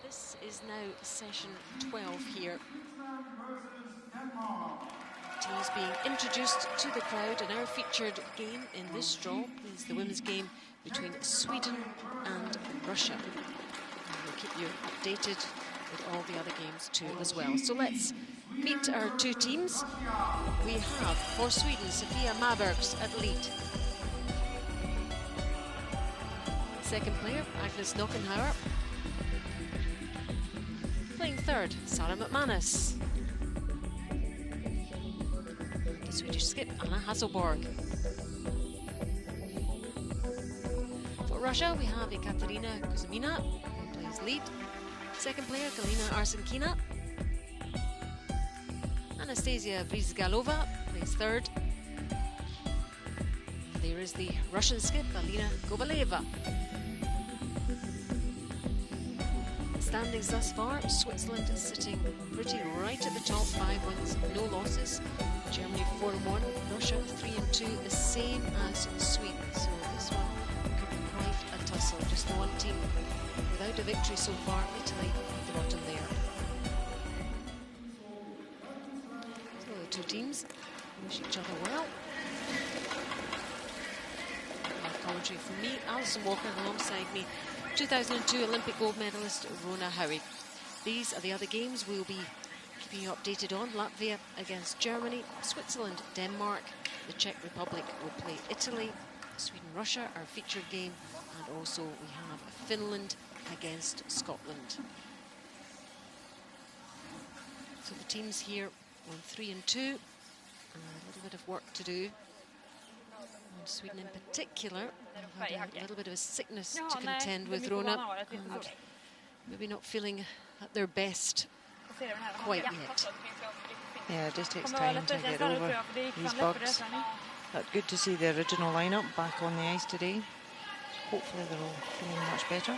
This is now session 12 here. Teams being introduced to the crowd, and our featured game in this draw is the women's game between Sweden and Russia. And we'll keep you updated with all the other games too as well. So let's meet our two teams. We have for Sweden, Sofia Mabergs at lead. Second player, Agnes Knockenhauer. Playing third, Sarah McManus. The Swedish skip, Anna Hasselborg. For Russia, we have Ekaterina Kuzmina, who plays lead. Second player, Galina Arsenkina. Anastasia Vrizgalova plays third. There is the Russian skip, Alina Gobaleva. Standings thus far, Switzerland is sitting pretty right at the top, 5 wins, no losses. Germany 4-1, Russia 3-2, the same as Sweden. So this one could be quite a tussle. Just the one team without a victory so far, Italy at the bottom there. So the two teams wish each other well. Commentary from me, Alison Walker, alongside me, 2002 Olympic gold medalist Rona Howie. These are the other games we'll be keeping you updated on. Latvia against Germany, Switzerland, Denmark, the Czech Republic will play Italy, Sweden, Russia, our featured game, and also we have Finland against Scotland. So the teams here on 3-2, and a little bit of work to do. Sweden in particular have had a little bit of a sickness to contend with, Rona, and maybe not feeling at their best quite yet. Yeah, it just takes time to get over these bugs. But good to see the original lineup back on the ice today. Hopefully they're all feeling much better.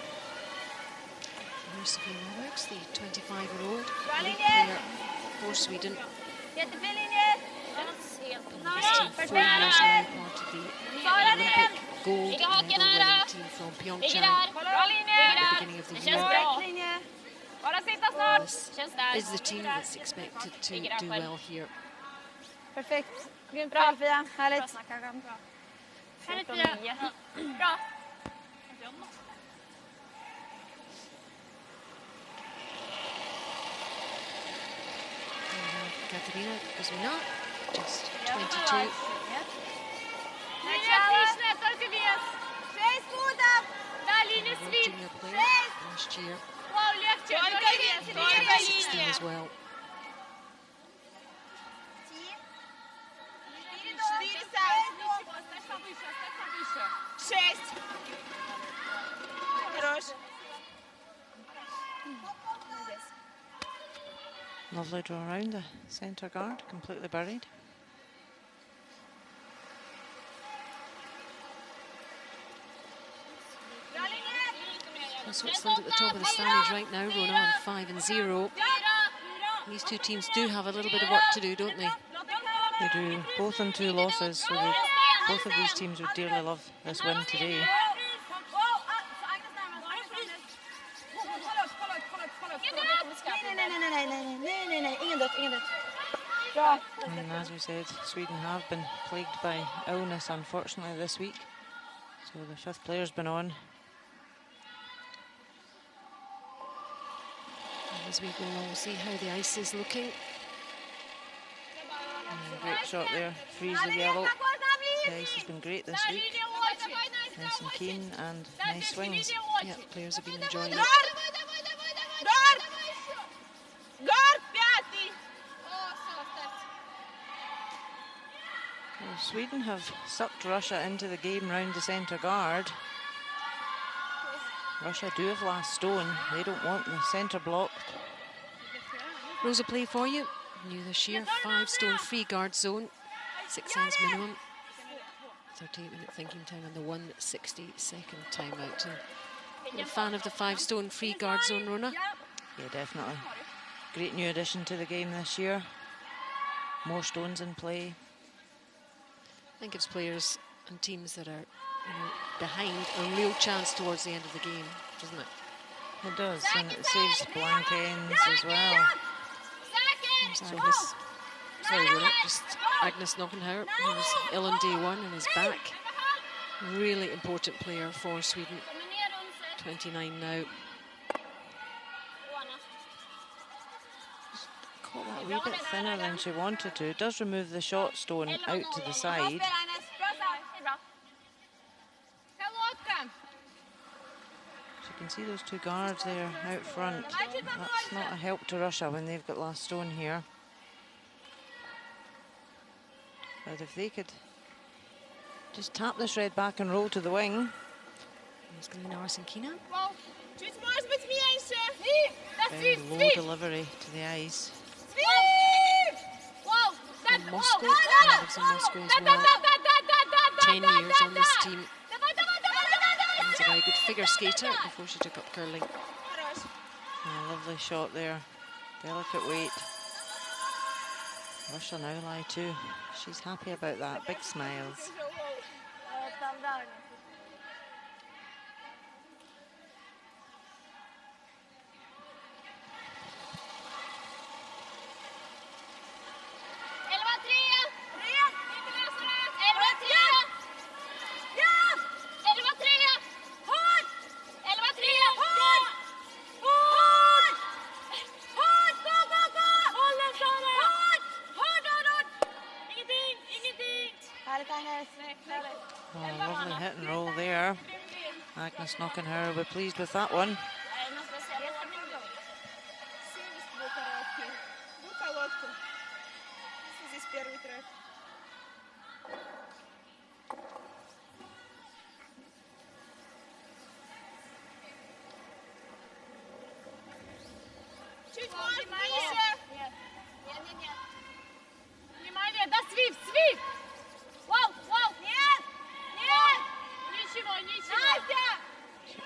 Here's Sofia Mabergs, the 25-year-old lead player for Sweden. This team 4 years now, part of the Olympic gold medal winning team from Pyeongchang at the beginning of the year. This is the team that's expected to do well here. Perfekt. Grymt bra, Fia. Härligt. Bra. Katarina Kuzmina, just 22. Junior player last year. 16 as well. Lovely draw around the centre guard, completely buried. Switzerland at the top of the standings right now, Rona on 5-0. These two teams do have a little bit of work to do, don't they? They do, both on 2 losses, so both of these teams would dearly love this win today. And as we said, Sweden have been plagued by illness, unfortunately, this week. So the 5th player's been on. As we go along, we'll see how the ice is looking. Great shot there, freeze the yellow. The ice has been great this week. Nice and keen and nice swings. Yeah, players have been enjoying it. Well, Sweden have sucked Russia into the game round the centre guard. Russia do have last stone. They don't want the centre blocked. Rosa play for you. New this year, 5-stone free guard zone, 6 ends minimum. 38-minute thinking time and the 1/62nd timeout. You're a fan of the 5-stone free guard zone, Rona? Yeah, definitely. Great new addition to the game this year. More stones in play. I think gives players and teams that are behind a real chance towards the end of the game, doesn't it? It does, and it saves blank ends as well. There's Agnes. Sorry, Rona, just Agnes Knockenhauer, who was ill on day one and is back. Really important player for Sweden. 29 now. Caught that a wee bit thinner than she wanted to. It does remove the shot stone out to the side. So you can see those two guards there out front. That's not a help to Russia when they've got last stone here. But if they could just tap this red back and roll to the wing. There's Galina Arsenkina. Very low delivery to the ice. From Moscow, lives in Moscow as well. 10 years on this team. She's a very good figure skater before she took up curling. A lovely shot there. Delicate weight. Russia now lie too. She's happy about that. Big smiles. Lovely hit and roll there. Agnes Knockenhauer will be pleased with that one.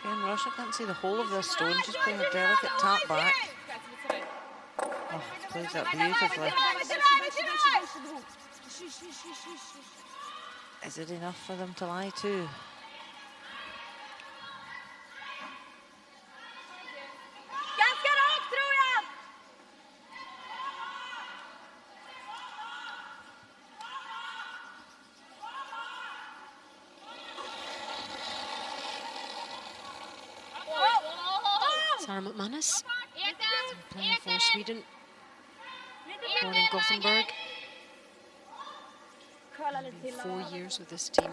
Again, Russia can't see the whole of this stone, just playing a delicate tap back. Oh, plays that beautifully. Is it enough for them to lie too? Sarah McManus, playing for Sweden, born in Gothenburg. 4 years with this team.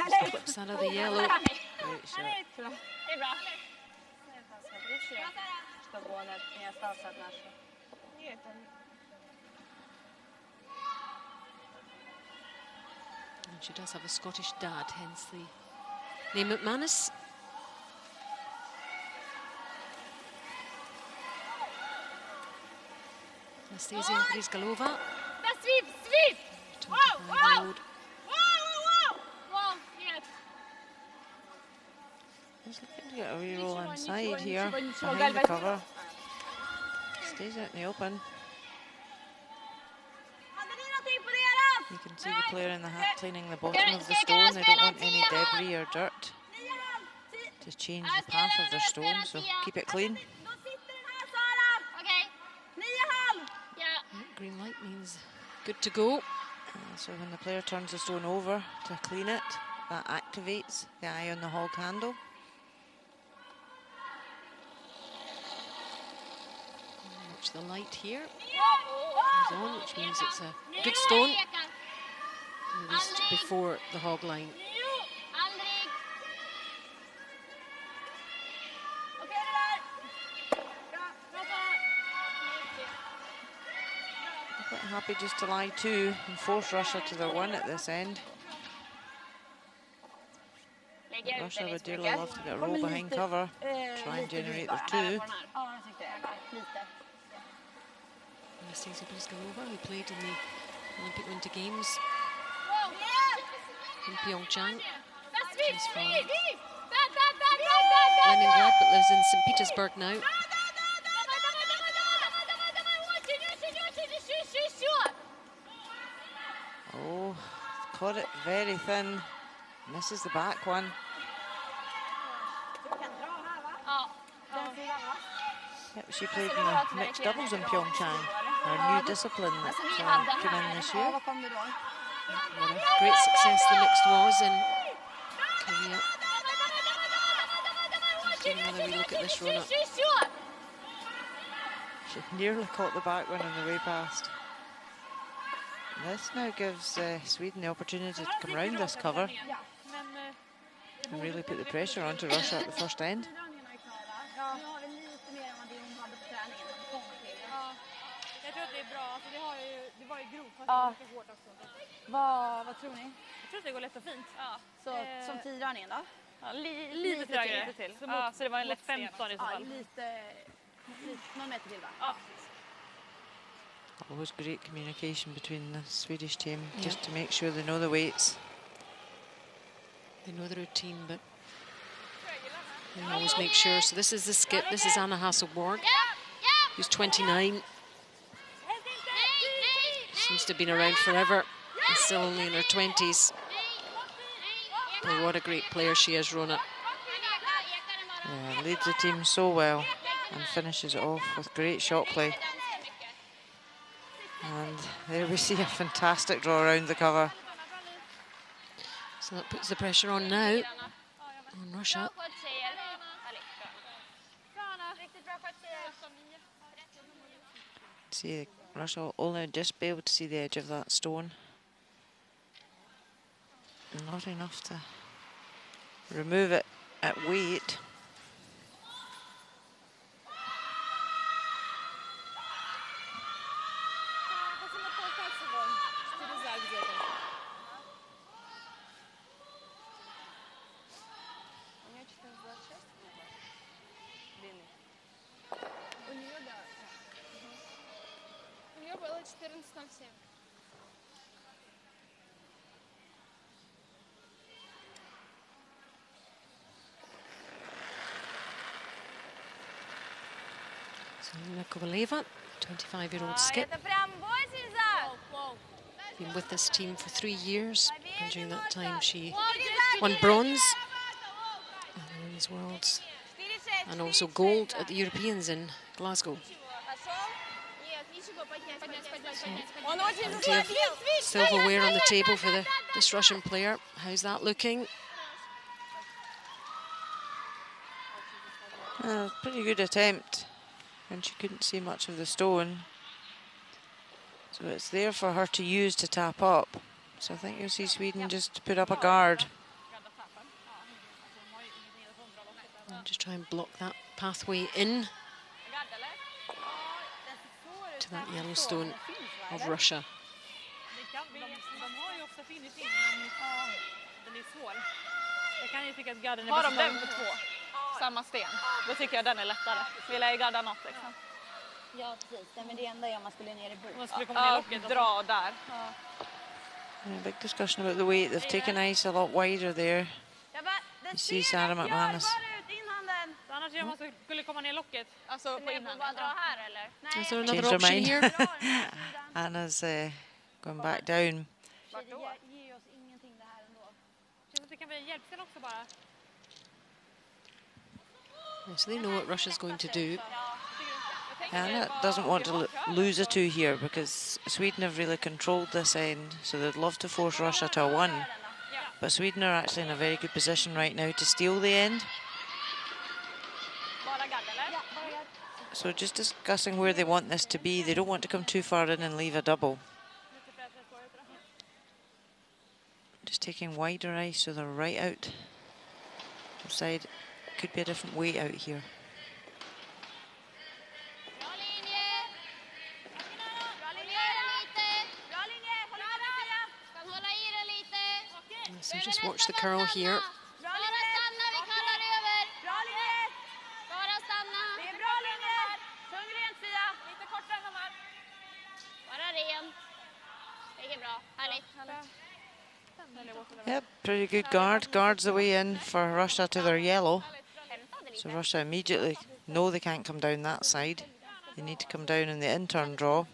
Step up Sarah the yellow. Great shot. And she does have a Scottish dad, hence the name McManus. Anastasia Brizgalova, 25-year-old. Just looking to get a re-roll inside here, behind the cover. Stays out in the open. You can see the player in the hat cleaning the bottom of the stone. They don't want any debris or dirt to change the path of their stone, so keep it clean. Green light means good to go. So when the player turns the stone over to clean it, that activates the eye on the hog handle. Watch the light here. It's on, which means it's a good stone. Released before the hog line. Quite happy just to lie two and force Russia to their one at this end. But Russia would dearly love to get a roll behind cover, try and generate their two. Anastasia Brizgalova, who played in the Olympic Winter Games in Pyeongchang. She's from Leningrad but lives in St. Petersburg now. Oh, caught it very thin. Misses the back one. Yep, she played in the mixed doubles in Pyeongchang, her new discipline that came in this year. What a great success the mixed was in Korea. Let's take another wee look at this run up. She nearly caught the back one on the way past. This now gives Sweden the opportunity to come round this cover and really put the pressure onto Russia at the first end. Vad tror ni? Jag tror att det går lätt och fint. Så som 10-dragningen då? Ja, lite trögare. Så det var en lätt 15 i så fall. Någon meter till va? Ja. Always great communication between the Swedish team, just to make sure they know the weights. They know the routine, but they always make sure. So this is the skip. This is Anna Hasselborg, who's 29. Seems to have been around forever and still only in her 20s. But what a great player she is, Rona. Yeah, leads the team so well and finishes it off with great shot play. And there we see a fantastic draw around the cover. So that puts the pressure on now on Russia. See, Russia will only just be able to see the edge of that stone. Not enough to remove it at weight. Selena Kovaleva, 25-year-old skip. Been with this team for 3 years, and during that time she won bronze at the Women's Worlds and also gold at the Europeans in Glasgow. Plenty of silverware on the table for this Russian player. How's that looking? Pretty good attempt, and she couldn't see much of the stone. So it's there for her to use to tap up. So I think you'll see Sweden just put up a guard. And just try and block that pathway in to that yellow stone of Russia. Har de den för 2? Samma sten. Då tycker jag den är lättare. Vill jag gadda något liksom. Ja, precis. Men det enda är om man skulle ner i bok. Man skulle komma ner locket. Dra där. Big discussion about the weight. They've taken ice a lot wider there. You see Sarah McManus. Annars gör man skulle komma ner locket. Alltså på inhanden. Bara dra här eller? Is there Changed another her option mind. here? Anna's going back down. Det ger oss ingenting det här ändå. Känns att det kan bli en hjälpsel också bara. So they know what Russia's going to do. Anna doesn't want to lose a 2 here because Sweden have really controlled this end, so they'd love to force Russia to a 1. But Sweden are actually in a very good position right now to steal the end. So just discussing where they want this to be. They don't want to come too far in and leave a double. Just taking wider ice so they're right out outside. Could be a different weight out here. So just watch the curl here. Yep, pretty good guard. Guards the way in for Russia to their yellow. So Russia immediately know they can't come down that side. They need to come down in the in-turn draw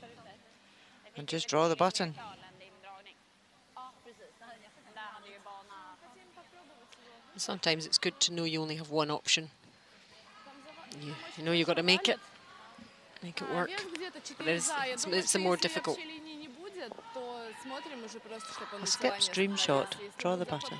and just draw the button. Sometimes it's good to know you only have one option. You know you've got to make it. make it work. But it's the more difficult. A skip stream shot. Draw the button.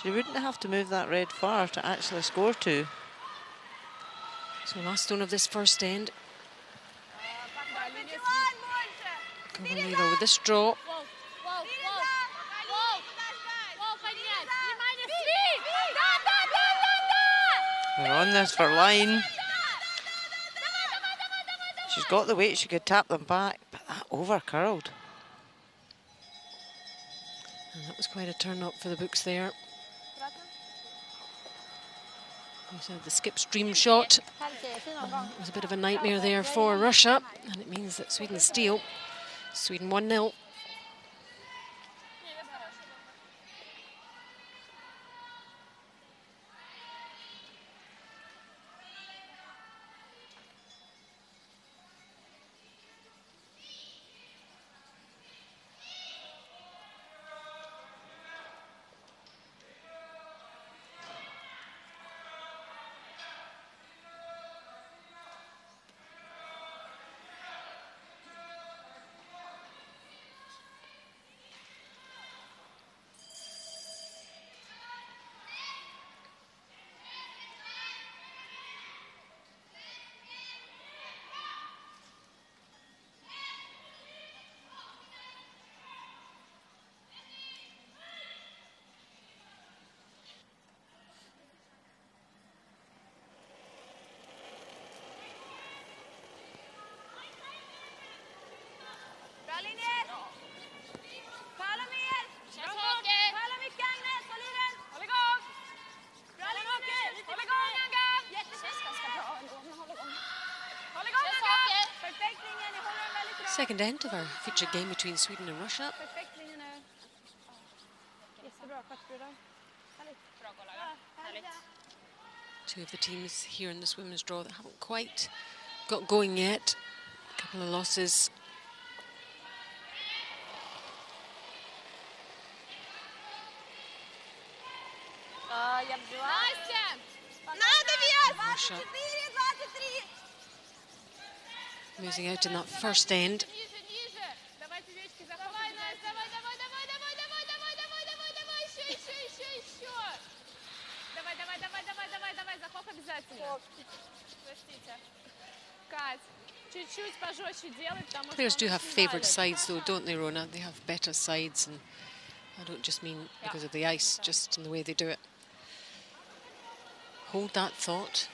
She wouldn't have to move that red far to actually score 2. So last stone of this first end. Cavalera with this draw. We're on this for line. She's got the weight, she could tap them back, but that over curled. And that was quite a turn up for the books there. We said the skip stream shot. It was a bit of a nightmare there for Russia, and it means that Sweden steal. Sweden 1-0. Second end of our featured game between Sweden and Russia. Two of the teams here in this women's draw that haven't quite got going yet. A couple of losses. Russia losing out in that first end. Players do have favoured sides though, don't they, Rona? They have better sides, and I don't just mean because of the ice, just in the way they do it. Hold that thought.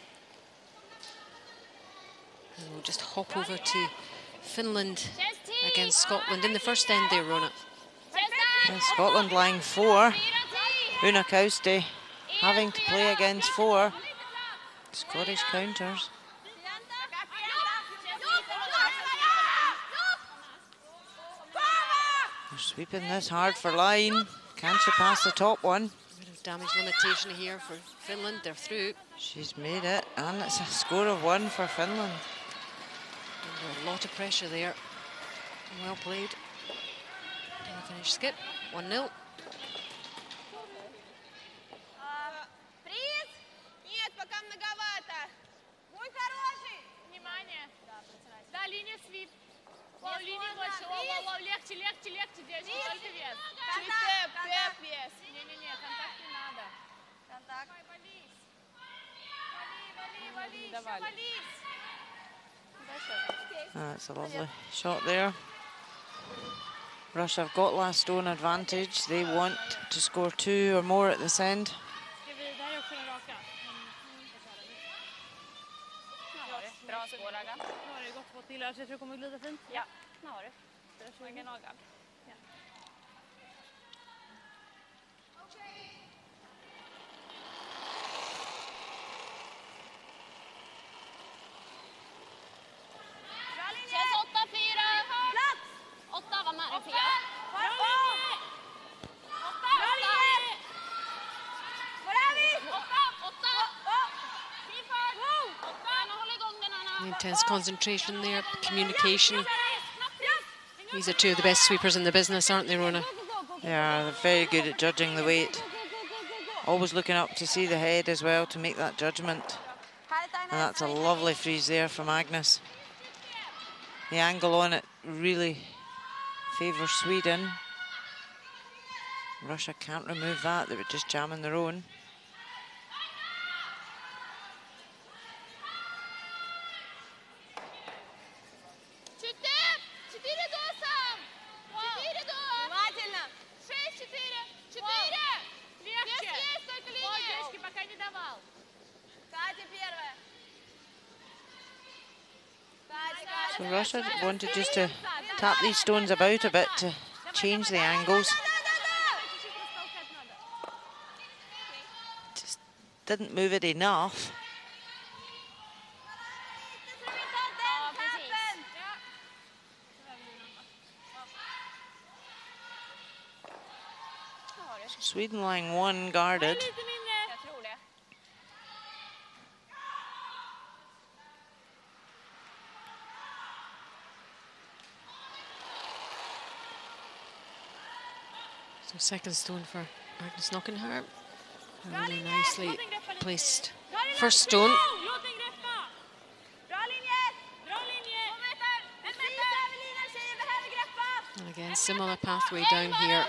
And we'll just hop over to Finland against Scotland in the first end there, Rona. Yeah, Scotland lying 4. Una Kausti having to play against 4. Scottish counters. They're sweeping this hard for line. Can she pass the top one? A bit of damage limitation here for Finland. They're through. She's made it, and it's a score of 1 for Finland. Under a lot of pressure there. Well played. And a finish skip. 1-0. That's a lovely shot there. Russia have got last stone advantage. They want to score 2 or more at this end. Intense concentration there, communication. These are two of the best sweepers in the business, aren't they, Rona? They are. They're very good at judging the weight. Always looking up to see the head as well to make that judgment. And that's a lovely freeze there from Agnes. The angle on it really favours Sweden. Russia can't remove that, they were just jamming their own. So Russia wanted just to tap these stones about a bit to change the angles. Just didn't move it enough. So Sweden lying one guarded. So second stone for Agnes Knockenhart. A really nicely placed first stone. And again, similar pathway down here.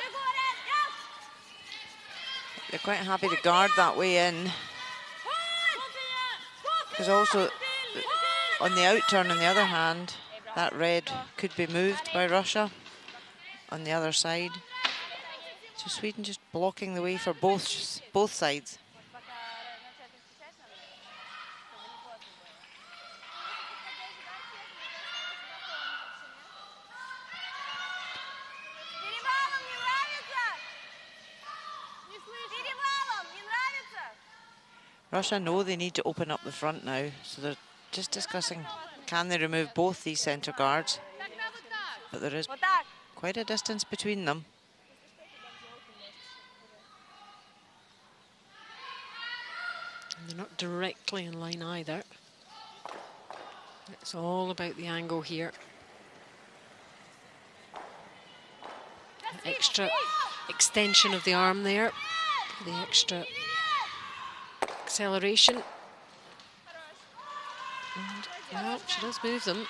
They're quite happy to guard that way in. Because also on the outturn, on the other hand, that red could be moved by Russia on the other side. So Sweden just blocking the way for both sides. Russia know they need to open up the front now, so they're just discussing, can they remove both these centre guards? But there is quite a distance between them. And they're not directly in line either. It's all about the angle here. Extra extension of the arm there, the extra acceleration. And, well, she does move them.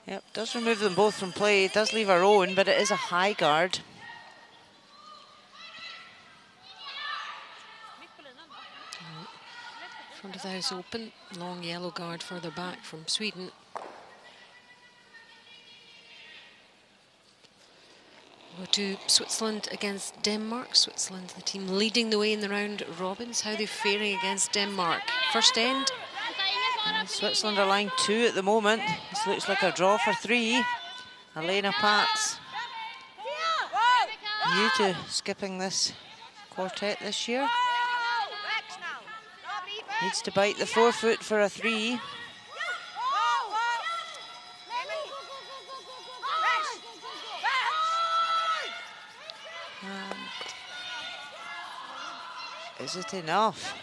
Yep, does remove them both from play. It does leave her own, but it is a high guard. Front of the house open, long yellow guard further back from Sweden. We'll go to Switzerland against Denmark. Switzerland, the team leading the way in the round robins. How are they faring against Denmark? First end. And Switzerland are lying 2 at the moment. This looks like a draw for 3. Elena Pats, new to skipping this quartet this year. Needs to bite the forefoot for a 3. And is it enough?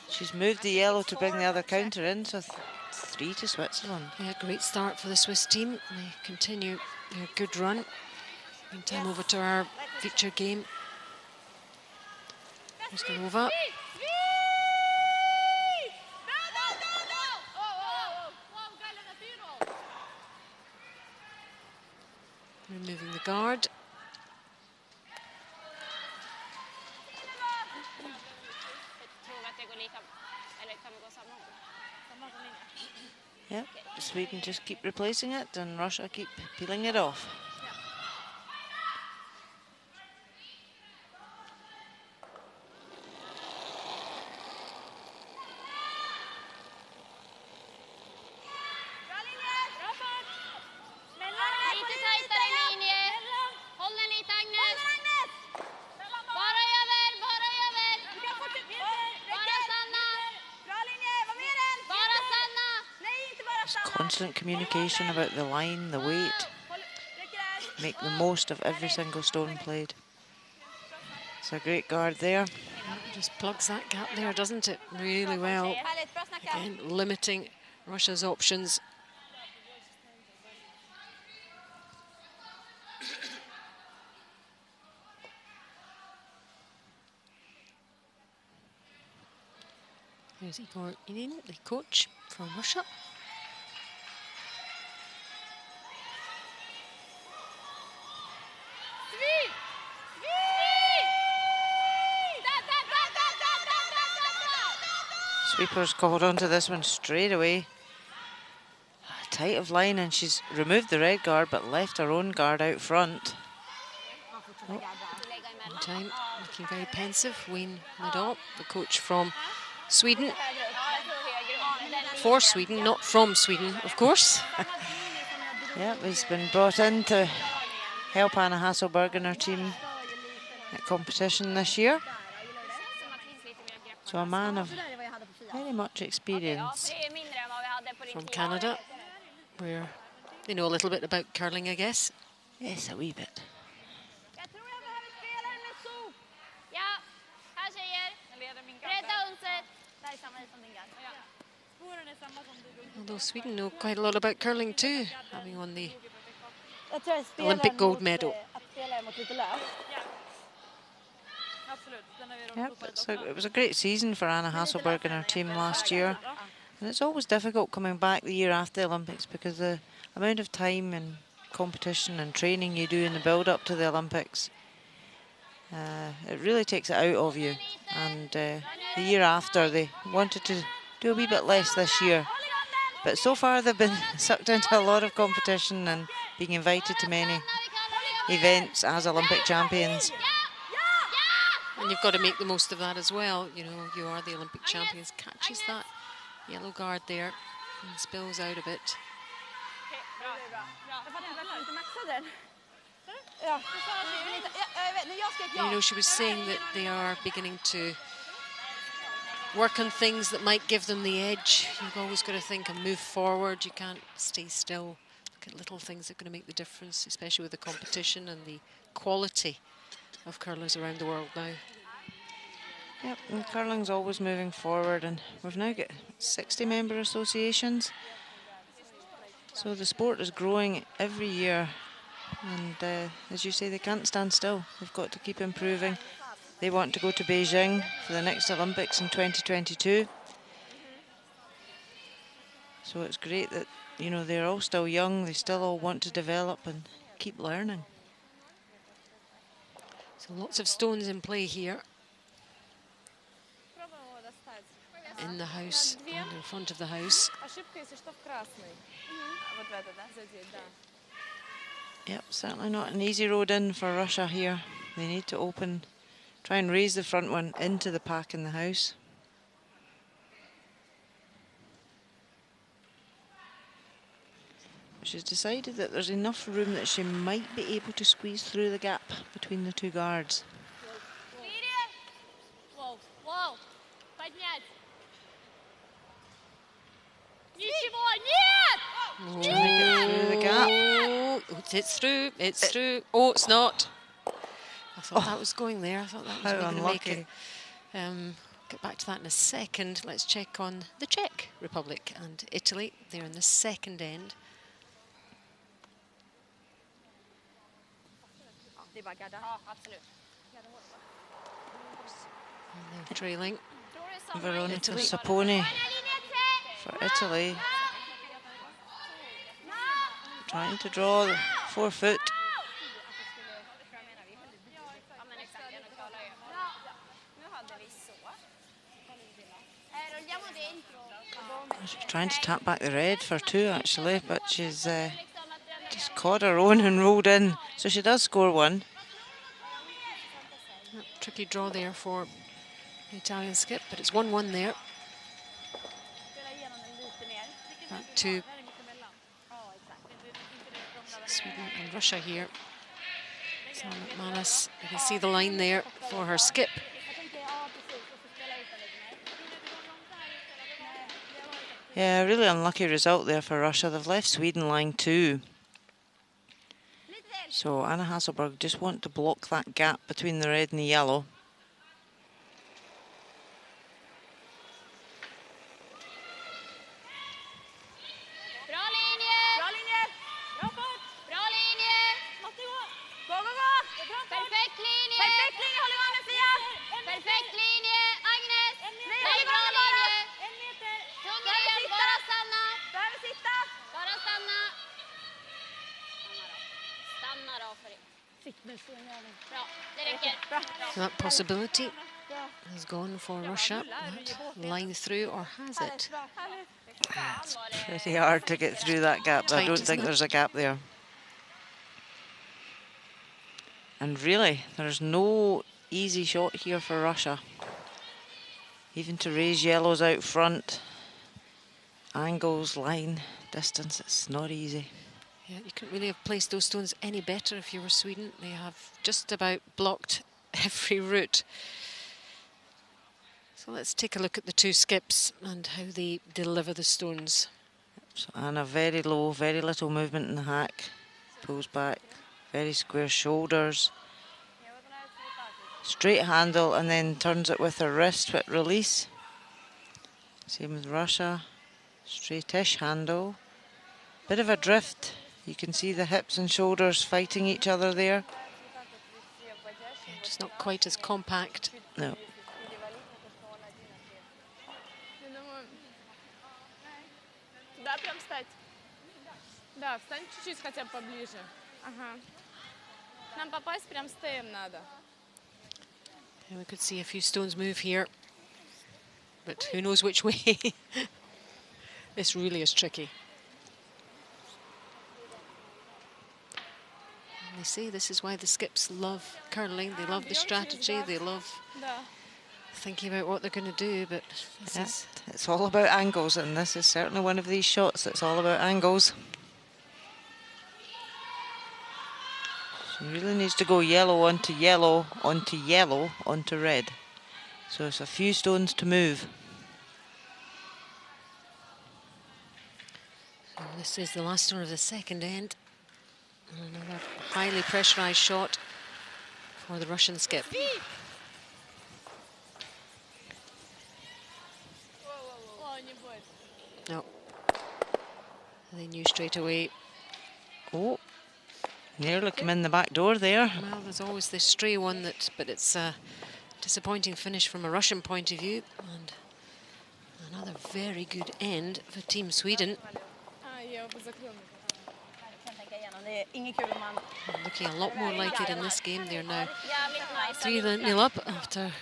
She's moved the yellow to bring the other counter in, so 3 to Switzerland. Yeah, great start for the Swiss team. They continue their good run. Meantime, over to our feature game. Moskova. Removing the guard. Yep, Sweden just keep replacing it and Russia keep peeling it off. Constant communication about the line, the weight. Make the most of every single stone played. It's a great guard there. Just plugs that gap there, doesn't it? Really well. Again, limiting Russia's options. There's Igor Inin, the coach from Russia. Sweeper's called onto this one straight away. Tight of line, and she's removed the red guard but left her own guard out front. Oh. Time looking very pensive. Wayne Nadal, the coach from Sweden. For Sweden, not from Sweden, of course. Yep, he's been brought in to help Anna Hasselberg and her team at competition this year. So a man of very much experience. From Canada, where they know a little bit about curling, I guess. Yes, a wee bit. Although Sweden know quite a lot about curling too, having won the Olympic gold medal. Yep, it was a great season for Anna Hasselberg and her team last year. And it's always difficult coming back the year after the Olympics because the amount of time and competition and training you do in the build-up to the Olympics, it really takes it out of you. And the year after, they wanted to do a wee bit less this year. But so far, they've been sucked into a lot of competition and being invited to many events as Olympic champions. And you've got to make the most of that as well. You know, you are the Olympic champions. Catches that yellow guard there and spills out a bit. You know, she was saying that they are beginning to work on things that might give them the edge. You've always got to think and move forward. You can't stay still. Look at little things that are going to make the difference, especially with the competition and the quality of curlers around the world now. Yep, and curling's always moving forward, and we've now got 60 member associations. So the sport is growing every year, and as you say, they can't stand still. They've got to keep improving. They want to go to Beijing for the next Olympics in 2022. So it's great that, you know, they're all still young, they still all want to develop and keep learning. So lots of stones in play here. In the house and in front of the house. Yep, certainly not an easy road in for Russia here. They need to try and raise the front one into the pack in the house. She's decided that there's enough room that she might be able to squeeze through the gap between the two guards. Trying to get through the gap. It's through, it's through. Oh, it's not. I thought that was going there. I thought that was How going to make unlucky. it. Get back to that in a second. Let's check on the Czech Republic and Italy. They're in the second end. And they're trailing. Veronica Saponi for Italy. Trying to draw the 4 foot. She's trying to tap back the red for 2 actually, but she's just caught her own and rolled in. So she does score 1. Tricky draw there for the Italian skip, but it's 1-1 there. Back to Sweden and Russia here. Sarah McManus, you can see the line there for her skip. Yeah, really unlucky result there for Russia. They've left Sweden line 2. So Anna Hasselberg just want to block that gap between the red and the yellow. So that possibility has gone for Russia. That line through, or has it? It's pretty hard to get through that gap. I don't think there's a gap there. And really, there's no easy shot here for Russia. Even to raise yellows out front, angles, line, distance, it's not easy. Yeah, you couldn't really have placed those stones any better if you were Sweden. They have just about blocked every route. So let's take a look at the two skips and how they deliver the stones. So Anna very low, very little movement in the hack. Pulls back, very square shoulders. Straight handle and then turns it with her wrist with release. Same with Russia. Straightish handle. Bit of a drift. You can see the hips and shoulders fighting each other there. Just not quite as compact. No. Да, прям встать. Да, встань чуть-чуть хотя бы поближе. Ага. Нам попасть прям стоим надо. And we could see a few stones move here, but who knows which way. This really is tricky. And they say this is why the skips love curling. They love the strategy. They love thinking about what they're going to do, but it's all about angles, and this is certainly one of these shots that's all about angles. She really needs to go yellow onto yellow, onto yellow, onto red. So it's a few stones to move. So this is the last one of the second end. And another highly pressurised shot for the Russian skip. No. They knew straight away. Oh. Nearly come in the back door there. Well, there's always this stray one, but it's a disappointing finish from a Russian point of view. And another very good end for Team Sweden. Looking a lot more like it in this game. They're now 3-0 up after.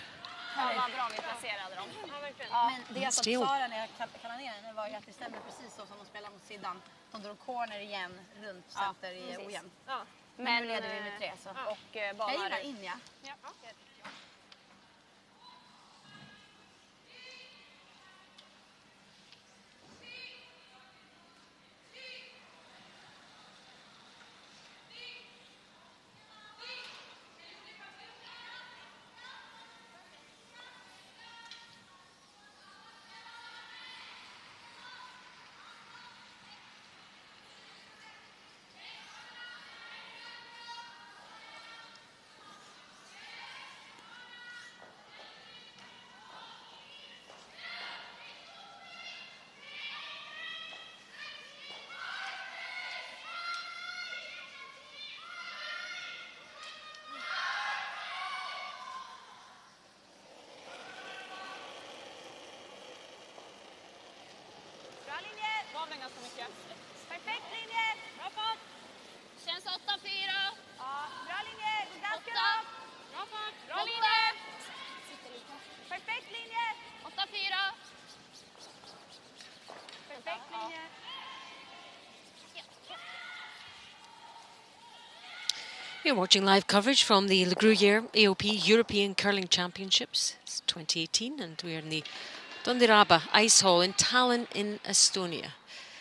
Men det som Sara när jag kallade ner henne var ju att det stämmer precis så som de spelar mot sidan. De drog corner igen runt center i ojämn. Men nu leder vi med 3 så. Och jag gillar in, ja. Ganska mycket. Perfekt linje! Bra fart! Känns 8-4. Ja, bra linje! Gå ganska 8. rakt! Bra fart! Bra linje! Perfekt linje! 8-4. Perfekt linje! You're watching live coverage from the Gruyère AOP European Curling Championships. It's 2018 and we're in the Dondiraba Ice Hall in Tallinn in Estonia.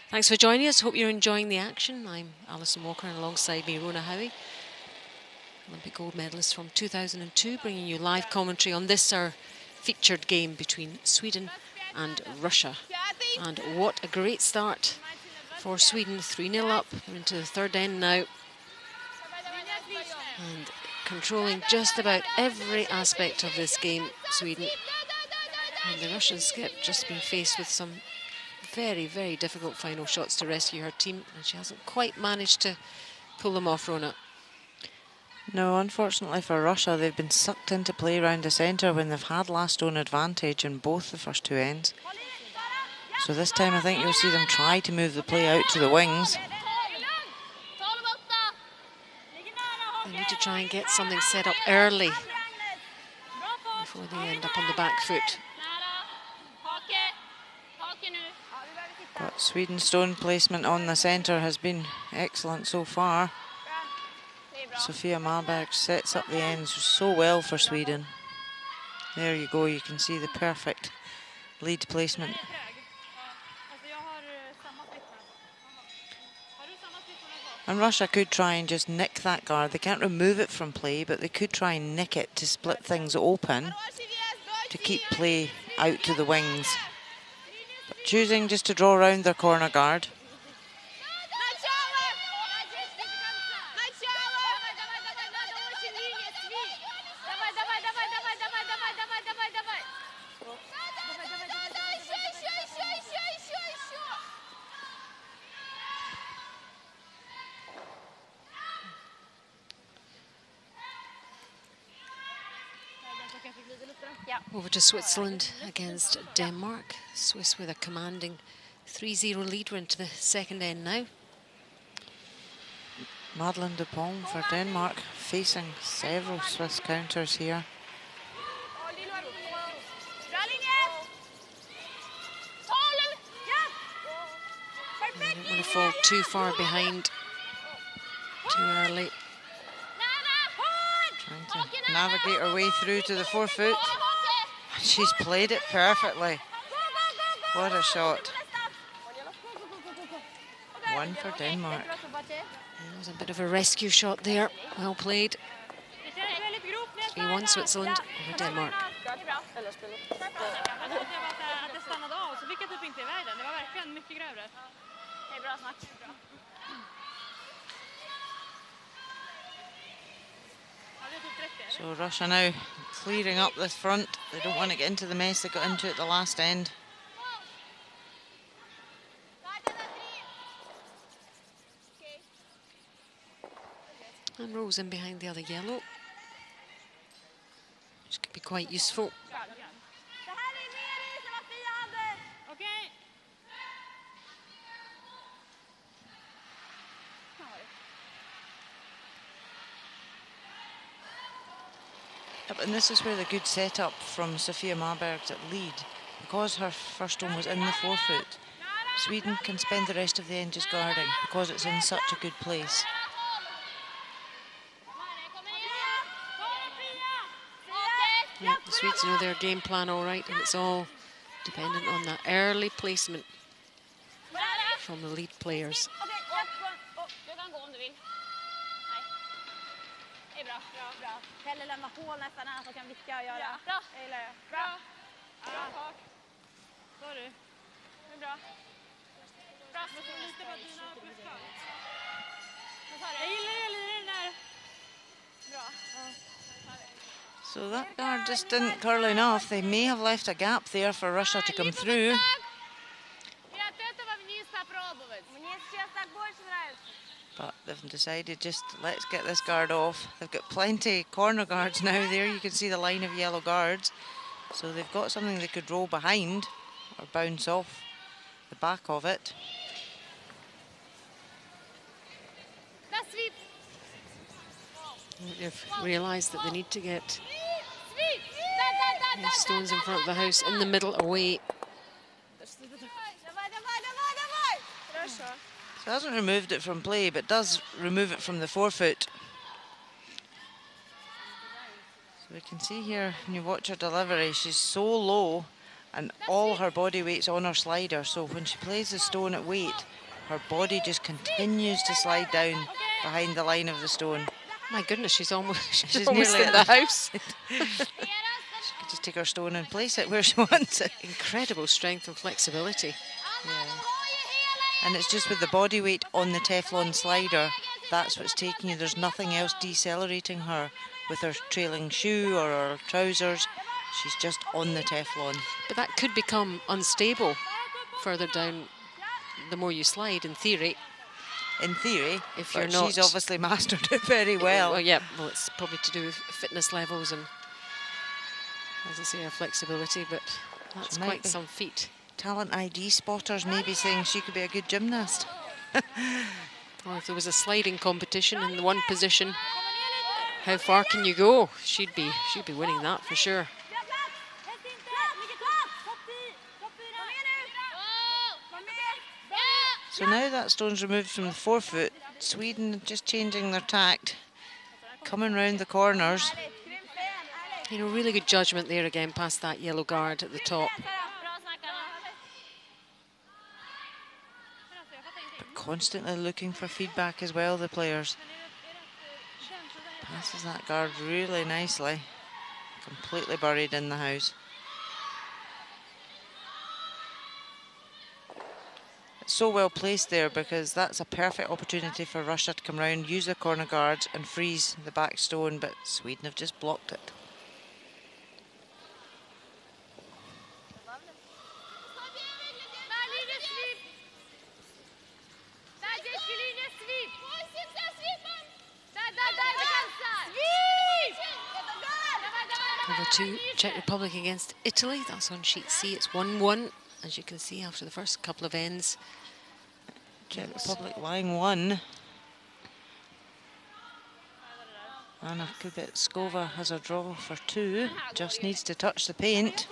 Thanks for joining us. Hope you're enjoying the action. I'm Alison Walker and alongside me Rona Howie, Olympic gold medalist from 2002, bringing you live commentary on this, our featured game between Sweden and Russia. And what a great start for Sweden. 3-0 up. They're into the third end now. And controlling just about every aspect of this game, Sweden. And the Russian skip just been faced with some very, very difficult final shots to rescue her team, and she hasn't quite managed to pull them off, Rona. No, unfortunately for Russia, they've been sucked into play round the centre when they've had last zone advantage in both the first two ends. So this time I think you'll see them try to move the play out to the wings. They need to try and get something set up early before they end up on the back foot. But Sweden's stone placement on the centre has been excellent so far. Sofia Marberg sets up the ends so well for Sweden. There you go, you can see the perfect lead placement. And Russia could try and just nick that guard. They can't remove it from play, but they could try and nick it to split things open, to keep play out to the wings. But choosing just to draw around their corner guard. Over to Switzerland against Denmark. Swiss with a commanding 3-0 lead. We're into the second end now. Madeleine Dupont for Denmark, facing several Swiss counters here. They don't want to fall too far behind too early. Trying to navigate her way through to the forefoot. She's played it perfectly. What a shot. One for Denmark. There was a bit of a rescue shot there. Well played. 3-1 Switzerland over Denmark. So Russia now clearing up this front. They don't want to get into the mess they got into at the last end. And Rose in behind the other yellow, which could be quite useful. And this is where the good setup from Sofia Marberg's at lead. Because her first stone was in the forefoot, Sweden can spend the rest of the end just guarding because it's in such a good place. Yeah, the Swedes know their game plan all right, and it's all dependent on that early placement from the lead players. Pelle lämnar hål nästan här så kan Vicka göra. Ja, bra. Jag gillar det. Bra. Bra tak. Sorry. Det är bra. Bra. Lite på dina pluskal. Jag gillar den där. Bra. So that guard just didn't curl enough. They may have left a gap there for Russia to come through. But they've decided just let's get this guard off. They've got plenty corner guards now there. You can see the line of yellow guards. So they've got something they could roll behind or bounce off the back of it. They've realised that they need to get these stones in front of the house, in the middle, away. So it hasn't removed it from play, but does remove it from the forefoot. So we can see here, when you watch her delivery, she's so low and all her body weight's on her slider. So when she plays the stone at weight, her body just continues to slide down behind the line of the stone. My goodness, she's almost nearly in the house. She could just take her stone and place it where she wants it. Incredible strength and flexibility. Yeah. And it's just with the body weight on the Teflon slider, that's what's taking you. There's nothing else decelerating her with her trailing shoe or her trousers. She's just on the Teflon. But that could become unstable further down the more you slide, in theory. In theory, if you're not, she's obviously mastered it very well. Well, yeah, well, it's probably to do with fitness levels and, as I say, her flexibility, but that's quite some feat. Talent ID spotters may be saying she could be a good gymnast. Or if there was a sliding competition in the one position, How far can you go? She'd be winning that for sure. So now that stone's removed from the forefoot, Sweden just changing their tact, coming round the corners. You know, really good judgment there again past that yellow guard at the top. But constantly looking for feedback as well, the players. Passes that guard really nicely. Completely buried in the house. It's so well placed there because that's a perfect opportunity for Russia to come round, use the corner guards and freeze the back stone, but Sweden have just blocked it. Number 2, Czech Republic against Italy. That's on sheet C. It's 1-1, as you can see after the first couple of ends. Czech Republic lying 1. Anna Kubitskova has a draw for 2. Just needs to touch the paint.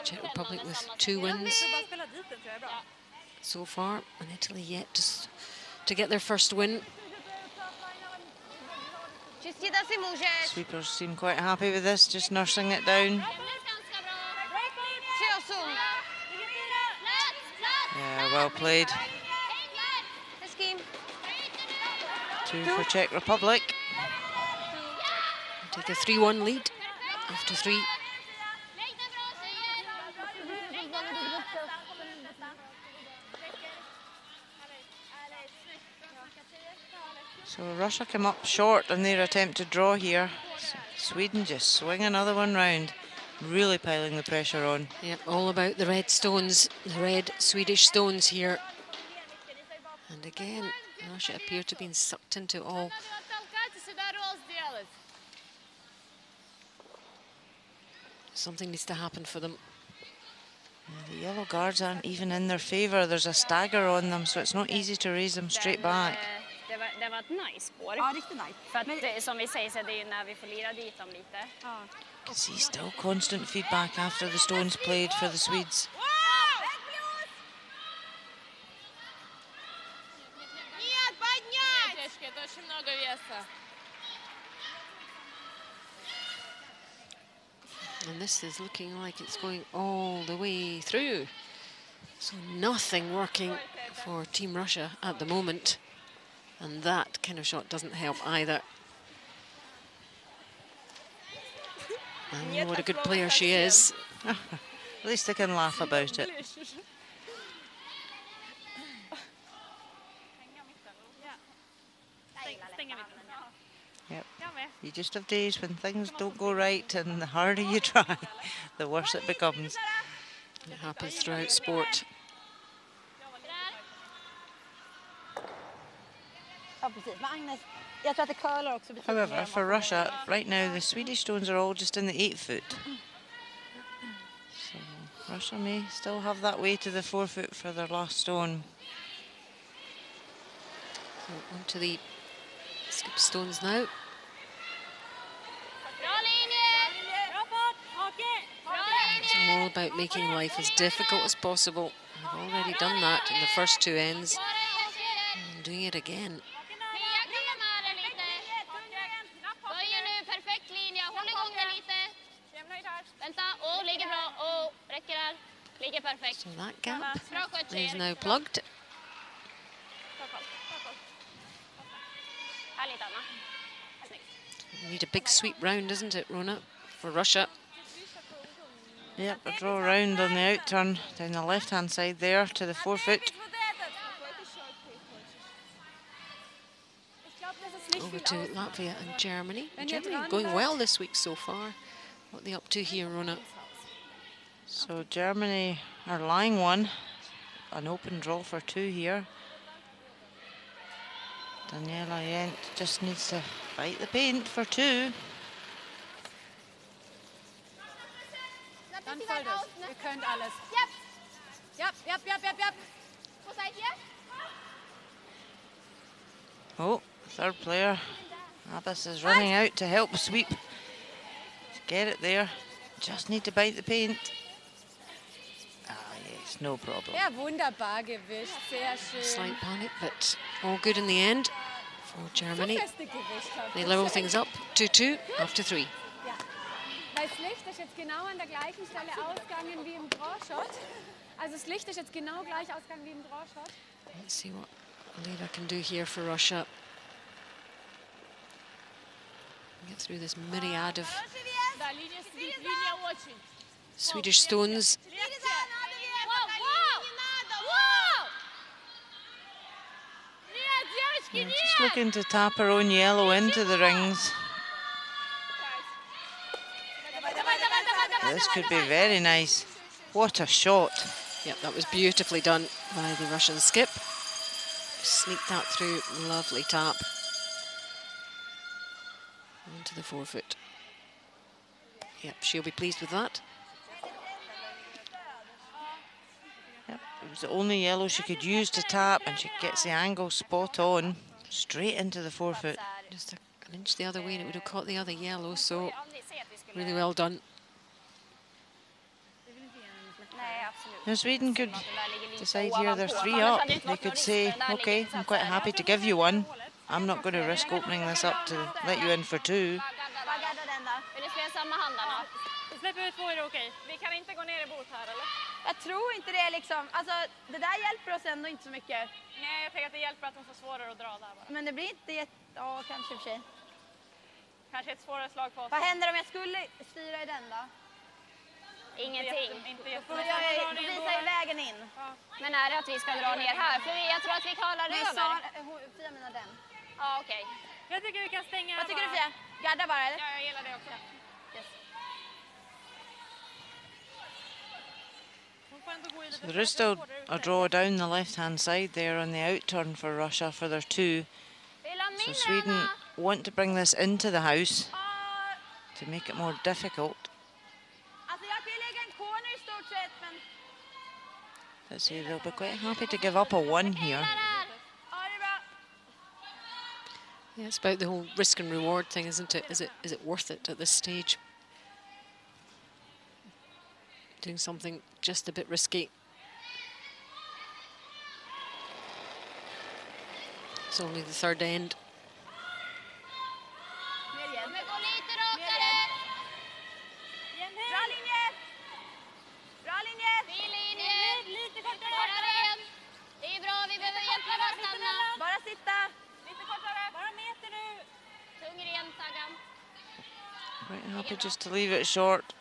Czech Republic with 2 wins so far, and Italy yet just to get their first win. Sweepers seem quite happy with this, just nursing it down. Yeah, well played. 2 for Czech Republic. Take a 3-1 lead after 3. So Russia come up short on their attempt to draw here. Sweden just swing another one round, really piling the pressure on. Yep, all about the red stones, the red Swedish stones here. And again, Russia appear to be sucked into all. Something needs to happen for them. Yeah, the yellow guards aren't even in their favour. There's a stagger on them, so it's not easy to raise them straight back. Det var ett nice spår. Ja, riktigt nice. För att som vi säger så det är när vi får lira dit dem lite. Ja. You can see still constant feedback after the stones played for the Swedes. And this is looking like it's going all the way through. So nothing working for Team Russia at the moment. And that kind of shot doesn't help either. And what a good player she is. At least they can laugh about it. Yep. You just have days when things don't go right, and the harder you try, the worse it becomes. It happens throughout sport. However, for Russia, right now the Swedish stones are all just in the 8-foot. So Russia may still have that way to the 4-foot for their last stone. So onto the skip stones now. It's all about making life as difficult as possible. We've already done that in the first 2 ends. And doing it again. So that gap is now plugged. We need a big sweep round, isn't it, Rona, for Russia? Yep, a draw round on the out turn down the left-hand side there to the 4-foot. Over to Latvia and Germany. Germany going well this week so far. What are they up to here, Rona? So Germany are lying 1. An open draw for 2 here. Daniela Jent just needs to fight the paint for 2. Dann voll durch. Ihr könnt alles. Yep. Yep, yep, yep, yep, yep. Wo seid ihr? Oh, third player. Abbas is running out to help sweep. To get it there. Just need to bite the paint. Ah, yes, no problem. Ja, wunderbar gewischt, sehr schön. Slight panic, but all good in the end for Germany. Feste gewischt habt. They level things up 2-2 after 3. Ja. Weil das Licht ist jetzt genau an der gleichen Stelle ausgegangen wie im Drawshot. Also das Licht ist jetzt genau gleich ausgegangen wie im Drawshot. Let's see what Leda can do here for Russia. Get through this myriad of Да, линия сидит, линия очень. Swedish stones. Just looking to tap her own yellow into the rings. This could be very nice. What a shot. Yep, that was beautifully done by the Russian skip. Sneaked that through, lovely tap. Into the forefoot. Yep, she'll be pleased with that. Yep, it was the only yellow she could use to tap, and she gets the angle spot on, straight into the forefoot. Just an inch the other way and it would have caught the other yellow, so really well done. Now Sweden could decide here they're 3 up. They could say, okay, I'm quite happy to give you one. I'm not going to risk opening this up to let you in for 2. Vill ni slå samma handarna? Släpper ut 2 är det okej. Vi kan inte gå ner i bot här, eller? Jag tror inte det liksom, alltså det där hjälper oss ändå inte så mycket. Nej, jag tänker att det hjälper att de får svårare att dra där bara. Men det blir inte ja kanske i och för sig. Kanske ett svårare slag på oss. Vad händer om jag skulle styra i den då? Ingenting. Då visar ju vägen in. Ja. Men är det att vi ska dra ner här? För jag tror att vi kallar Nej, över. Fia menar den. Ja, okej. Jag tycker vi kan stänga. Vad tycker du Fia? Garda bara eller? Ja, jag gillar det också. Yes. So there is still a draw down the left-hand side there on the outturn for Russia for their 2. So Sweden want to bring this into the house to make it more difficult. Alltså jag kan ju lägga en corner i stort sett men... Let's see, they'll be quite happy to give up a 1 here. Ja, det är bra. Yeah, it's about the whole risk and reward thing, isn't it? Is it worth it at this stage? Doing something just a bit risky. It's only the third end. Bra linje! Bra linje! Fin linje! Lite kortare! Det är bra, vi behöver hjälpa oss att stanna. Bara sitta! Lite kortare! Bara meter nu! Tung ren, Sagan. Quite happy just to leave it short.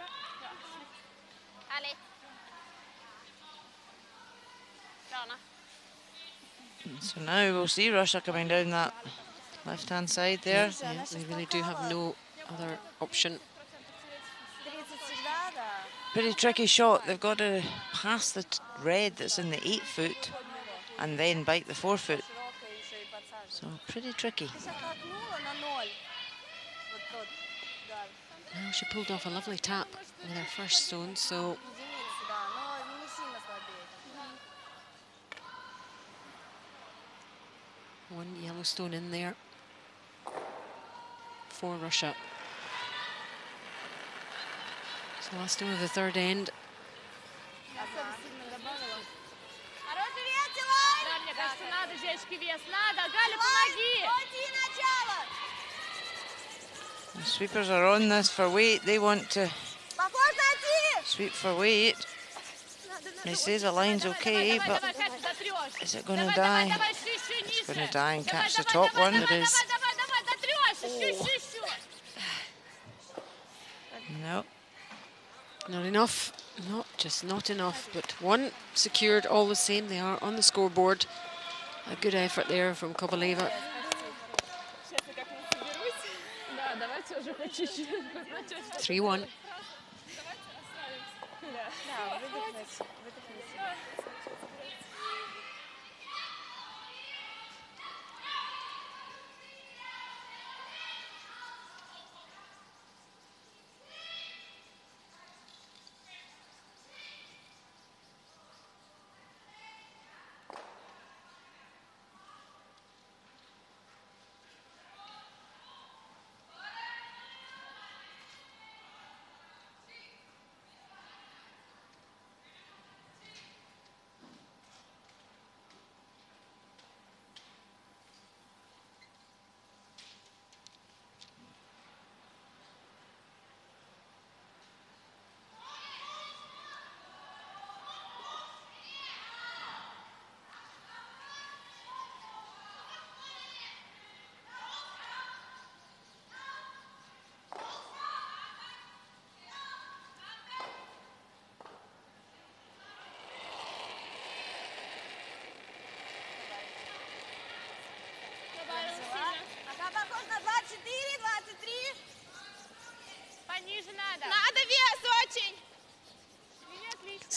Härligt. Bra. So now we'll see Russia coming down that left-hand side there. Yeah, they really do have no other option. Pretty tricky shot. They've got to pass the red that's in the 8 foot and then bite the 4 foot. So pretty tricky. Now she pulled off a lovely tap with her first stone, so one yellow stone in there for Russia. So last stone of the third end. The sweepers are on this for weight. They want to sweep for weight. They say the line's okay, but is it going to die? It's going to die and catch the top one. It is. No. Not enough. No, just not enough. But one secured all the same. They are on the scoreboard. A good effort there from Kovaleva. 3-1.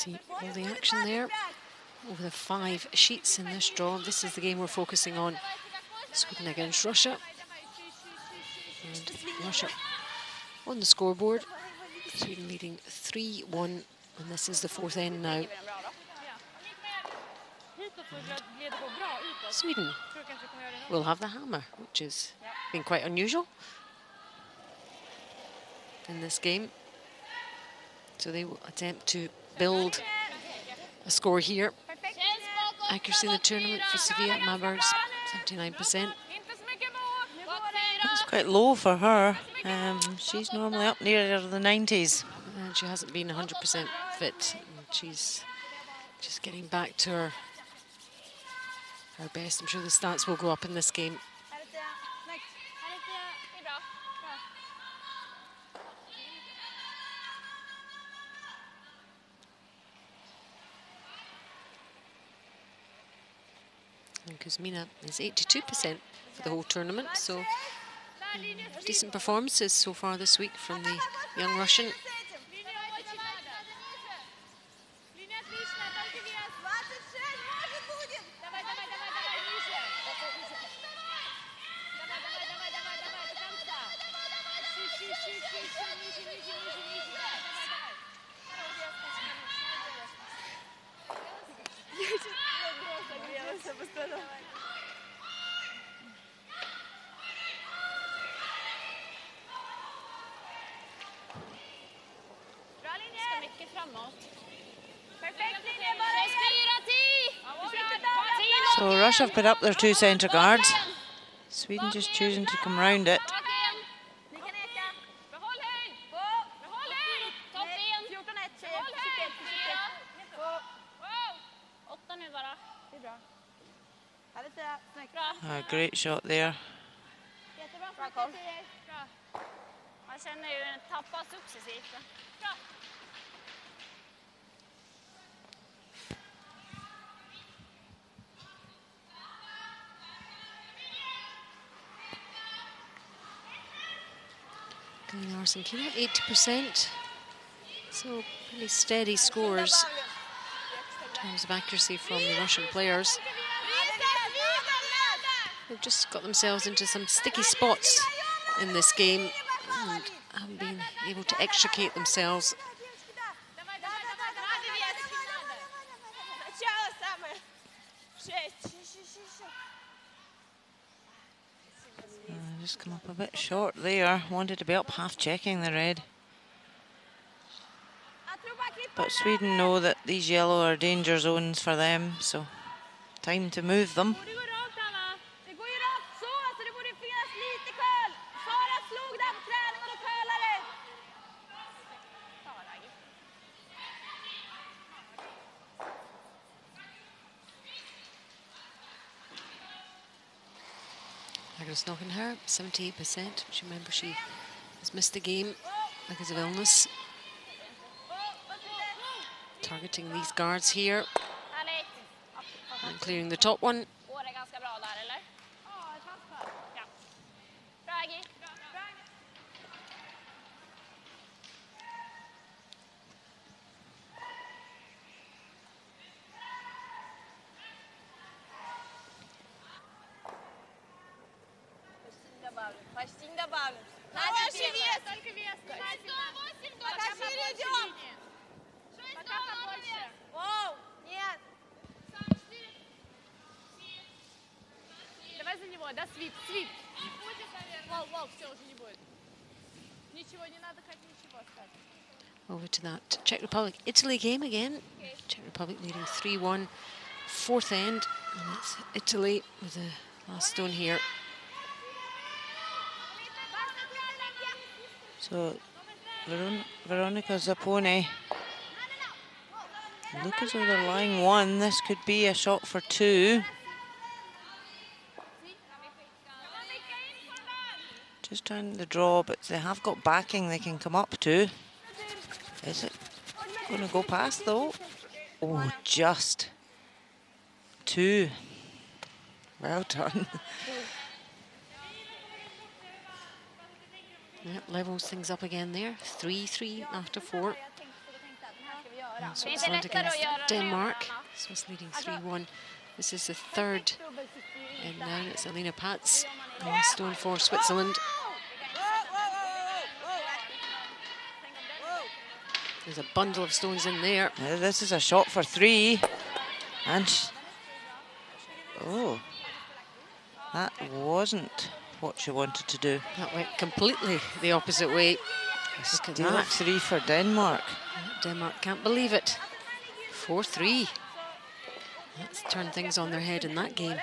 See all the action there over the 5 sheets in this draw. This is the game we're focusing on. Sweden against Russia. And Russia on the scoreboard. Sweden leading 3-1, and this is the 4th end now. Sweden will have the hammer, which has been quite unusual in this game. So they will attempt to build a score here. Accuracy in the tournament for Sofia Mabergs, 79%. That's quite low for her. She's normally up near the 90s. And she hasn't been 100% fit. And she's just getting back to her best. I'm sure the stats will go up in this game. And Kuzmina is 82% for the whole tournament, so decent performances so far this week from the young Russian. So Russia have put up their 2 centre guards. Sweden just choosing to come round it. Great shot there. Argentina, 80%. So pretty steady scores in terms of accuracy from the Russian players. They've just got themselves into some sticky spots in this game and haven't been able to extricate themselves. Just come up a bit short there. Wanted to be up half checking the red. But Sweden know that these yellow are danger zones for them, so time to move them. Agnes knocking her, 78%. Which remember she has missed the game because of illness. Targeting these guards here and clearing the top one. Over to that Czech Republic-Italy game again. Czech Republic leading 3-1, 4th end, and it's Italy with the last stone here. So Veronica Zappone look as though they're lying 1. This could be a shot for 2. Just trying the draw, but they have got backing they can come up to. Is it going to go past though? Oh, just 2. Well done. Yep, levels things up again there. 3-3 after 4. Switzerland against Denmark. Swiss leading 3-1. This is the third. And now it's Alina Patz. Stone for Switzerland. There's a bundle of stones in there. This is a shot for 3. And oh, that wasn't what she wanted to do. That went completely the opposite way. Still 3 for Denmark. Denmark can't believe it. 4-3. Let's turn things on their head in that game.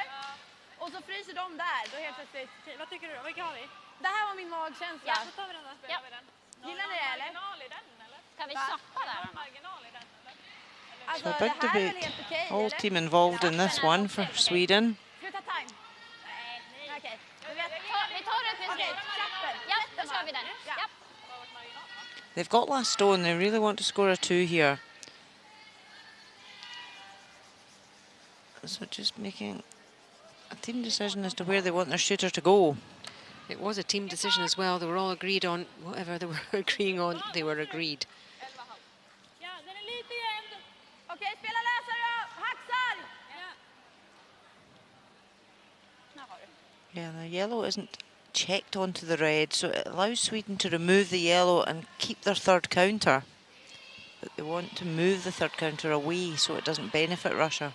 Och så fryser de där. Då helt plötsligt... Vad tycker du? Vilka har vi? Det här var min magkänsla. Ja, då tar vi den då. Spelar vi den. Gillar ni det eller? Marginal i den eller? Kan vi snappa där? Marginal i den eller? Alltså, So a big debate. Whole team involved in this one for Sweden. Ska vi ta time? Nej. Okej. Vi tar det precis. Ja, då kör vi den. Ja. They've got last stone. They really want to score a 2 here. So just making a team decision as to where they want their shooter to go. It was a team decision as well. They were all agreed on whatever they were agreeing on. They were agreed. Ja, den är lite jämn. Okej, spela läsare. Hacksar! Yeah, the yellow isn't checked onto the red, so it allows Sweden to remove the yellow and keep their third counter. But they want to move the third counter away so it doesn't benefit Russia.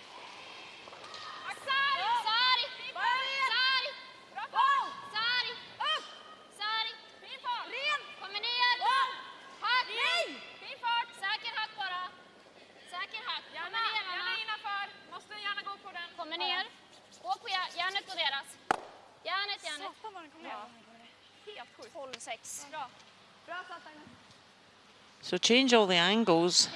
So change all the angles.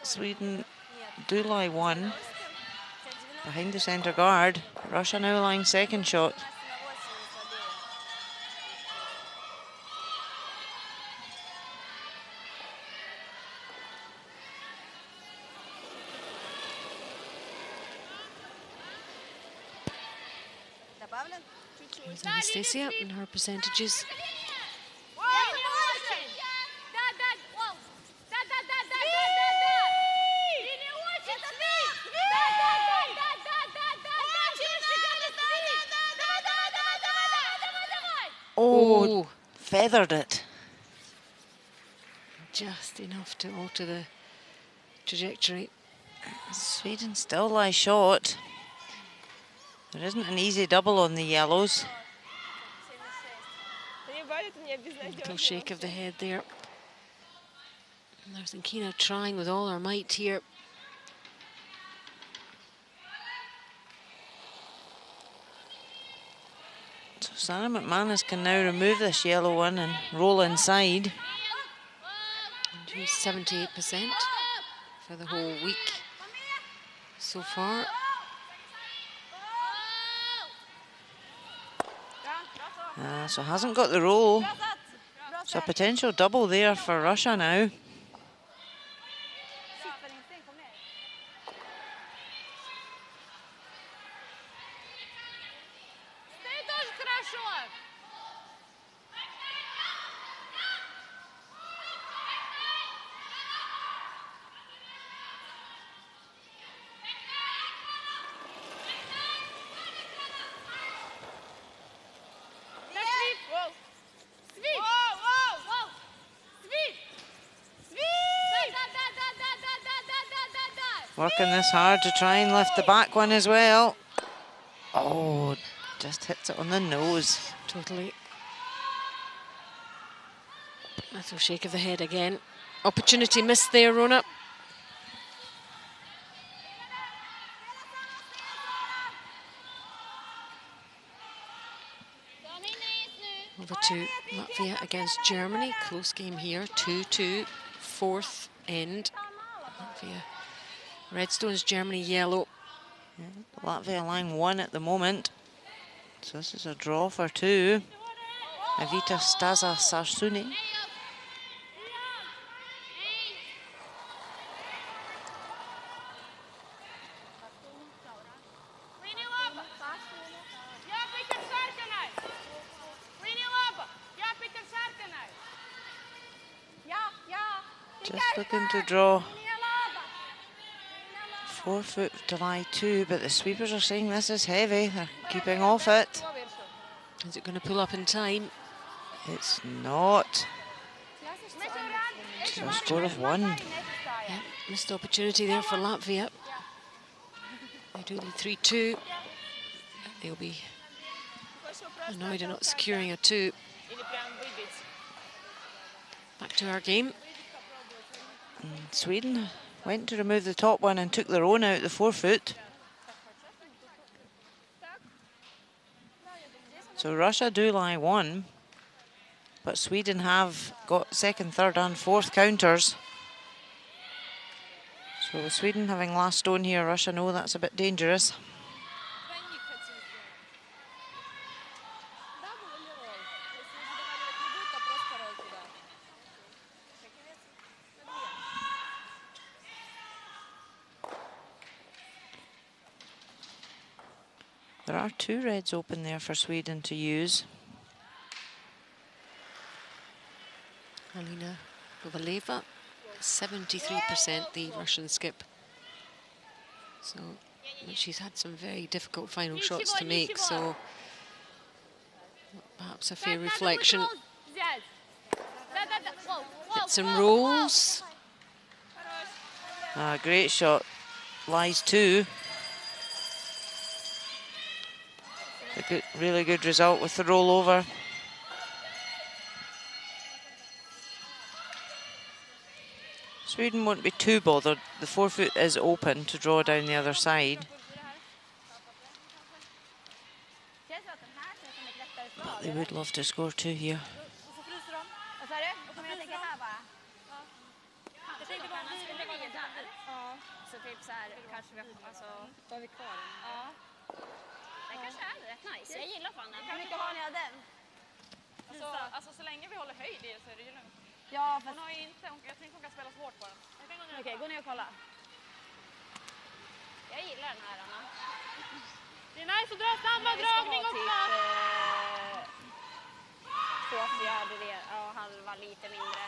Sweden do lie 1 behind the centre guard. Russia now lying second shot. Anastasia and her percentages. Oh, feathered it. Just enough to alter the trajectory. Sweden still lie short. There isn't an easy double on the yellows. Little shake of the head there. And there's Nkina trying with all her might here. So Sarah McManus can now remove this yellow one and roll inside. And she's 78% for the whole week so far. So hasn't got the roll. So a potential double there for Russia now. Working this hard to try and lift the back one as well. Oh, just hits it on the nose. Totally. Little shake of the head again. Opportunity missed there, Rona. Over to Latvia against Germany. Close game here, 2-2, fourth end. Latvia. Red stones, Germany yellow. Yeah, Latvia lying 1 at the moment. So this is a draw for 2. Evita Staza Sarsuni. Just looking to draw 4 foot to lie 2, but the sweepers are saying this is heavy. They're keeping off it. Is it going to pull up in time? It's not. So a score of 1. Yeah, missed opportunity there for Latvia. They do lead 3-2. They'll be annoyed at not securing a 2. Back to our game. And Sweden went to remove the top one and took their own out the 4 foot. So Russia do lie 1, but Sweden have got 2nd, 3rd and 4th counters. So with Sweden having last stone here, Russia know that's a bit dangerous. There are 2 reds open there for Sweden to use. Alina Kovaleva, 73% the Russian skip. So she's had some very difficult final shots to make, so perhaps a fair reflection. Hits and rolls. Great shot. Lies 2. A really good result with the rollover. Sweden won't be too bothered. The 4 foot is open to draw down the other side. They would love to score 2 here. Nice. Jag gillar fan den. Hur mycket har ni av den? Alltså så länge vi håller höjd i så är det ju lugnt. Ja, fast... Hon har inte, jag tänker hon kan spela svårt på den. Okej, gå ner och kolla. Jag gillar den här, Anna. Det är nice att dra samma dragning också. Två fjärdedelar, ja, halva lite mindre.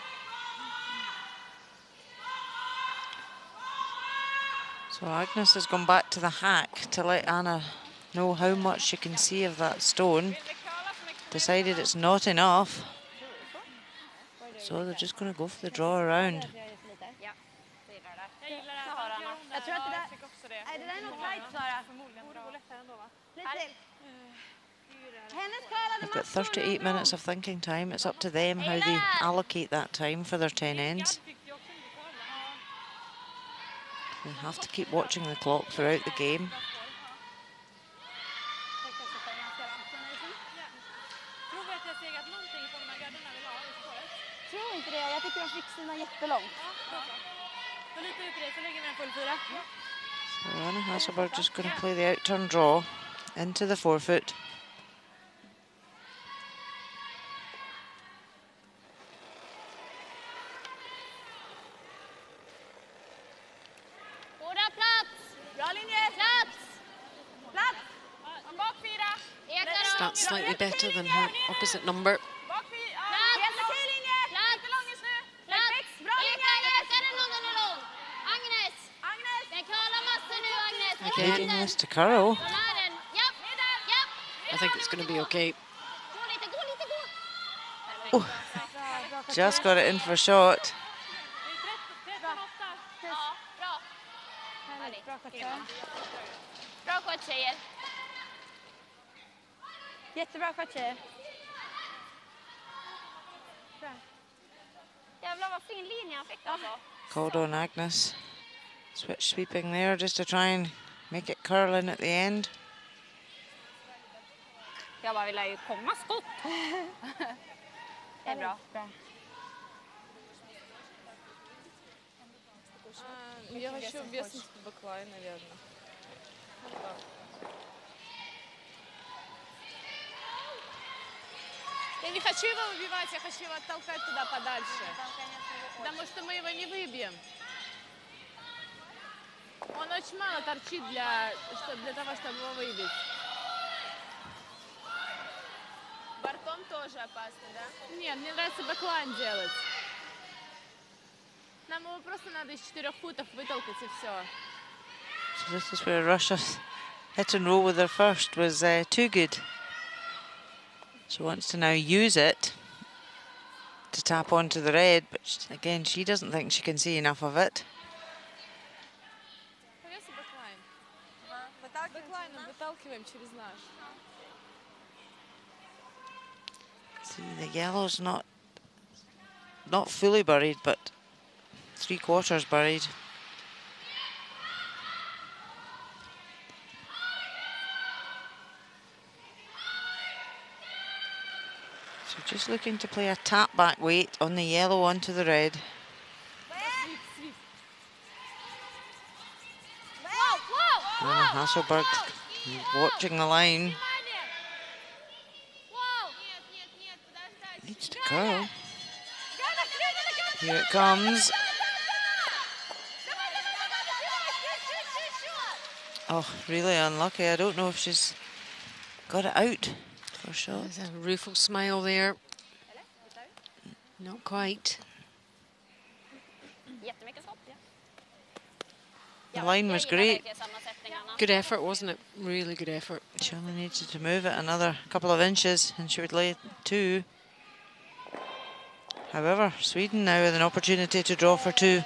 So Agnes has gone back to the hack to let Anna know how much she can see of that stone. Decided it's not enough. So they're just going to go for the draw around. Ja, det gillar det. Jag gillar det. Så har Anna. Jag tror att det där... Jag tycker också det. Är det där något tight, Sara? Förmodligen borde gå lättare ändå, va? Lite till. Hennes curlade They've got 38 minutes of thinking time. It's up to them how they allocate that time for their 10 ends. They have to keep watching the clock throughout the game. Tror inte det. Jag tycker de fick sina jättelångt. Så lite ut i det så lägger vi en full 4. So Anna Hasselberg just going to play the out-turn draw into the 4 foot. Båda plats! Bra linje! Plats! Plats! Bak 4. Starts slightly better than her opposite number. Bak 4. Helt okej linje! Lite lång just nu. Perfekt! Bra linje! Är det någon eller någon? Agnes! Agnes! Den curlar massor nu, Agnes. Leading this to Curl. Den är den. Japp, japp. I think it's going to be okay. Gå lite, gå lite, gå. Oh, just got it in for a shot. Ja, bra. Härligt. Bra skott, tjejer. Jättebra skott, tjejer. Jävlar vad fin linje han fick alltså. Called on Agnes. Switch sweeping there just to try and make it curl in at the end. Jag bara vill ju komma skott. Det är bra. Я хочу вес бэклайн, наверное. Я не хочу его выбивать, я хочу его оттолкать туда подальше. Потому что мы его не выбьем. Он очень мало торчит для того, чтобы его выбить. Бортом тоже опасно, да? Нет, мне нравится бэклайн делать. Нам его просто надо из 4 футов вытолкать и все. So this is where Russia's hit and roll with their first was too good. She wants to now use it to tap onto the red, but again, she doesn't think she can see enough of it. Повеси бэклайн. Бэклайном выталкиваем через наш. See, the yellow's not fully buried, but 3/4 buried. So just looking to play a tap back weight on the yellow onto the red. Anna Hasselberg watching the line. Needs to curl. Here it comes. Oh, really unlucky. I don't know if she's got it out for sure. There's a rueful smile there. Not quite. The line was great. Good effort, wasn't it? Really good effort. She only needed to move it another couple of inches and she would lay 2. However, Sweden now with an opportunity to draw for 2.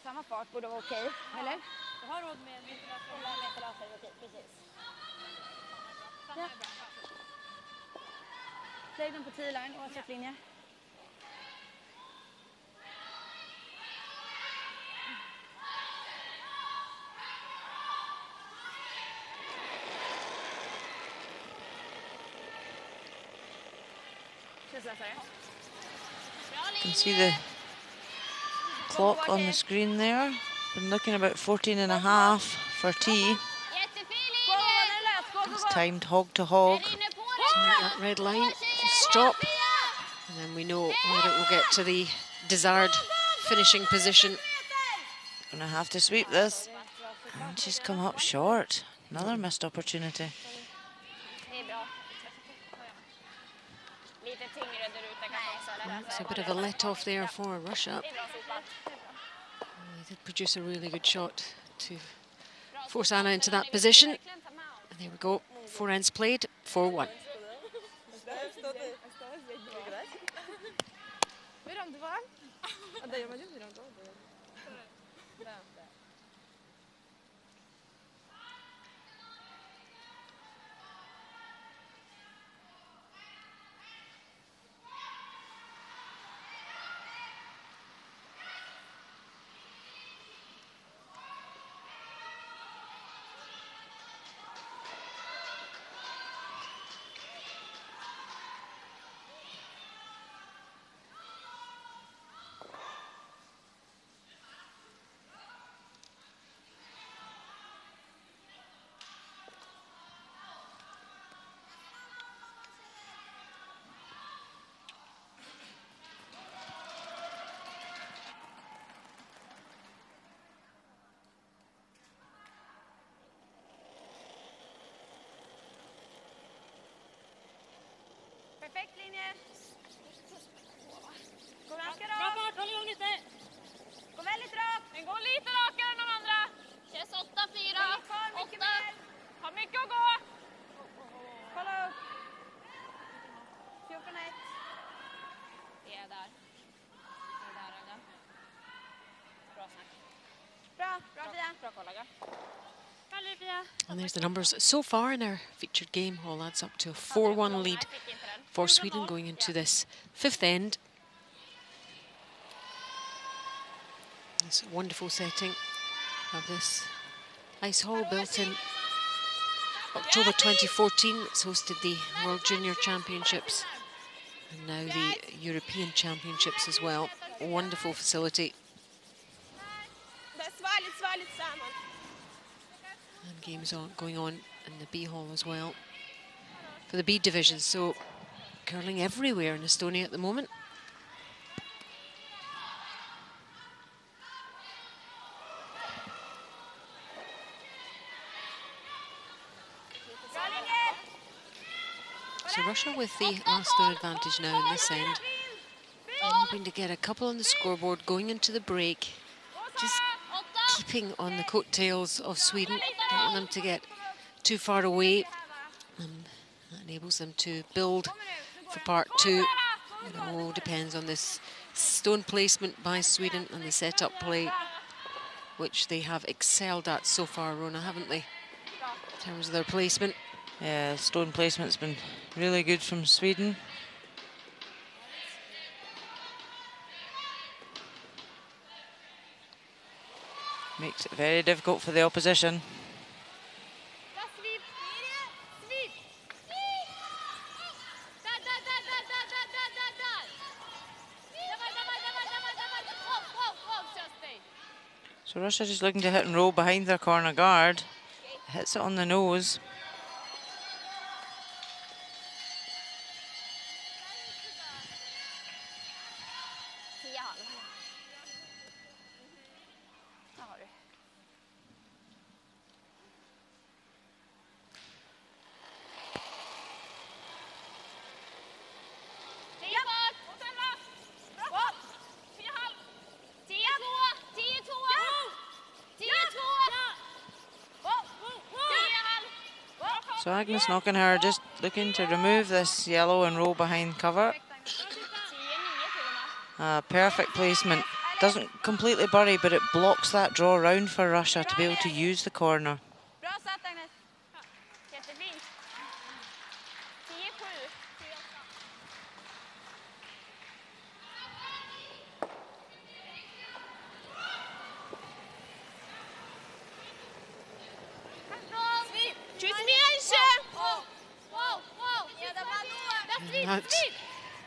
Samma fart borde vara okej, eller? Du har råd med precis. Lägg den på 10-line oavsett linje. You can see the clock on the screen there. Been looking about 14.5 for tea. It's timed hog to hog. That red line, stop, and then we know where it will get to the desired finishing position. Gonna have to sweep this. And she's come up short. Another missed opportunity. It's a bit of a let-off there for Russia. They did produce a really good shot to force Anna into that position. And there we go, 4 ends played, 4-1. Perfekt linje. Gå ganska rakt. Gå väldigt rakt. Den går lite rakare än de andra. Känns 8-4. 8. Har mycket att gå. Kolla upp. 14-1. Det är där. Det är där, Agga. Bra snack. Bra Fia. Bra koll, Agga. And there's the numbers so far in our featured game. All adds up to a 4-1 lead for Sweden going into this 5th end. This wonderful setting of this ice hall built in October 2014. It's hosted the World Junior Championships and now the European Championships as well. A wonderful facility. And games going on in the B hall as well for the B division. So curling everywhere in Estonia at the moment. So Russia with the last third advantage now in this end. And hoping to get a couple on the scoreboard going into the break. Just keeping on the coattails of Sweden. Don't want them to get too far away. That enables them to build for part two. It all depends on this stone placement by Sweden and the set-up play, which they have excelled at so far, Rona, haven't they? In terms of their placement. Yeah, stone placement's been really good from Sweden. Makes it very difficult for the opposition. So Russia just looking to hit and roll behind their corner guard. Hits it on the nose. So Agnes Knockenhauer just looking to remove this yellow and roll behind cover. Perfect placement. Doesn't completely bury, but it blocks that draw round for Russia to be able to use the corner.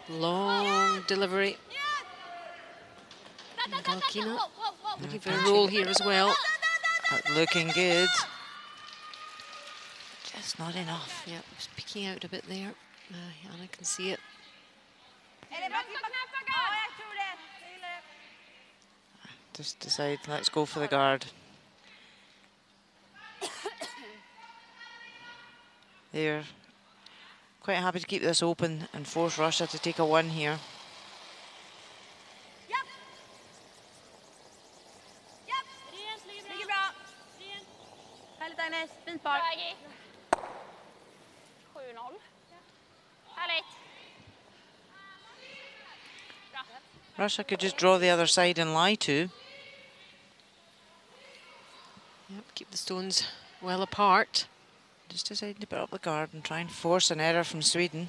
Long delivery. Galkina looking for a roll here as well. Looking good. Just not enough. Yeah, it's peeking out a bit there. Anna can see it. Just decide, let's go for the guard. They're quite happy to keep this open and force Russia to take a one here. Russia could just draw the other side and lie to. Yep, keep the stones well apart. Just deciding to put up the guard and try and force an error from Sweden.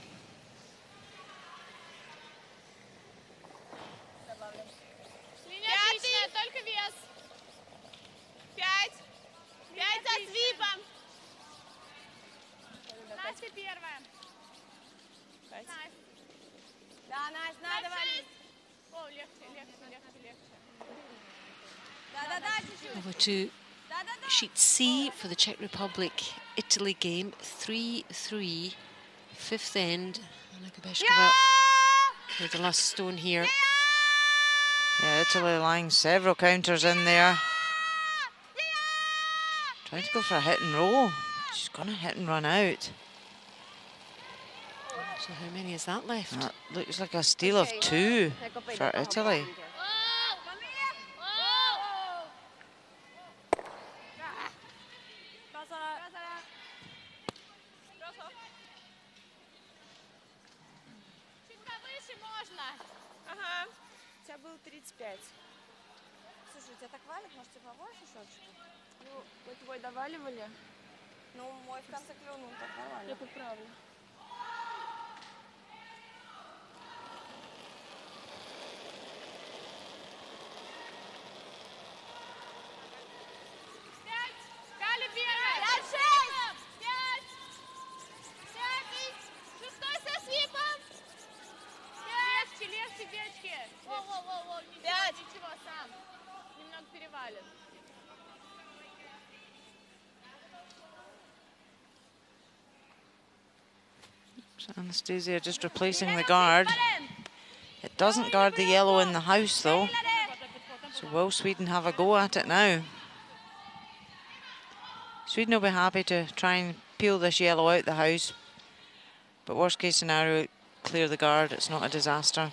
Over to sheet C for the Czech Republic-Italy game. 3-3, fifth end. Anna Kubeshkova with the last stone here. Yeah, Italy lying several counters in there. Trying to go for a hit and roll. She's going to hit and run out. So how many is that left? That looks like a steal of 2 for Italy. Был 35. Слушай, тебя так валит, может, тебе побольше шотчика? Ну, мы твой доваливали. Ну, мой в конце клюнул, так нормально. Я поправлю. So Anastasia just replacing the guard. It doesn't guard the yellow in the house though. So will Sweden have a go at it now? Sweden will be happy to try and peel this yellow out the house. But worst case scenario, clear the guard, it's not a disaster.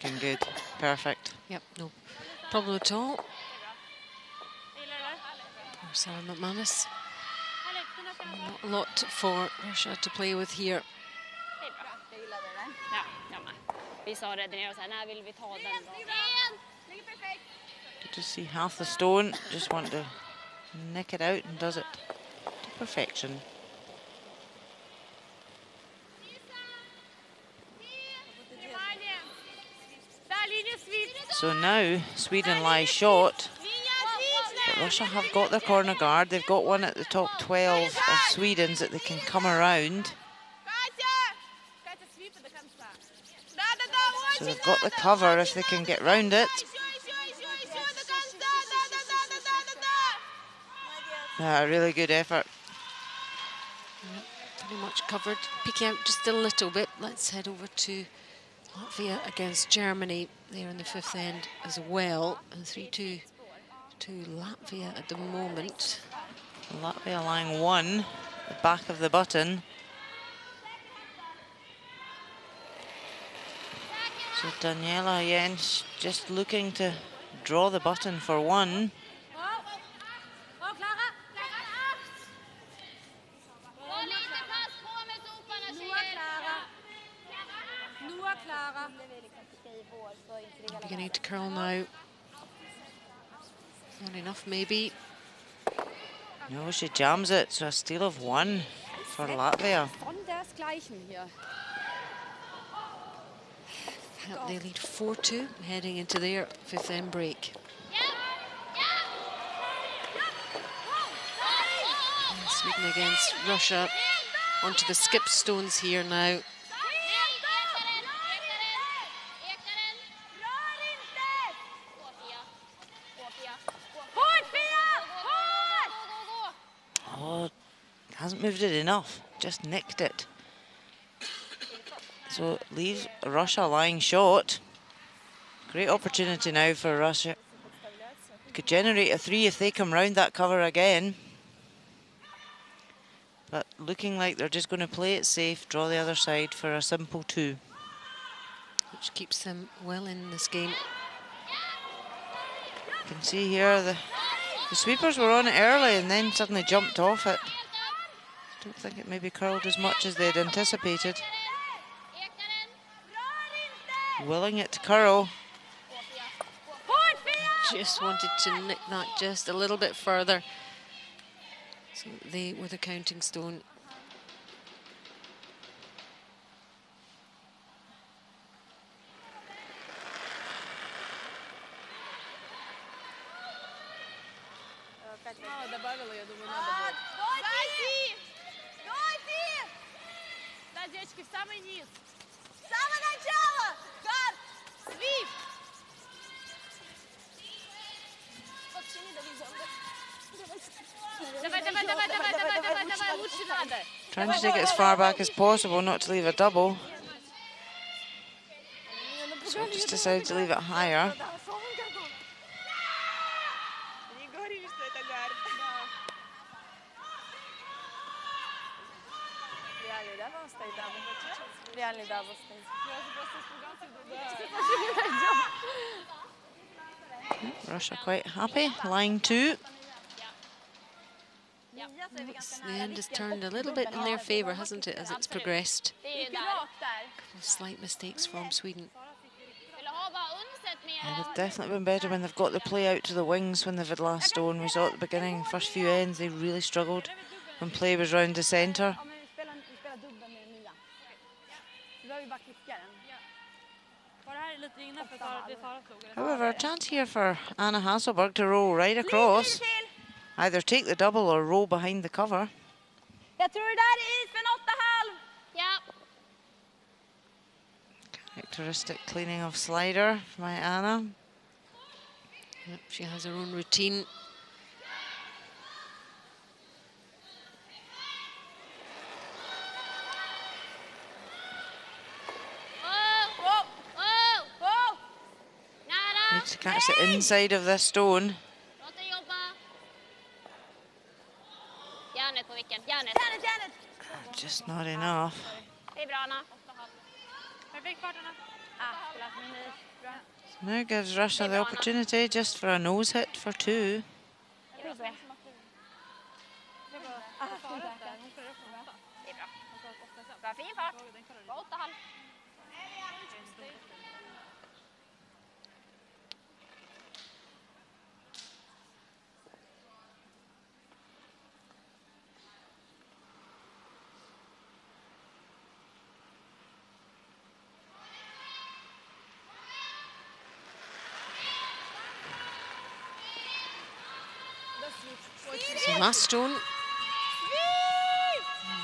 looking good. Perfect. Yep, no problem at all. Sarah McManus. Not a lot for Russia to play with here. Vi sa det nere och så här, när vill vi ta den då? Good to see half the stone. Just want to nick it out and does it to perfection. So now Sweden lie short. But Russia have got their corner guard. They've got one at the top 12 of Sweden's that they can come around. So they've got the cover if they can get round it. Really good effort. Pretty much covered. Peeking out just a little bit. Let's head over to Latvia against Germany there in the fifth end as well. And 3-2 to Latvia at the moment. Latvia lying 1, the back of the button. So Daniela Jens just looking to draw the button for 1. Beginning to curl now. Not enough maybe. No, she jams it, so a steal of 1 for Latvia. They lead 4-2 heading into their fifth end break. And Sweden against Russia onto the skip stones here now. Oh, hasn't moved it enough, just nicked it. So it leaves Russia lying short. Great opportunity now for Russia. Could generate a 3 if they come round that cover again. But looking like they're just going to play it safe, draw the other side for a simple 2. Which keeps them well in this game. You can see here the sweepers were on it early and then suddenly jumped off it. Don't think it maybe curled as much as they'd anticipated. Willing it to curl. Just wanted to nick that just a little bit further. So they were the counting stone. Добавила, я думаю, надо будет. Зайди! Да, девочки, в самый низ. С самого начала! Гард! Свип! Давай, лучше надо. Trying to take it as far back as possible, not to leave a double. So just decided to leave it higher. Russia quite happy, line 2. The end has turned a little bit in their favour, hasn't it, as it's progressed? A couple of slight mistakes from Sweden. It would have definitely been better when they've got the play out to the wings when they've had last stone. We saw at the beginning, first few ends, they really struggled when play was round the centre. However, a chance here for Anna Hasselberg to roll right across. Either take the double or roll behind the cover. Characteristic cleaning of slider by Anna. Yep, she has her own routine. Needs to catch the inside of this stone. Just not enough. Now gives Russia the opportunity just for a nose hit for 2. Det är bra. Bra, fin fart. Bra 8,5. So last stone.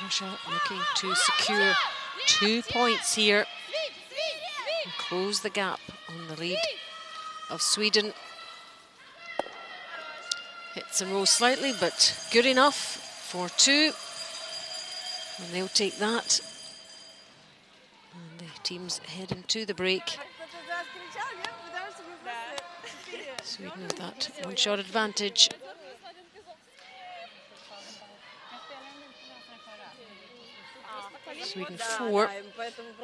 Russia looking to secure 2 points here and close the gap on the lead of Sweden. Hits and rolls slightly, but good enough for 2. And they'll take that. And the teams head into the break. Sweden with that one-shot advantage. Sweden 4,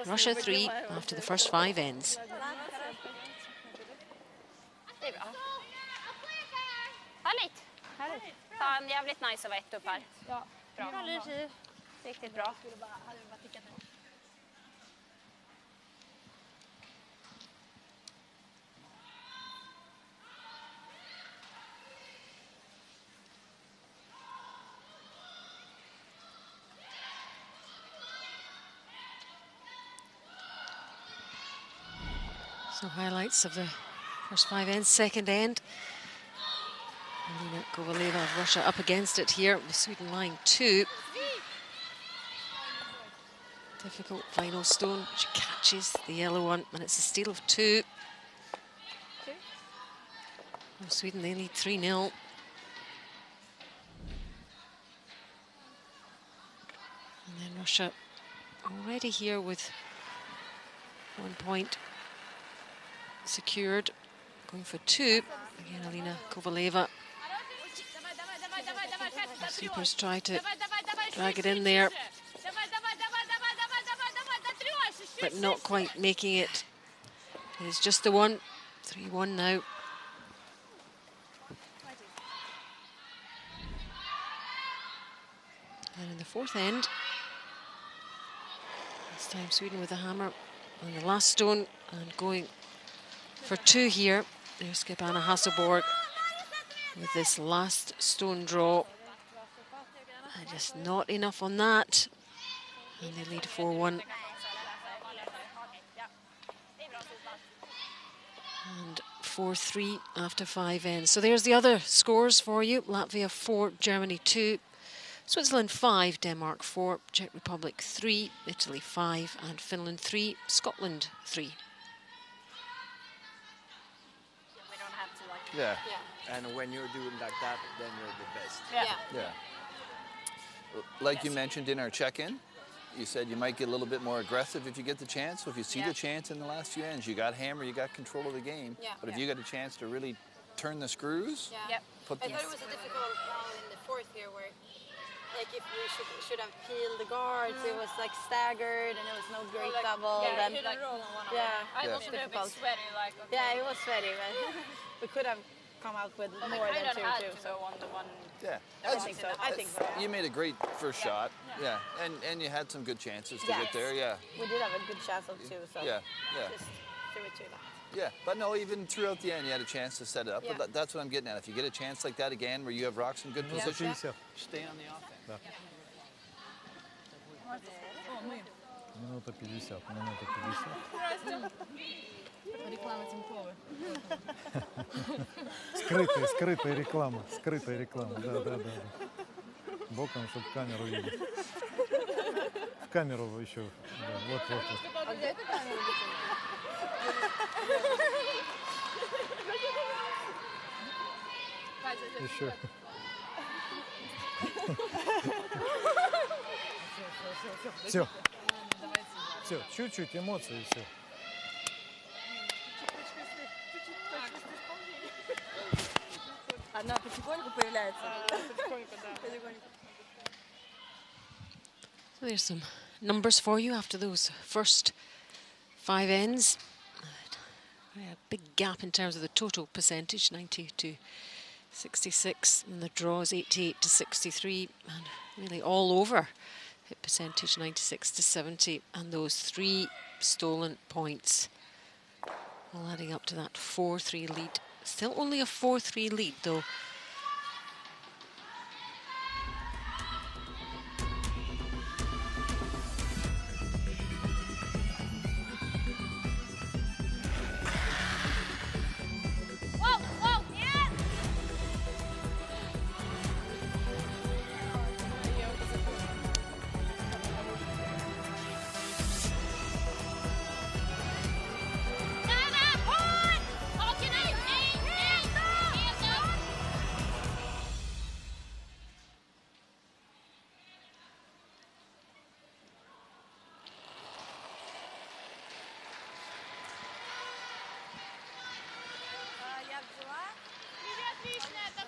Russia 3 after the first 5 ends. Det är bra. Härligt. Fan, jävligt nice att vara ett upp här. Ja. Bra. Riktigt bra. So highlights of the first 5 ends, second end. Alina Kovaleva of Russia up against it here, with Sweden lying 2. Difficult final stone. She catches the yellow one, and it's a steal of 2. Oh, Sweden, they lead 3-0. And then Russia already here with 1 point secured, going for 2. Again, Alina Kovaleva. The Supers try to drag it in there, but not quite making it. It's just the one. 3-1 now. And in the fourth end, this time Sweden with a hammer on the last stone and going for 2 here. There's skip Anna Hasselborg with this last stone draw. And just not enough on that. And they lead 4-1. And 4-3 after 5 ends. So there's the other scores for you. Latvia 4, Germany 2, Switzerland 5, Denmark 4, Czech Republic 3, Italy 5, and Finland 3, Scotland 3. Yeah. And when you're doing like that, then you're the best. Yeah. Like you mentioned in our check-in, you said you might get a little bit more aggressive if you get the chance. So if you see the chance in the last few ends, you got hammer, you got control of the game. But if you got a chance to really turn the screws, put I thought it was a difficult round in the fourth here where, like, if we should have peeled the guards, it was like staggered and it was no great double. Yeah, Then, I was a little bit sweaty, like, okay. Yeah, it was sweaty, but we could have come out with more than 2 too. So on the one. yeah. I think so. I think so. You made a great first shot. Yeah. And you had some good chances to get there. Yeah. We did have a good chance of 2, so Yeah. just threw it to that. Yeah, but no, even throughout the end, you had a chance to set it up. But that's what I'm getting at. If you get a chance like that again, where you have rocks in good position, stay on the offense. Минута 50, минута 50. Реклама Тинькова. Скрытая реклама, да. Боком, чтобы камеру видеть. В камеру еще, да, вот. А где эта камера? Еще. Все, чуть-чуть эмоций и все. Она потихоньку появляется. Потихоньку, да. So there's some numbers for you after those first 5 ends. big gap in terms of the total percentage, 90 to 66, and the draws 88 to 63, and really all over hit percentage 96 to 70, and those 3 stolen points all adding up to that 4-3 lead. Still only a 4-3 lead though.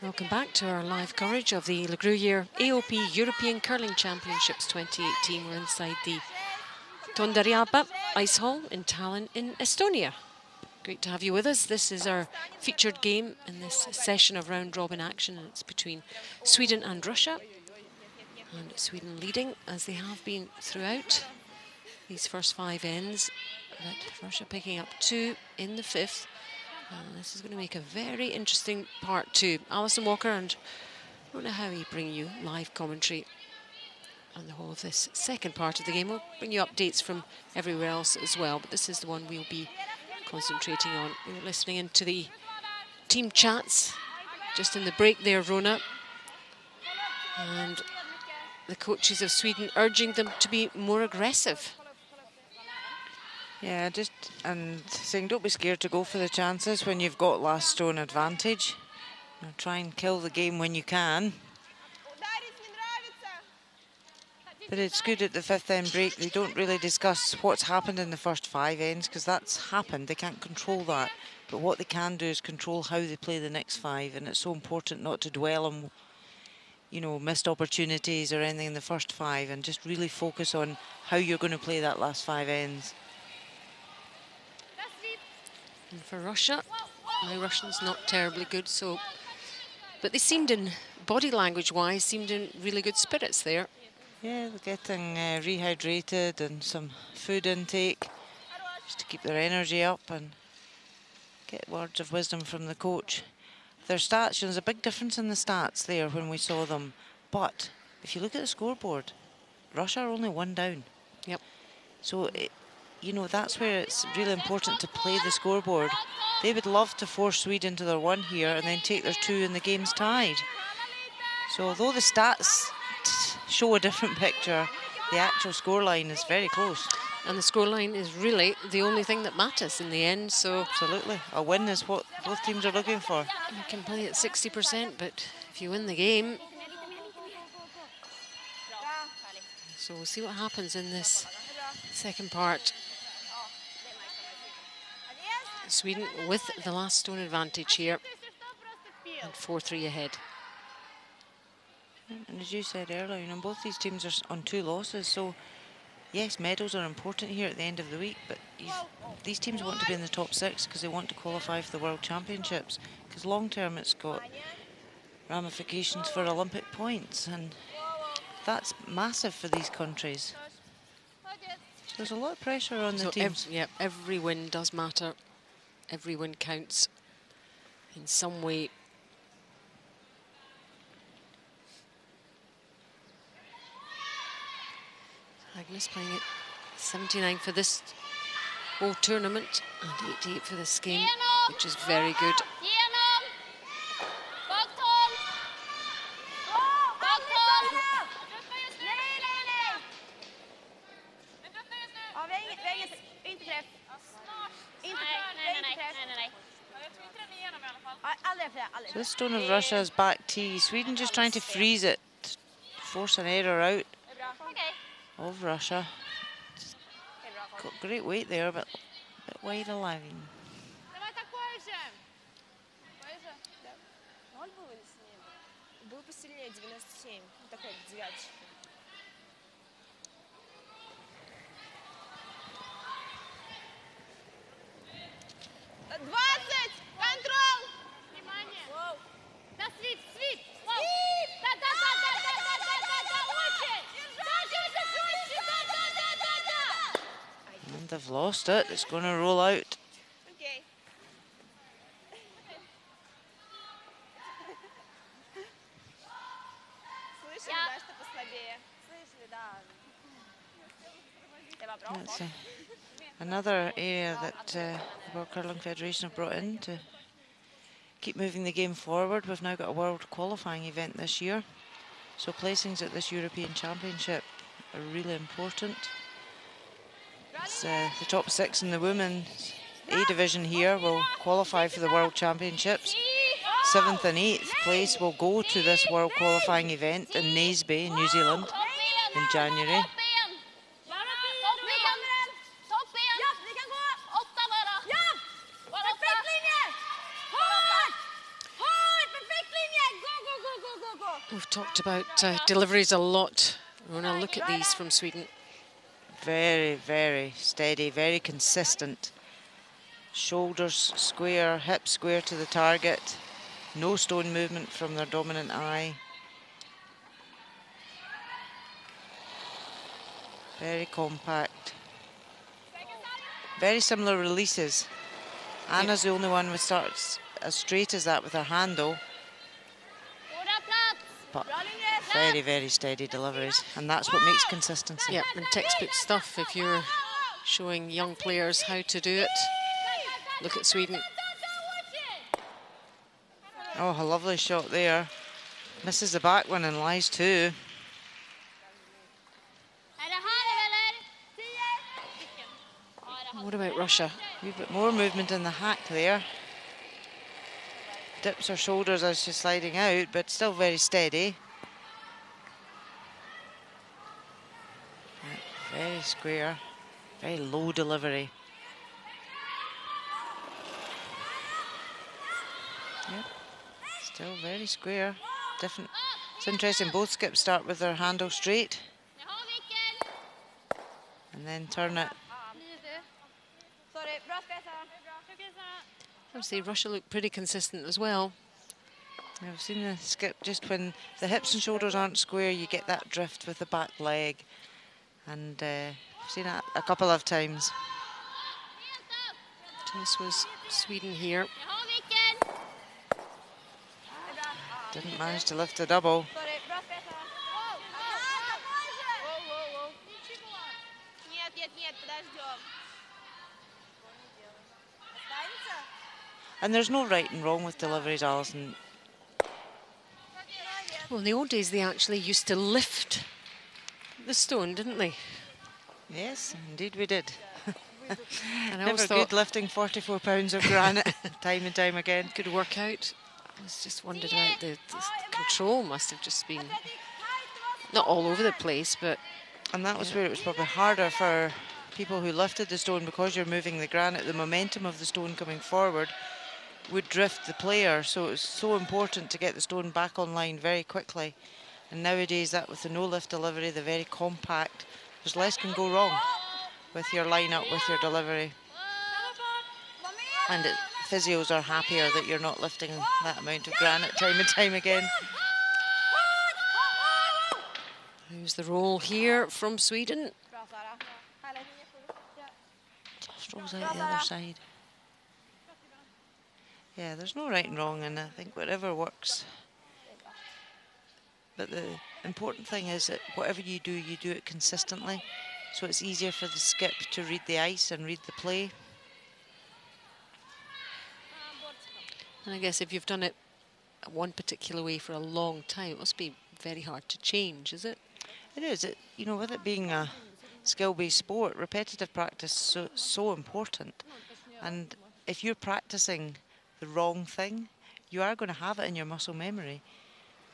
Welcome back to our live coverage of the Gruyère AOP European Curling Championships 2018. We're inside the Tondareaba Ice Hall in Tallinn in Estonia. Great to have you with us. This is our featured game in this session of round-robin action. It's between Sweden and Russia. And Sweden leading, as they have been throughout these first 5 ends. But Russia picking up 2 in the 5th. This is going to make a very interesting part 2. Alison Walker and Rona Howie bring you live commentary on the whole of this second part of the game. We'll bring you updates from everywhere else as well, but this is the one we'll be concentrating on. You're listening into the team chats just in the break there, Rona. And the coaches of Sweden urging them to be more aggressive. Yeah, and saying don't be scared to go for the chances when you've got last stone advantage. You know, try and kill the game when you can. But it's good at the 5th end break they don't really discuss what's happened in the first 5 ends, because that's happened. They can't control that. But what they can do is control how they play the next 5, and it's so important not to dwell on, you know, missed opportunities or anything in the first 5, and just really focus on how you're going to play that last 5 ends. And for Russia, my Russian's not terribly good, so, but they seemed in, body language wise, seemed in really good spirits there. Yeah, they're getting rehydrated and some food intake just to keep their energy up and get words of wisdom from the coach. Their stats, there's a big difference in the stats there when we saw them, but if you look at the scoreboard, Russia are only 1 down. Yep. So you know, that's where it's really important to play the scoreboard. They would love to force Sweden to their 1 here and then take their 2 and the game's tied. So although the stats show a different picture, the actual scoreline is very close. And the scoreline is really the only thing that matters in the end, so... Absolutely. A win is what both teams are looking for. You can play at 60%, but if you win the game... So we'll see what happens in this second part. Sweden with the last stone advantage here, and 4-3 ahead. And as you said earlier, you know, both these teams are on 2 losses, so yes, medals are important here at the end of the week, but these teams want to be in the top 6 because they want to qualify for the World Championships, because long term it's got ramifications for Olympic points, and that's massive for these countries. So there's a lot of pressure on the teams. Every win does matter. Every win counts in some way. Agnes playing at 79 for this whole tournament and 88 for this game, which is very good. So this stone of Russia's back tee. Sweden just trying to freeze it, force an error out of Russia. Got great weight there, but a bit wide of line. Был посильнее, 97. Такой девяточка. And they've lost it. It's going to roll out. That's another area that the World Curling Federation have brought in to keep moving the game forward. We've now got a world qualifying event this year, so placings at this European Championship are really important. It's, the top 6 in the women's A division here will qualify for the World Championships. 7th and 8th place will go to this world qualifying event in Naseby, New Zealand, in January. We've talked about deliveries a lot. Rona, look at these from Sweden. Very, very steady, very consistent. Shoulders square, hips square to the target. No stone movement from their dominant eye. Very compact. Very similar releases. Anna's the only one who starts as straight as that with her handle. But very, very steady deliveries, and that's what makes consistency. Yeah, and textbook stuff if you're showing young players how to do it. Look at Sweden. Oh, a lovely shot there. Misses the back one and lies two. What about Russia? A wee bit more movement in the hack there. Dips her shoulders as she's sliding out, but still very steady. Very square, very low delivery. Yep, still very square. Different. It's interesting, both skips start with their handle straight and then turn it. I would say Russia look pretty consistent as well. I've seen the skip just when the hips and shoulders aren't square, you get that drift with the back leg. And I've seen it a couple of times. This was Sweden here. Didn't manage to lift the double. And there's no right and wrong with deliveries, Alison. Well, in the old days, they actually used to lift the stone, didn't they? Yes, indeed we did. And I Never always good thought lifting 44 pounds of granite time and time again. could work out. I was just wondered about the control must have just been not all over the place, but And that was where it was probably harder for people who lifted the stone, because you're moving the granite, the momentum of the stone coming forward would drift the player, so it's so important to get the stone back online very quickly. And nowadays, that with the no lift delivery, the very compact, there's less can go wrong with your line-up, with your delivery. And physios are happier that you're not lifting that amount of granite time and time again. here's the roll here from Sweden. Just rolls out the other side. Yeah, there's no right and wrong, and I think whatever works. But the important thing is that whatever you do it consistently. So it's easier for the skip to read the ice and read the play. And I guess if you've done it one particular way for a long time, it must be very hard to change, is it? It is. You know, with it being a skill-based sport, repetitive practice is so important. And if you're practicing the wrong thing, you are going to have it in your muscle memory,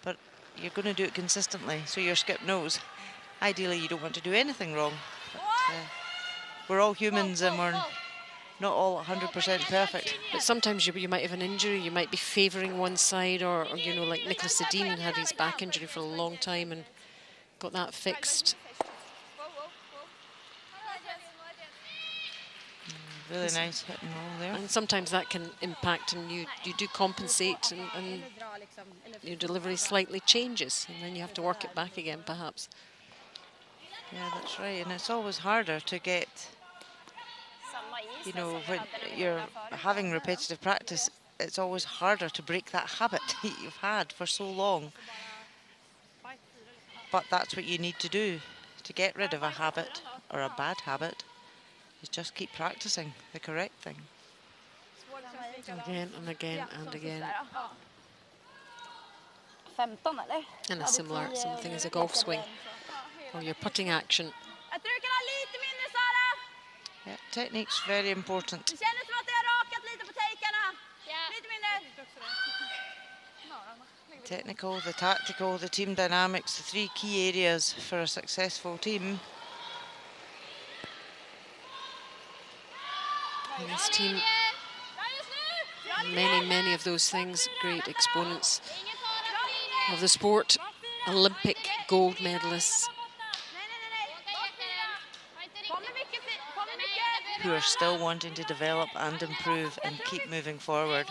but you're going to do it consistently, so your skip knows. Ideally, you don't want to do anything wrong, but we're all humans and we're not all 100% perfect. But sometimes you might have an injury, you might be favouring one side, or you know, like Nicholas Sedin had his back injury for a long time and got that fixed. Really nice hit and roll there. And sometimes that can impact, and you do compensate, and your delivery slightly changes, and then you have to work it back again, perhaps. Yeah, that's right. And it's always harder to get, you know, when you're having repetitive practice, it's always harder to break that habit that you've had for so long. But that's what you need to do to get rid of a habit or a bad habit, is just keep practicing the correct thing. Again and again and again. 15 eller? And a similar something as a golf swing, or your putting action. Jag tror du kan ha lite mindre, Sara. Yeah, technique's very important. Det kändes som att jag har rakat lite på takearna. Lite mindre. Technical, the tactical, the team dynamics, the three key areas for a successful team. And this team, many of those things, great exponents of the sport, Olympic gold medalists who are still wanting to develop and improve and keep moving forward.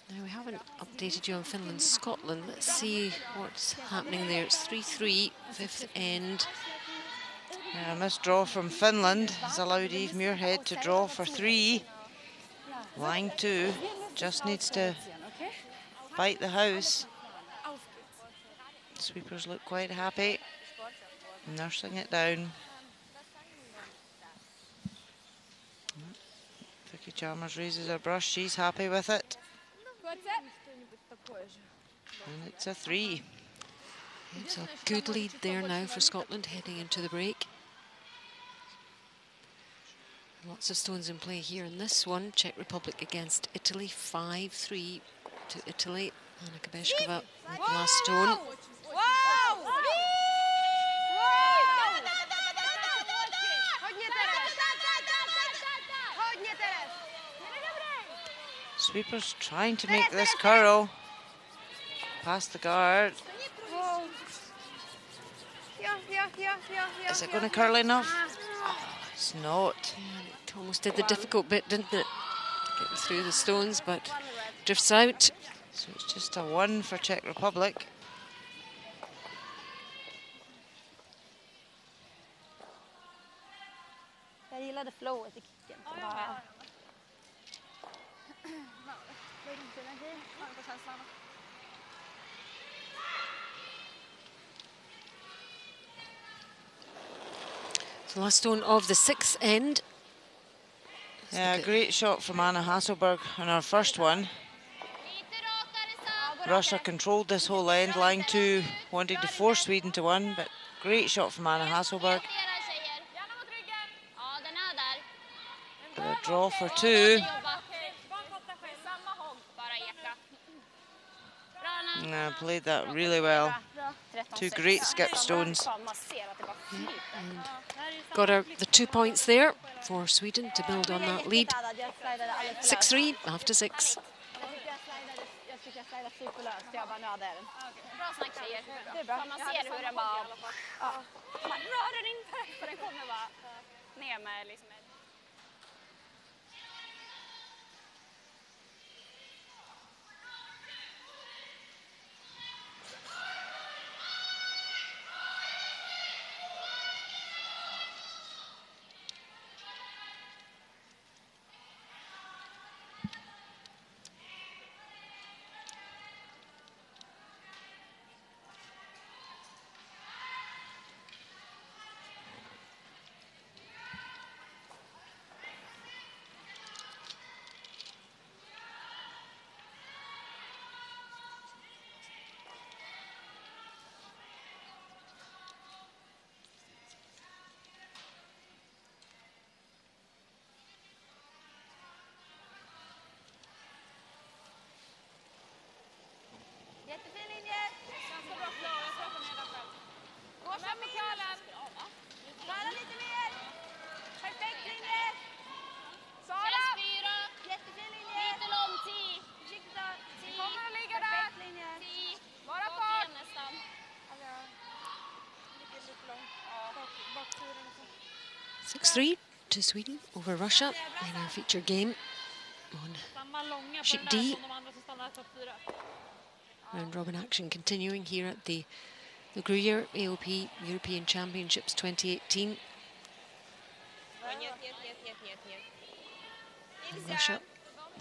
Now, we haven't updated you on Finland, Scotland. Let's see what's happening there. It's 3-3, fifth end. A missed draw from Finland has allowed Eve Muirhead to draw for 3. Line 2 just needs to bite the house. Sweepers look quite happy, nursing it down. Vicky Chalmers raises her brush, she's happy with it. And it's a 3. It's a good lead there now for Scotland heading into the break. Lots of stones in play here in this one. Czech Republic against Italy, 5-3 to Italy. Anna Kabeshkova with the last stone. Sweepers trying to make this curl past the guard. Is it going to curl enough? Oh, it's not. It almost did the difficult bit, didn't it? Getting through the stones, but drifts out. So it's just a 1 for Czech Republic. Jag gillade flowet i kicken. So last stone of the 6th end. Yeah, great shot from Anna Hasselberg on our first one. Russia controlled this whole end. Line 2 wanted to force Sweden to 1, but great shot from Anna Hasselberg. A draw for 2. Played that really well. 2 great skip stones. Got the 2 points there for Sweden to build on that lead. 6-3 after 6. Man ser hur den bara... Man rör den inte, för den kommer bara ner med liksom... Jättefin linje. Ganska bra flow, jag tror att den är där själv. Gå som Mikaelen. Skära lite mer. Perfekt linje. Sara. Jättefin linje. Lite lång tid. Försiktigt. Kommer att ligga där. Perfekt linje. Bara fart. 6-3 to Sweden over Russia in our feature game on sheet D. Round robin action continuing here at the Gruyère AOP European Championships 2018. And Russia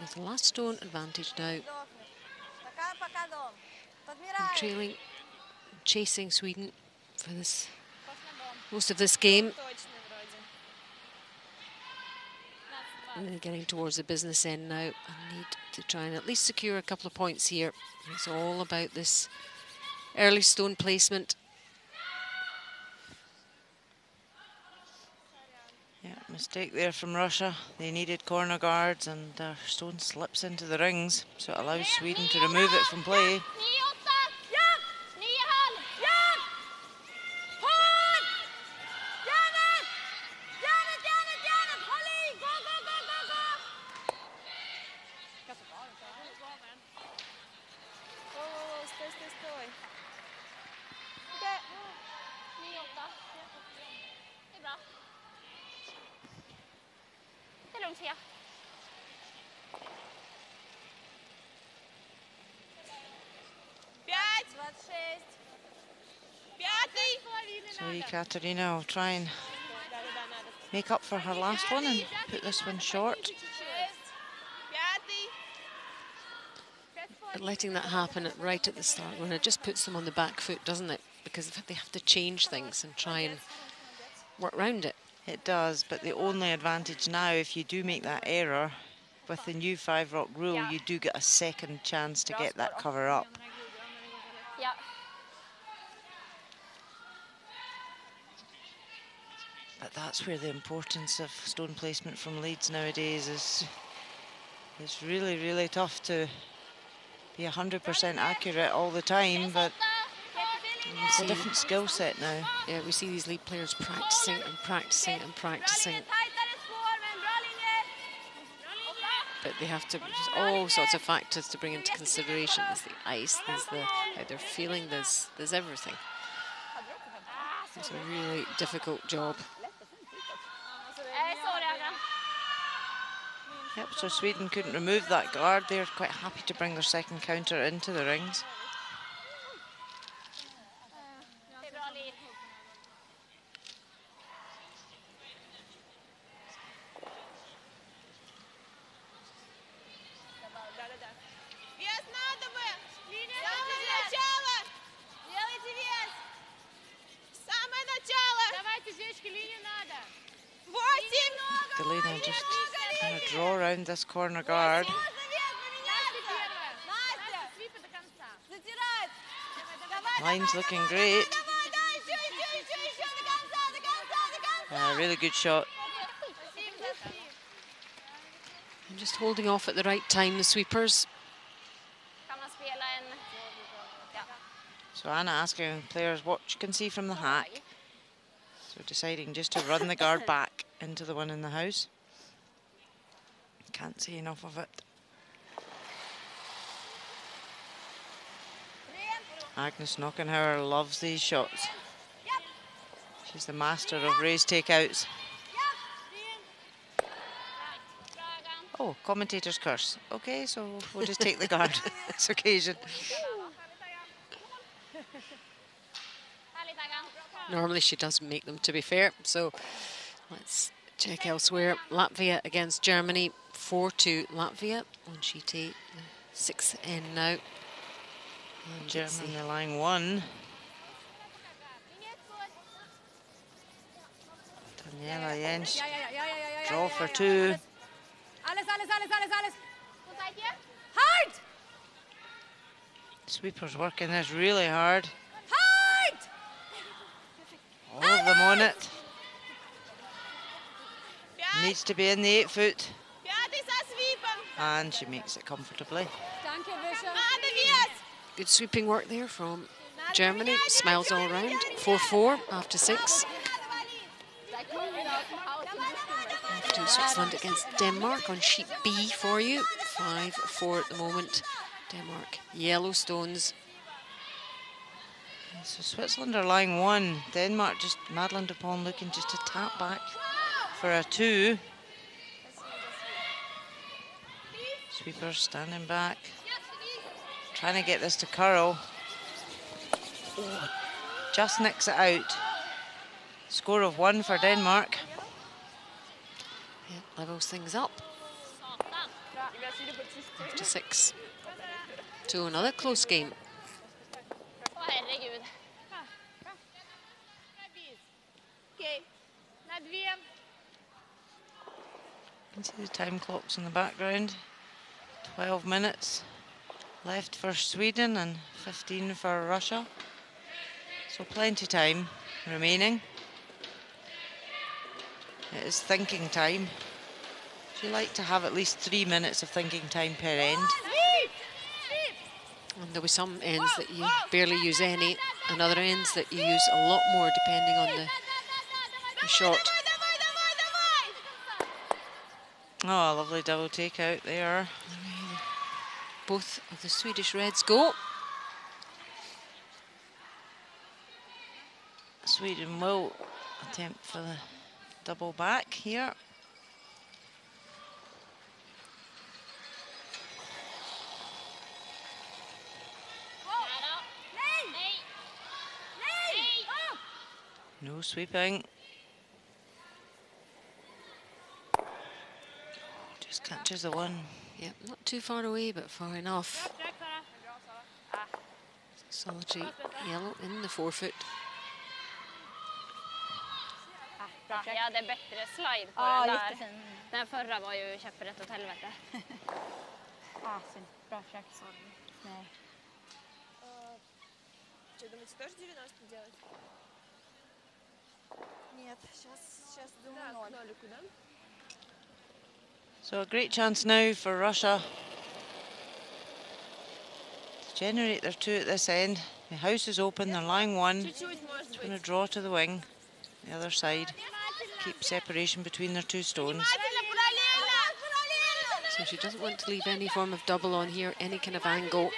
with the last stone advantage now. And trailing, chasing Sweden for this most of this game. And they're getting towards the business end now and need to try and at least secure a couple of points here. It's all about this early stone placement. Yeah, mistake there from Russia. They needed corner guards and their stone slips into the rings, so it allows Sweden to remove it from play. So Ekaterina will try and make up for her last one and put this one short. But letting that happen right at the start, when it just puts them on the back foot, doesn't it? Because they have to change things and try and work around it. It does, but the only advantage now, if you do make that error, with the new 5-rock rule, you do get a second chance to get that cover up. Yeah. But that's where the importance of stone placement from leads nowadays is. It's really, really tough to be 100% accurate all the time, but it's a different skill set now. Yeah, we see these lead players practicing and practicing and practicing. But they have to, there's all sorts of factors to bring into consideration. There's the ice, there's the how they're feeling, there's everything. It's a really difficult job. Yep, so Sweden couldn't remove that guard. They're quite happy to bring their second counter into the rings. Galina just trying to draw around this corner guard. Line's looking great. Really good shot. And just holding off at the right time, the sweepers. So Anna asking players what you can see from the hack. So deciding just to run the guard back into the one in the house. Can't see enough of it. Agnes Knockenhauer loves these shots. She's the master of raised takeouts. Oh, commentator's curse. Okay, so we'll just take the guard this occasion. Normally she does make them, to be fair. So let's check elsewhere. Latvia against Germany, 4-2 Latvia on sheet 8. 6th end now. And Germany line 1. Daniela Jens, draw for 2. Hard! Sweepers working this really hard. All of them on it. Needs to be in the 8 foot. And she makes it comfortably. Good sweeping work there from Germany. Smiles all round. 4-4 after 6. Off to Switzerland against Denmark on sheet B for you. 5-4 at the moment. Denmark, yellow stones. So Switzerland are line 1. Denmark just, Madeleine Dupont looking just to tap back for a 2. Sweeper standing back. Trying to get this to curl. Oh, just nicks it out. Score of 1 for Denmark. Yeah, levels things up. 5-6. To another close game. Åh herregud. Okej. Na dwie. You can see the time clocks in the background. 12 minutes left for Sweden and 15 for Russia. So plenty time remaining. It is thinking time. You like to have at least 3 minutes of thinking time per end. And there'll be some ends that you barely use any, and other ends that you use a lot more depending on the shot. Oh, lovely double take out there. Both of the Swedish Reds go. Sweden will attempt for the double back here. No sweeping. Just catches the one. Yep, not too far away, but far enough. Solitary yellow in the forefoot. Jag hade bättre slide på den där. Den förra var ju käpprätt åt helvete. Synd. Bra försök. Nej. Что, думаете, тоже 90 делать? Нет, сейчас думаю 0. Нолику, да? So a great chance now for Russia to generate their 2 at this end. The house is open, they're lying 1. It's going to draw to the wing, the other side. Keep separation between their 2 stones. So she doesn't want to leave any form of double on here, any kind of angle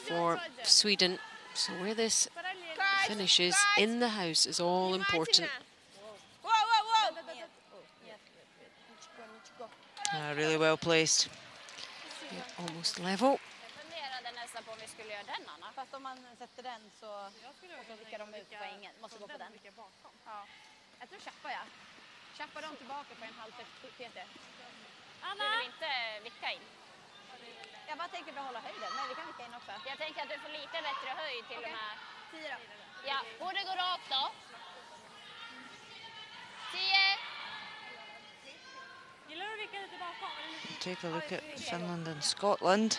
for Sweden. So where this finishes in the house is all important. Really well placed. Yeah, almost level. Fast om man sätter den så vickar de ut poängen. Måste gå på den. Ja. Jag tror chappar jag. Chappar de tillbaka på en halv PT. Du vill inte vicka in? Jag bara tänker behålla höjden. Nej, vi kan vicka in också. Jag tänker att du får lite bättre höjd till och med. 10 då. Ja, borde gå rakt då. 10. Take a look at Finland and Scotland.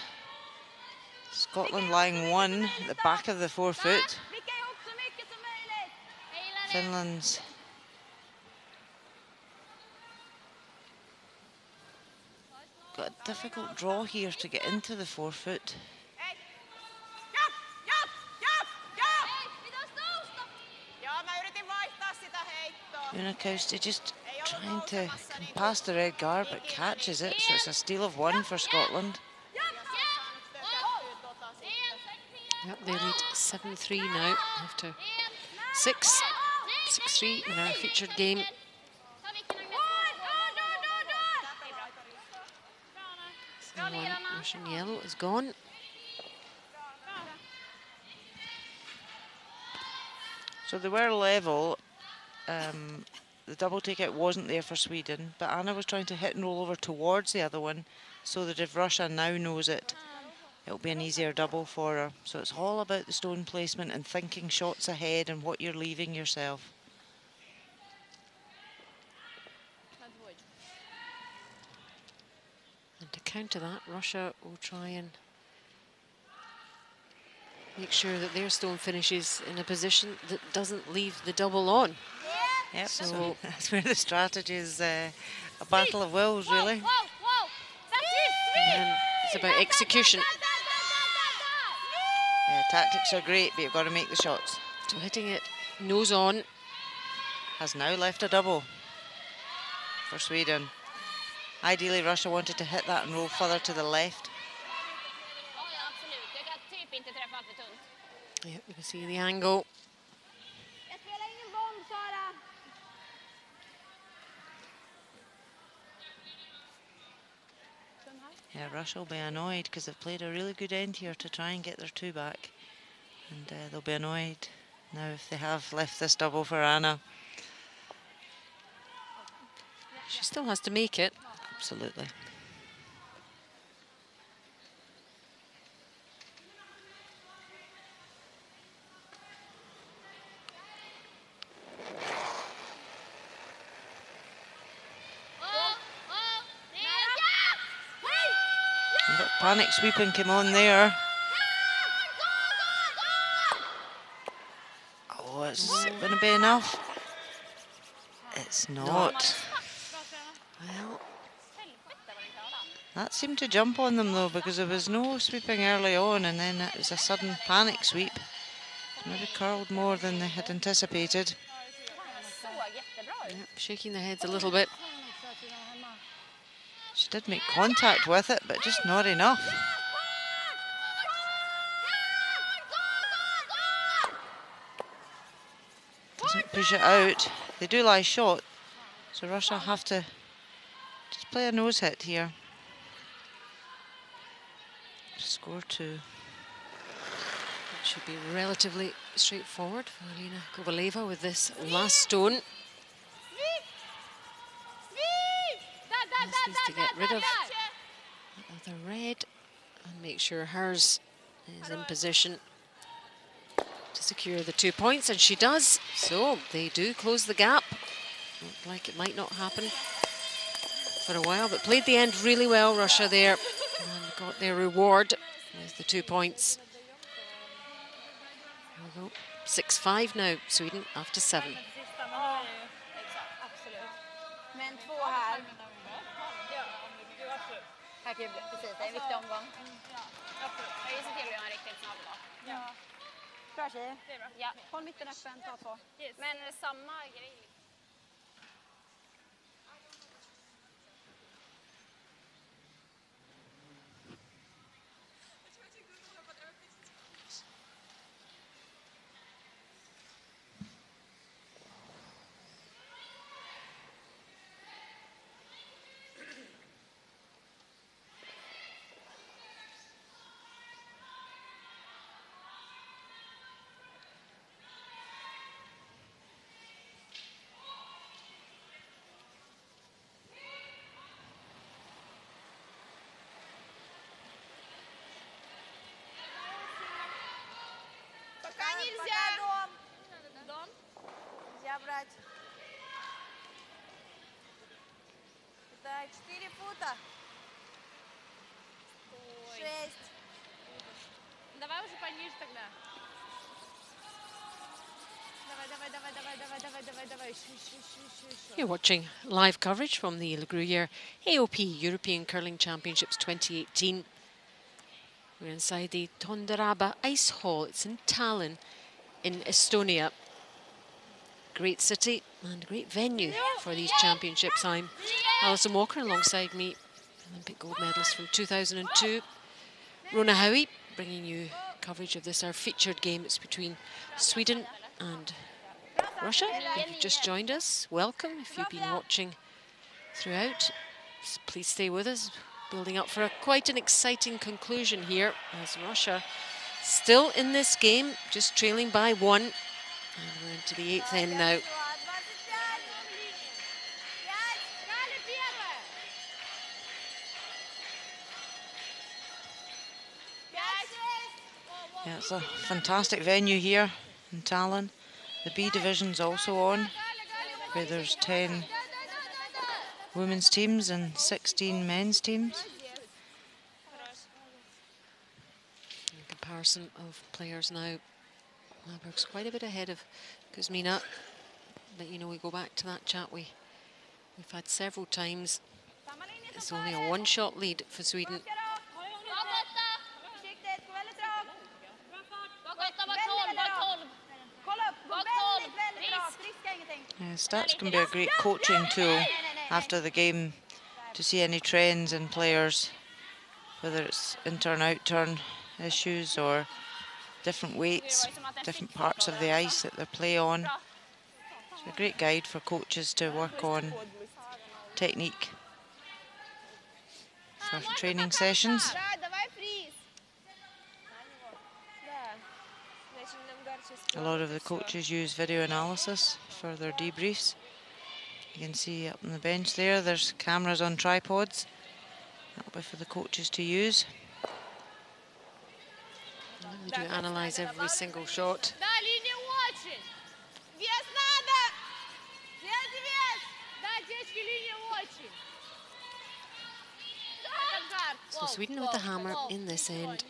Scotland lying 1 at the back of the forefoot. Finland's got a difficult draw here to get into the forefoot. Unikowski just trying to come past the red guard but catches it, so it's a steal of 1 for Scotland. Yep, they lead 7-3 now after 6-3 in our featured game. So one Russian yellow is gone. So they were level. The double takeout wasn't there for Sweden, but Anna was trying to hit and roll over towards the other one so that if Russia now knows it, it'll be an easier double for her. So it's all about the stone placement and thinking shots ahead and what you're leaving yourself. And to counter that, Russia will try and make sure that their stone finishes in a position that doesn't leave the double on. Yep, so that's where the strategy is a battle of wills, really. And it's about execution. Yeah, tactics are great, but you've got to make the shots. So hitting it nose on. Has now left a double for Sweden. Ideally, Russia wanted to hit that and roll further to the left. Yeah, you can see the angle. Yeah, Russia will be annoyed because they've played a really good end here to try and get their 2 back. And they'll be annoyed now if they have left this double for Anna. She still has to make it. Absolutely. But panic sweeping came on there. Oh, it's going to be enough. It's not. Well, that seemed to jump on them though, because there was no sweeping early on, and then it was a sudden panic sweep. Maybe curled more than they had anticipated. yep, shaking their heads a little bit. She did make contact with it, but just not enough. Doesn't push it out. They do lie short, so Russia have to just play a nose hit here. Score 2. It should be relatively straightforward for Alina Kovaleva with this last stone. Just needs to get rid of the red and make sure hers is in position to secure the 2 points, and she does. So they do close the gap. Looked like it might not happen for a while, but played the end really well, Russia, there, and got their reward with the 2 points. There we go. 6-5 now, Sweden after 7. Men 2 här. Här kan ju bli precis, det är en viktig omgång. Jag gissar till att göra en riktigt snabb dag. Bra tjejer. Ja. Håll mitten öppen, ta 2. Men samma grej. Пока нельзя. Дом. Нельзя брать. Это 4 фута. 6. Давай уже пониже тогда. Давай. You're watching live coverage from the Gruyère AOP European Curling Championships 2018. We're inside the Tonderaba Ice Hall. It's in Tallinn, in Estonia. Great city and great venue for these championships. I'm Alison Walker, alongside me, Olympic gold medalist from 2002, Rona Howie, bringing you coverage of this, our featured game. It's between Sweden and Russia. If you've just joined us, welcome. If you've been watching throughout, please stay with us. Building up for quite an exciting conclusion here, as Russia still in this game, just trailing by 1. And we're into the 8th end now. Yeah, it's a fantastic venue here in Tallinn. The B division's also on, where there's 10 women's teams and 16 men's teams. In comparison of players now, Laberg's quite a bit ahead of Kuzmina. But you know, we go back to that chat we've had several times. It's only a 1-shot lead for Sweden. Yeah, stats can be a great coaching tool after the game to see any trends in players, whether it's in-turn, out-turn issues or different weights, different parts of the ice that they play on. It's a great guide for coaches to work on technique. for training sessions. A lot of the coaches use video analysis for their debriefs. You can see up on the bench there, there's cameras on tripods. That'll be for the coaches to use. They do analyse every single shot. So Sweden with the hammer in this end.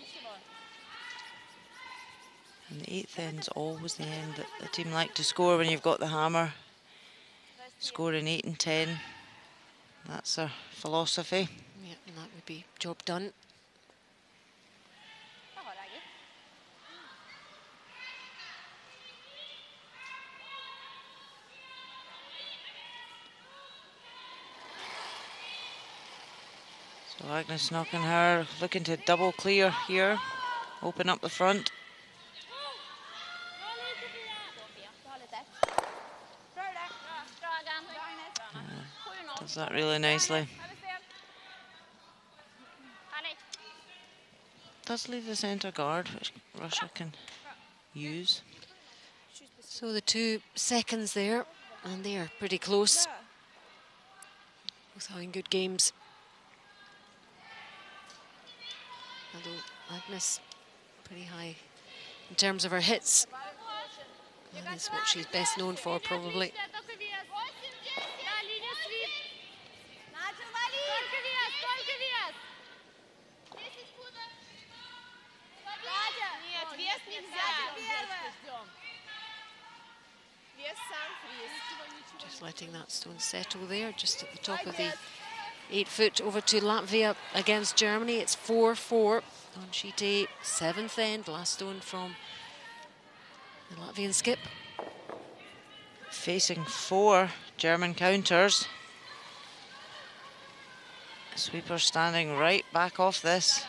And the 8th end's always the end that the team like to score when you've got the hammer. Scoring 8 and 10. That's their philosophy. Yeah, and that would be job done. So Agnes Knockenhauer looking to double clear here, open up the front. Does that really nicely. Does leave the centre guard, which Russia can use. So the 2 seconds there, and they are pretty close. Both having good games. Although Agnes pretty high in terms of her hits. That is what she's best known for, probably. Just letting that stone settle there, just at the top of the 8 foot over to Latvia against Germany. It's 4-4 on sheet A, 7th end, last stone from the Latvian skip. Facing 4 German counters. Sweeper standing right back off this.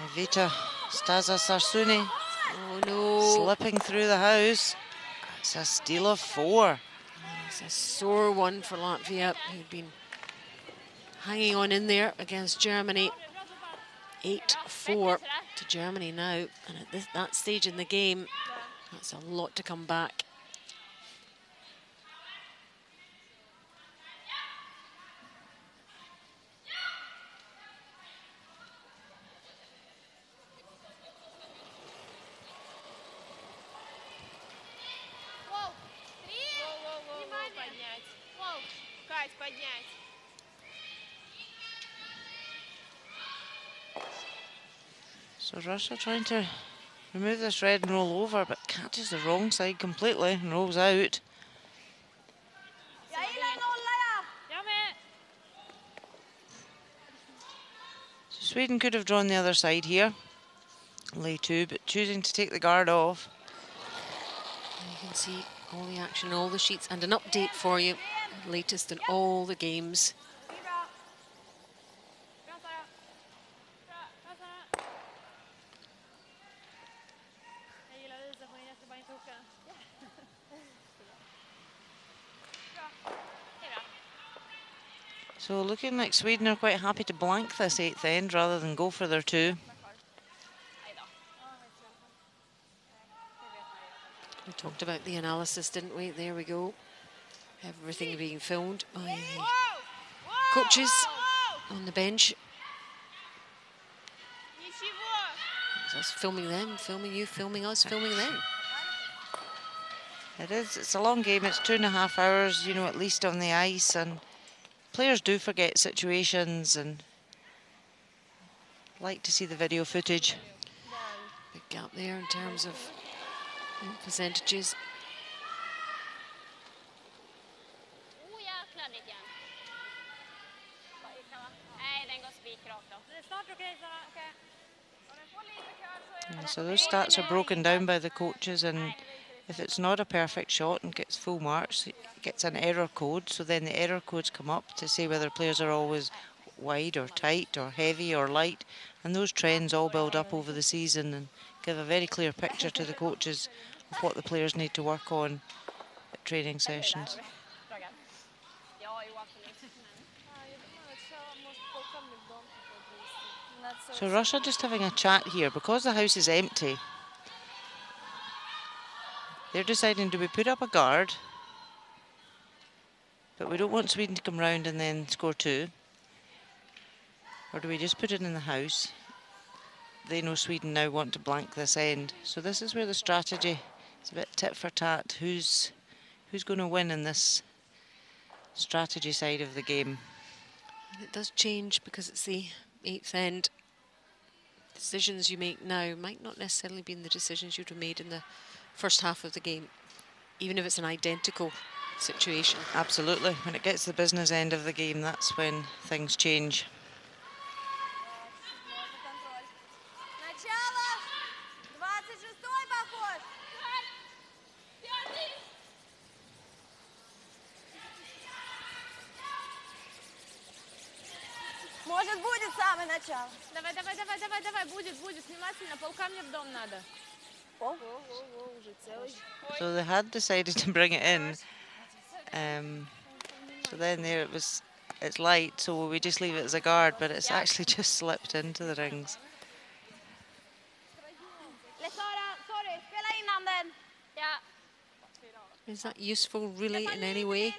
Evita Staza-Sarsuni. Oh no. Slipping through the house. It's a steal of 4. It's a sore one for Latvia, who'd been hanging on in there against Germany. 8-4 to Germany now, and at that stage in the game, that's a lot to come back. So Russia trying to remove this red and roll over, but catches the wrong side completely and rolls out. So Sweden could have drawn the other side here, lay 2, but choosing to take the guard off. And you can see all the action, all the sheets, and an update for you, latest in all the games. So looking like Sweden are quite happy to blank this 8th end rather than go for their 2. We talked about the analysis, didn't we? There we go. Everything being filmed by the coaches on the bench. It's us filming them, filming you, filming us, filming them. It is, it's a long game, it's 2.5 hours, you know, at least on the ice, and players do forget situations and like to see the video footage. Big gap there in terms of percentages. Yeah, so those stats are broken down by the coaches, and if it's not a perfect shot and gets full marks, it gets an error code. So then the error codes come up to say whether players are always wide or tight or heavy or light, and those trends all build up over the season and give a very clear picture to the coaches of what the players need to work on at training sessions. So Russia just having a chat here. Because the house is empty, they're deciding, do we put up a guard? But we don't want Sweden to come round and then score 2. Or do we just put it in the house? They know Sweden now want to blank this end. So this is where the strategy is a bit tit for tat. Who's going to win in this strategy side of the game? It does change because it's the 8th end. Decisions you make now might not necessarily be the decisions you'd have made in the first half of the game, even if it's an identical situation. Absolutely. When it gets to the business end of the game, that's when things change. Может, будет самое начало. Давай, давай, давай, давай, давай, будет, внимательно, полкамня в дом надо. Уже целый. So they had decided to bring it in. So then there it's light, so we just leave it as a guard, but it's actually just slipped into the rings. Is that useful really in any way?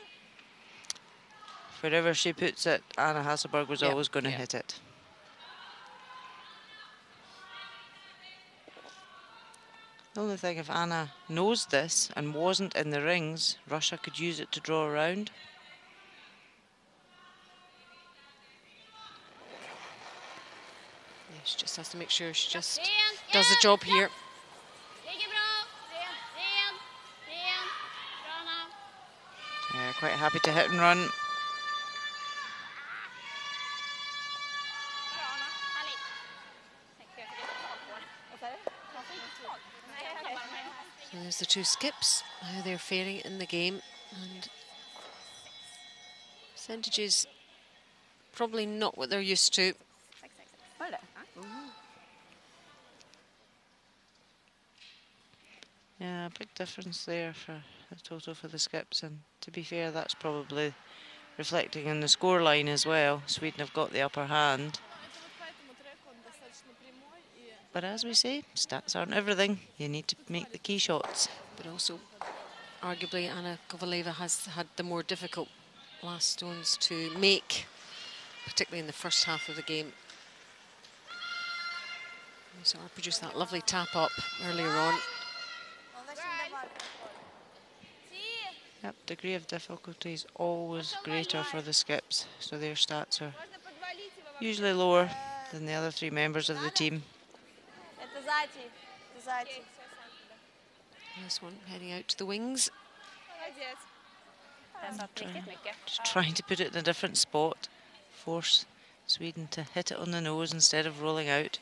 Wherever she puts it, Anna Hasselberg was always going to hit it. The only thing, if Anna knows this and wasn't in the rings, Russia could use it to draw around. Yeah, she just has to make sure she just does the job here. Quite happy to hit and run. So there's the 2 skips, how they're faring in the game, and percentages probably not what they're used to. Yeah, big difference there for the total for the skips, and to be fair, that's probably reflecting in the scoreline as well. Sweden have got the upper hand. But as we say, stats aren't everything. You need to make the key shots. But also, arguably, Anna Kovaleva has had the more difficult last stones to make, particularly in the first half of the game. So I produced that lovely tap up earlier on. Yep, degree of difficulty is always greater for the skips, so their stats are usually lower than the other 3 members of the team. This one heading out to the wings. Just trying to put it in a different spot. Force Sweden to hit it on the nose instead of rolling out.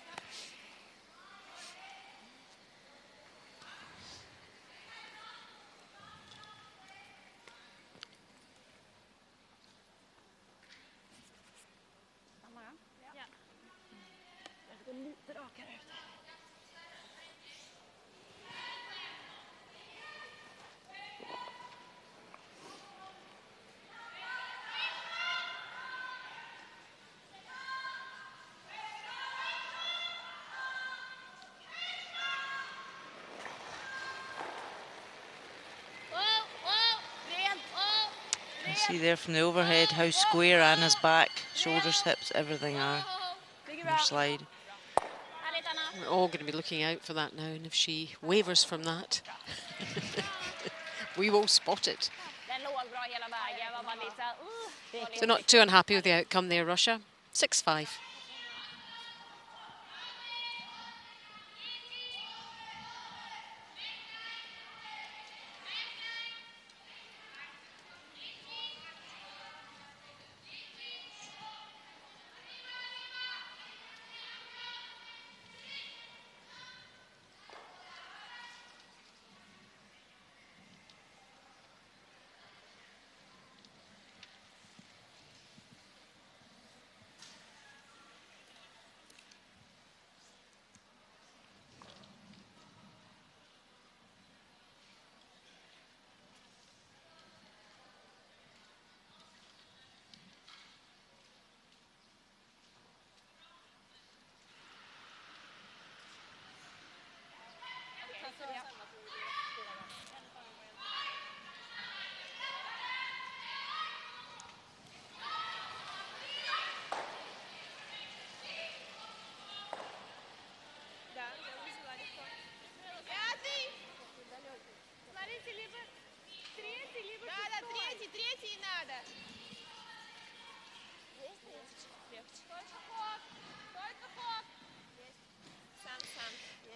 You see there from the overhead how square Anna's back, shoulders, hips, everything are in her slide. We're all going to be looking out for that now, and if she wavers from that, we will spot it. So not too unhappy with the outcome there, Russia. 6-5.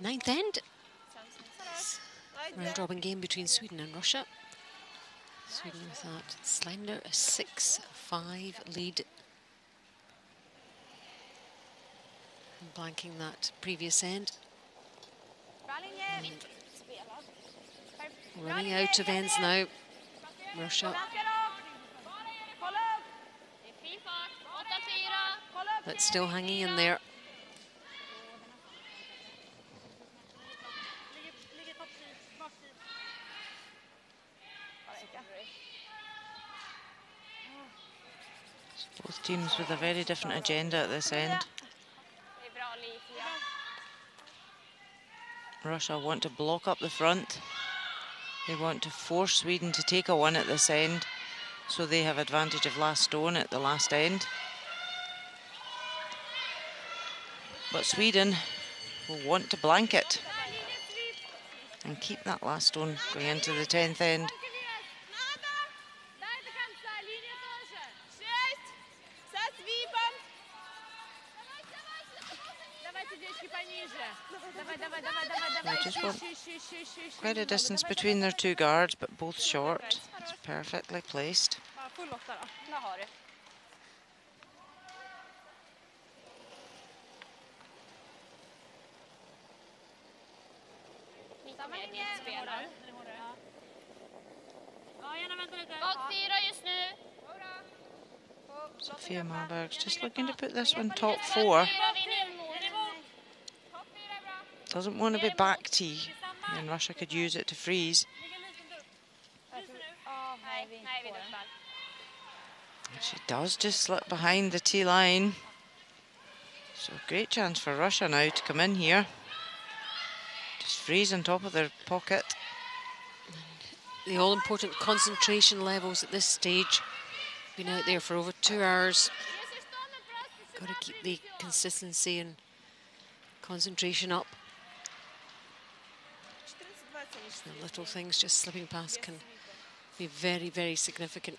Ninth end. Round-robin game between Sweden and Russia. Sweden with that slender 6-5 lead. And blanking that previous end. And running out of ends now. Russia. But still hanging in there. Both teams with a very different agenda at this end. Russia want to block up the front. They want to force Sweden to take a one at this end, so they have advantage of last stone at the last end. But Sweden will want to blanket and keep that last stone going into the 10th end. They just want quite a distance between their two guards, but both short. It's perfectly placed. Sophia Marberg's just looking to put this one top 4. Doesn't want to be back tee, and Russia could use it to freeze. She does just slip behind the tee line. So great chance for Russia now to come in here. Just freeze on top of their pocket. The all-important concentration levels at this stage. Been out there for over 2 hours. Got to keep the consistency and concentration up. The little things just slipping past can be very, very significant.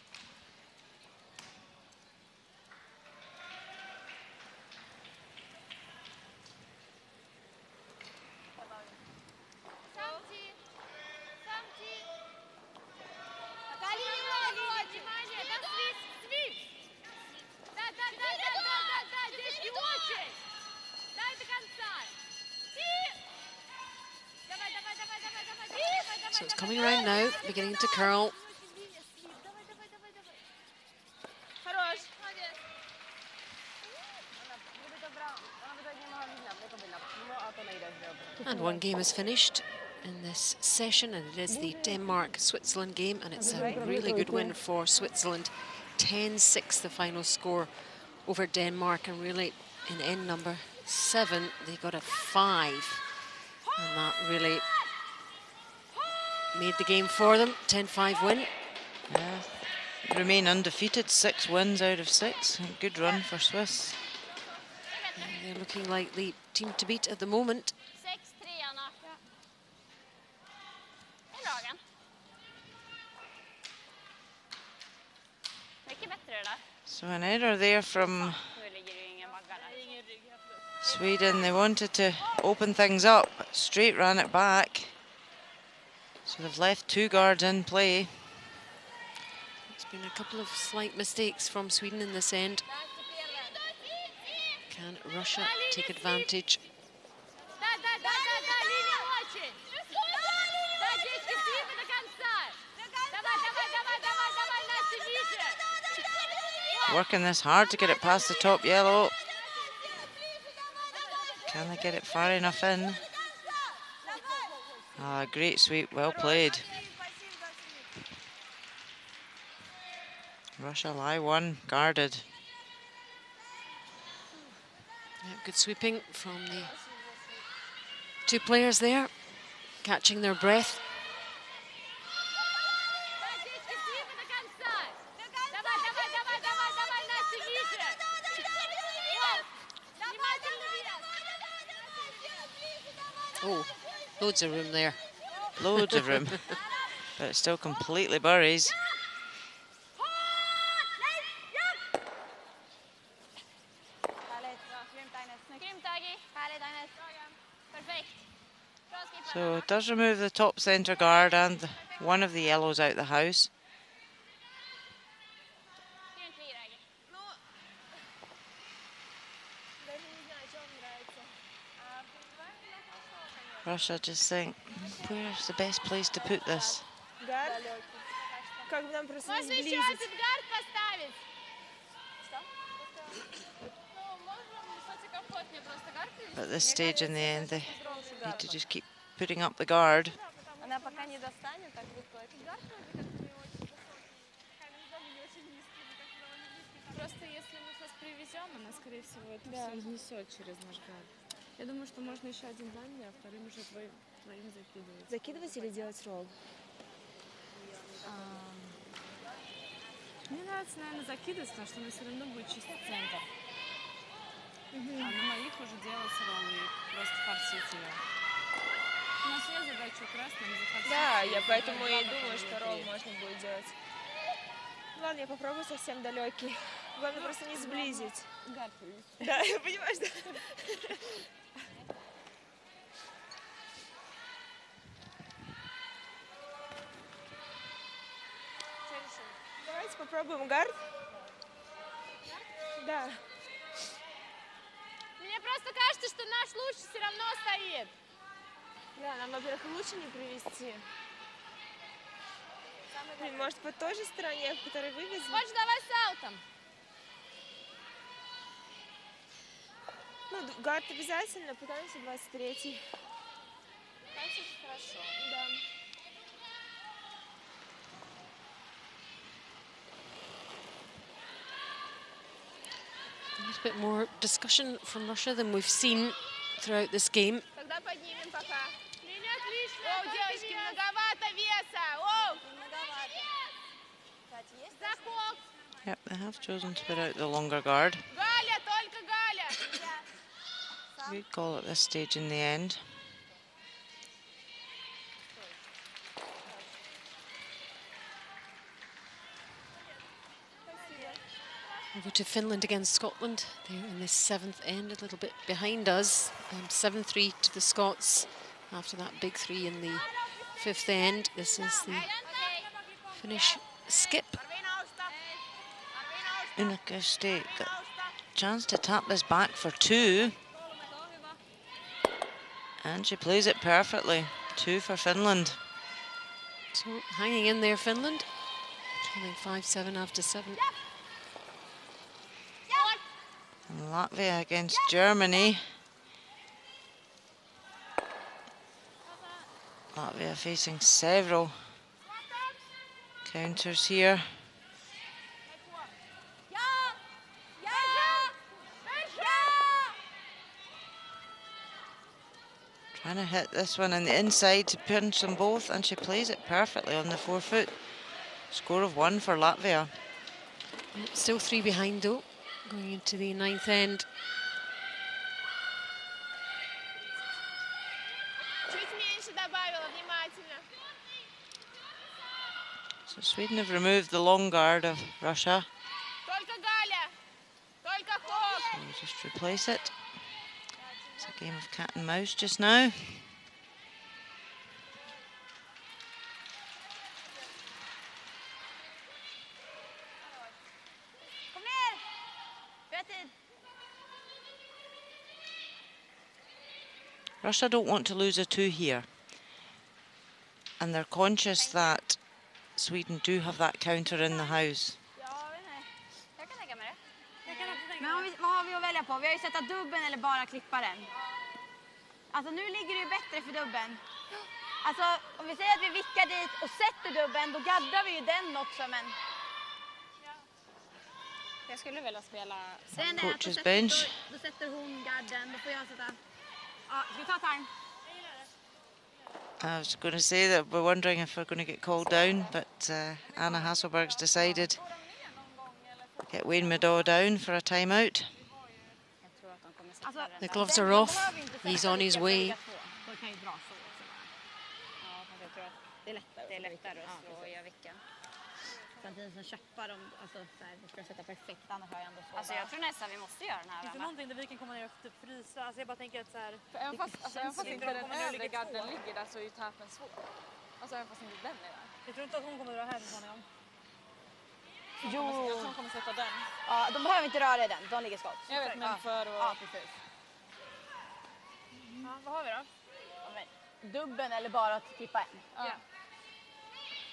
So it's coming around now, beginning to curl. And one game is finished in this session, and it is the Denmark-Switzerland game, and it's a really good win for Switzerland. 10-6 the final score over Denmark, and really in end number 7 they got a 5, and that really made the game for them. 10-5 win. Yeah, remain undefeated, 6 wins out of 6. A good run for Swiss. And they're looking like the team to beat at the moment. So an error there from Sweden. They wanted to open things up, but straight ran it back. So they've left 2 guards in play. It's been a couple of slight mistakes from Sweden in this end. Can Russia take advantage? Working this hard to get it past the top yellow. Can they get it far enough in? Ah, great sweep, well played. Russia lie 1, guarded. Yeah, good sweeping from the 2 players there, catching their breath. Oh, loads of room there. Loads of room, but it still completely buries. So it does remove the top centre guard and one of the yellows out the house. Russia just think, where's the best place to put this? At this stage in the end, they need to just keep putting up the guard. Я думаю, что можно еще один дальний, а вторым уже твоим закидывать. Закидывать или делать ролл? Мне нравится, наверное, закидывать, потому что у нас все равно будет чистый центр. А на моих уже делать ролл и просто форсить ее. У нас есть задача красным зафорсить. Да, я поэтому и думаю, что ролл можно будет делать. Ладно, я попробую совсем далекий. Главное просто не сблизить. Да, я понимаю, что... Давайте попробуем гард. Да. Мне просто кажется, что наш лучше все равно стоит. Да, нам, во-первых, лучше не привести. Может, по той же стороне, в которой вывезли? Хочешь, давай с аутом. Ну, гард обязательно, пытаемся 23-й. Хорошо. Да. There's a bit more discussion from Russia than we've seen throughout this game. Тогда поднимем пока. Линия отлично. О, девочки, многовато веса. О, Многовато. заход. Yep, they have chosen to put out the longer guard. Галя, только Галя. Good call at this stage in the end. Over to Finland against Scotland. They're in the 7th end, a little bit behind us. 7-3 to the Scots after that big 3 in the 5th end. This is the Finnish skip. Unika State got a chance to tap this back for 2. And she plays it perfectly. 2 for Finland. So hanging in there, Finland. Trailing 5-7 after 7. And Latvia against Germany. Latvia facing several counters here. Trying to hit this one on the inside to pinch them both, and she plays it perfectly on the 4-foot. Score of 1 for Latvia. Still 3 behind though, going into the 9th end. Чуть меньше добавила, внимательно. So Sweden have removed the long guard of Russia. Только Галя. Только ход. So we'll just replace it. It's a game of cat and mouse just now. Kom ner! Vi har tid. Russia don't want to lose a 2 here. And they're conscious that Sweden do have that counter in the house. Jag kan lägga mig det. Men vad har vi att välja på? Vi har ju sett att dubben eller bara klipparen. Alltså nu ligger det ju bättre för dubben. Alltså om vi säger att vi vickar dit och sätter dubben, då gaddar vi ju den också, men... Jag skulle vilja spela... Den är att Coach's bench. då sätter hon gadden, då får jag sätta... Ja, ska vi ta time? I was going to say that we're wondering if we're going to get called down, but Anna Hasselberg's decided get Wayne Middaugh down for a timeout. The gloves are off. He's on his way. Det är lättare att slå och göra vicka. Fantine som köpar dem. Alltså, så här, det ska sätta perfekt, annars har jag ändå så. Alltså jag tror nästan vi måste göra den här. Finns det någonting där vi kan komma ner och typ frysa? Alltså jag bara tänker att så här... Även fast inte den övre garden ligger där så är ju tapen svår. Alltså även fast inte den är där. Jag tror inte att hon kommer dra här så småningom. Jag tror hon kommer sätta den. Ja, de behöver inte röra i den, de ligger skott. Jag vet, men för och... Ja, precis. Ja, vad har vi då? Dubben eller bara att klippa en. Ja.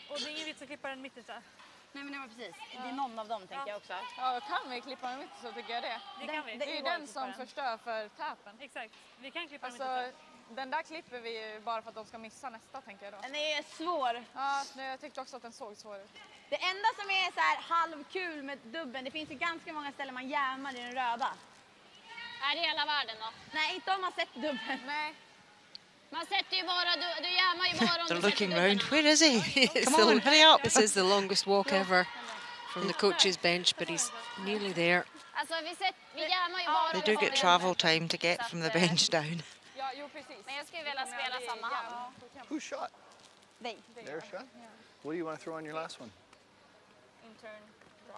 Och det är ingen vits att klippa den mittersta. Nej, men det var precis. Det är någon av dem tänker jag också. Ja, kan vi klippa den mitt så tycker jag det. Det kan vi. Det är ju den som förstör för tapen. Exakt. Vi kan klippa den Alltså, mittersta. den där klipper vi ju bara för att de ska missa nästa, tänker jag då. Den är svår. Ja, jag tyckte också att den såg svår ut. Det enda som är så här halvkul med dubben, det finns ju ganska många ställen man jämar i den röda. Är det hela världen då? Nej, inte om man sett dubben. Nej. Man sätter ju bara, du jämar ju bara om They're du looking sätter round. dubben. Where is he? Come on, hurry up. This is the longest walk ever from the coach's bench, but he's nearly there. Alltså vi jämar ju bara They om do vi get sätter travel dubben. time to get from the bench down. Ja, jo precis. Men jag skulle vilja spela samma hand. Who shot? They. Their shot? What do you want to throw on your last one?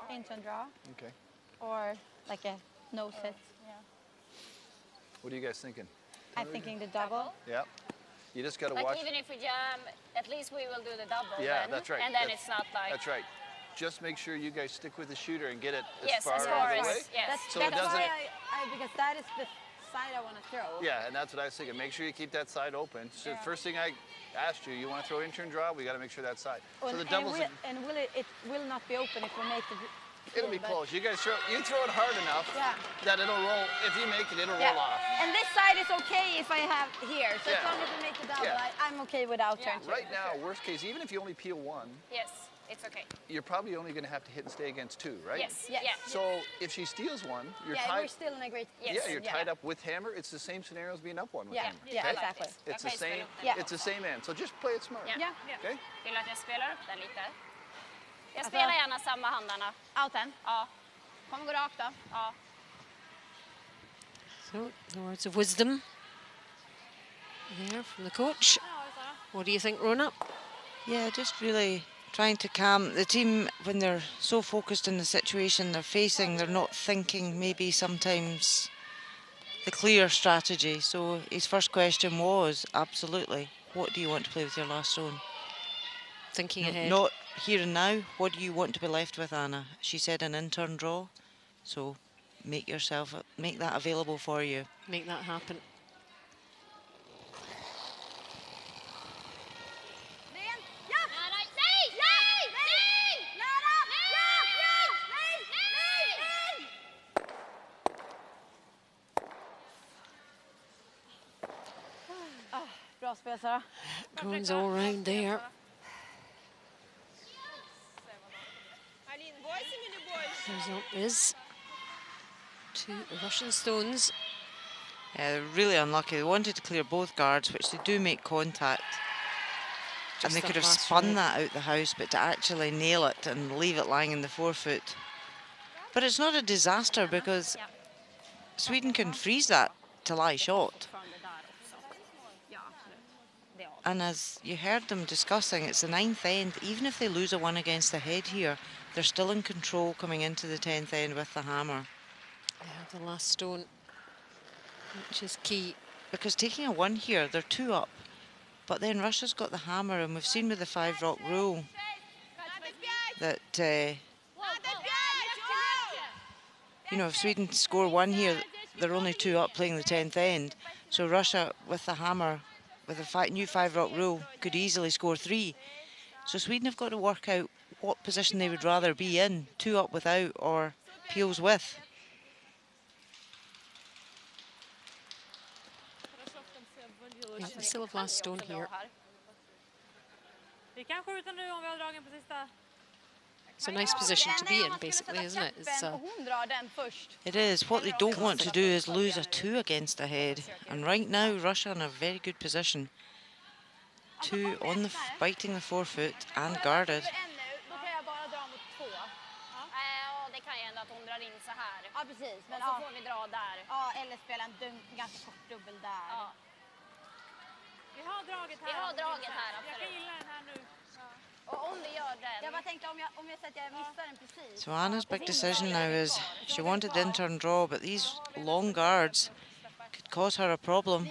Intern draw. Okay. Or like a nose hit. What are you guys thinking? I'm thinking the double. Yeah. You just got to Like watch. even if we jam, at least we will do the double Yeah, then. that's right. And then That's- it's not like... That's right. Just make sure you guys stick with the shooter and get it as Yes, far as out far of the as... way. Yes. So it That's doesn't. why because that is the side I want to throw. Yeah, and that's what I was thinking. Make sure you keep that side open. So the first thing I asked you want to throw intern draw? We got to make sure that side. So the doubles. It will not be open if we make the. It'll be close. You guys throw it hard enough that it'll roll. If you make it, it'll roll off. And this side is okay if I have here. So as Yeah. long as we make the double, Yeah. I'm okay without turn two. Right now, worst case, even if you only peel one, Yes, it's okay. you're probably only going to have to hit and stay against two, right? Yes, Yes. yeah. So if she steals one, you're Yeah, we're tied. still in a great. Yes. Yeah, you're tied up with hammer. It's the same scenario as being up one with Yeah, hammer. yeah, okay? exactly. It's the Okay, same. spela upp den. Yeah. It's the same end. So just play it smart. Yeah. Yeah. Okay. Vill du att jag spelar upp den lite? Jag spelar gärna samma handarna. Outen. Ja. Kommer gå rakt då. Ja. So, the words of wisdom there from the coach. What do you think, Rona? Yeah, just really trying to calm the team when they're so focused in the situation they're facing. They're not thinking maybe sometimes the clear strategy. So his first question was, absolutely, what do you want to play with your last stone? Thinking ahead. Not here and now. What do you want to be left with, Anna? She said an intern draw. So make that available for you. Make that happen. Bra spel, Sara. Goes all round there. The result is 2 Russian stones. Yeah, they're really unlucky. They wanted to clear both guards, which they do make contact. And they Just could that have last spun round. that out the house, but to actually nail it and leave it lying in the forefoot. But it's not a disaster because Sweden can freeze that to lie shot. And as you heard them discussing, it's the 9th end. Even if they lose a one against the head here, they're still in control coming into the 10th end with the hammer. Yeah, the last stone, which is key. Because taking a one here, they're 2 up. But then Russia's got the hammer, and we've seen with the 5 rock rule that, you know, if Sweden score 1 here, they're only 2 up playing the 10th end. So Russia, with the hammer, with the new 5 rock rule, could easily score 3. So Sweden have got to work out what position they would rather be in, 2 up without or peels with. Yeah, we still have last stone here. Vi kan skjuta nu om vi har dragen på sista. It's a nice position to be in, basically, isn't it? It's, Hon drar den först. It is. What they don't want to do is lose a 2 against the head. And right now, Russia in a very good position. 2 on the biting the forefoot and guarded. Då kan jag bara dra mot 2. Ja, det kan ju hända att hon drar in så här. Ja, precis. Men Och så får vi dra där. Ja, eller spela en ganska kort dubbel där. Ja. Vi har draget här. Vi har draget här, Jag kan absolut. gilla den här nu. So Anna's big decision now is she wanted the in-turn draw, but these long guards could cause her a problem.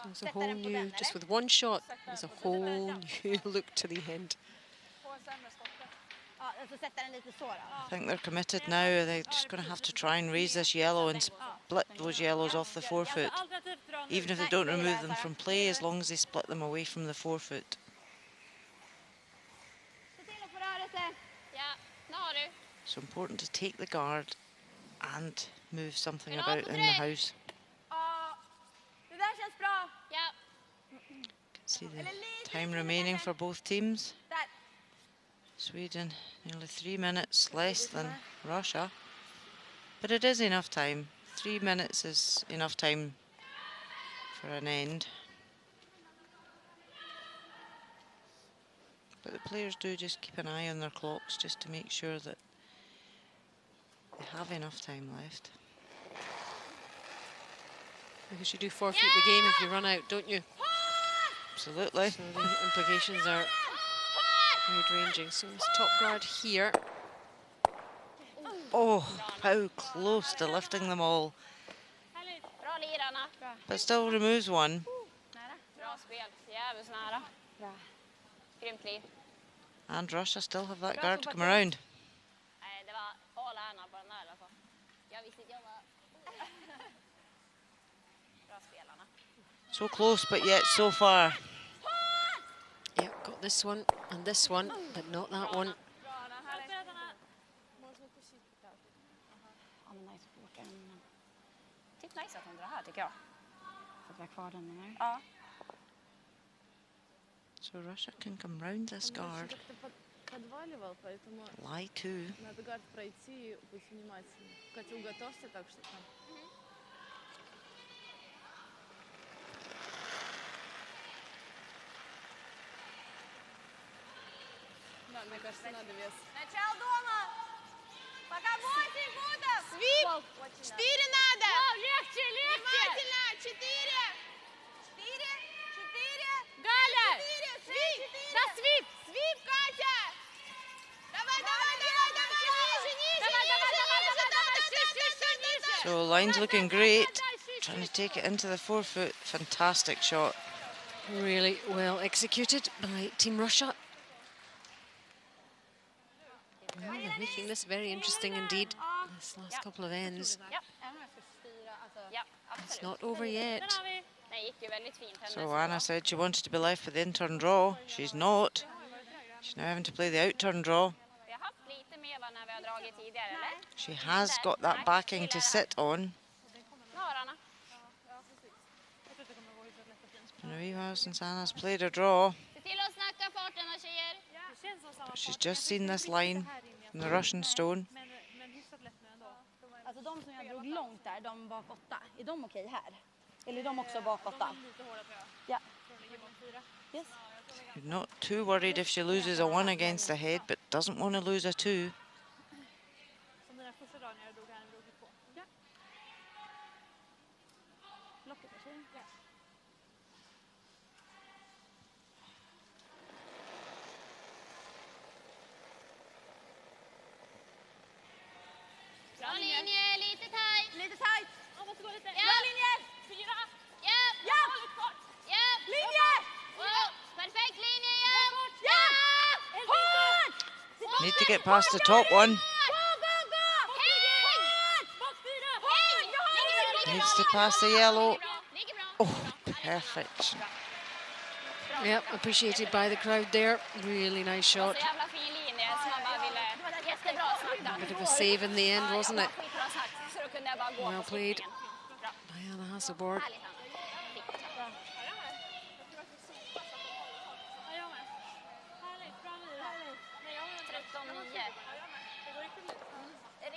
So it's a whole new, just with one shot, there's a whole new look to the end. I think they're committed now. They're just going to have to try and raise this yellow and split those yellows off the forefoot. Even if they don't remove them from play, as long as they split them away from the forefoot. So important to take the guard and move something about in the house. You can see the time remaining for both teams. Sweden, nearly 3 minutes less than Russia. But it is enough time. 3 minutes is enough time for an end. But the players do just keep an eye on their clocks just to make sure that they have enough time left. Because you do forfeit the game if you run out, don't you? Absolutely. So the implications are wide-ranging. So it's top guard here. Oh, how close to lifting them all. But still removes one. And Russia still have that guard to come around. So close, but yet so far. Yeah, got this one and this one, but not that one. So Russia can come round this guard. Lie to. Начало дома! Пока 8 футов! Свип! 4 надо! Легче, легче! Внимательно! 4! 4! 4! Галя! 4! Свип! Да, свип! Свип, Катя! Давай, давай, давай, давай! Ниже, ниже, ниже! So line's looking great. Trying to take it into the forefoot. Fantastic shot. Really well executed by Team Russia. Well, they're making this very interesting indeed, this last couple of ends. It's not over yet. So Anna said she wanted to be left with the in-turn draw. She's not. She's now having to play the out-turn draw. She has got that backing to sit on. It's been a wee while since Anna's played a draw. But she's just seen this line from the Russian stone. Alltså de som jag drog långt där, de bak 8. Är de okej här? Eller är de också bak 8? Ja. Yes. You're not too worried if she loses a 1 against the head, but doesn't want to lose a 2. Bra linje, lite tajt. Lite tajt. Ja, måste gå lite. Bra linje. 4. Ja. Ja. Ja. Linje. Wow. Perfekt linje, ja. Ja. Hårt. Need to get past the top one. Gå, gå, gå. Häng. Häng. Needs to pass the yellow. Oh, perfect. Yep, appreciated by the crowd there. Really nice shot. A bit of a save in the end, wasn't it? Well played by Anna Hasselborg.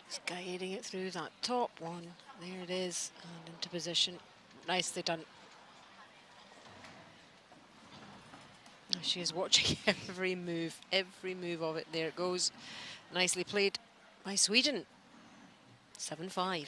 Just guiding it through that top one. There it is, and into position. Nicely done. She is watching every move of it. There it goes. Nicely played by Sweden. 7-5.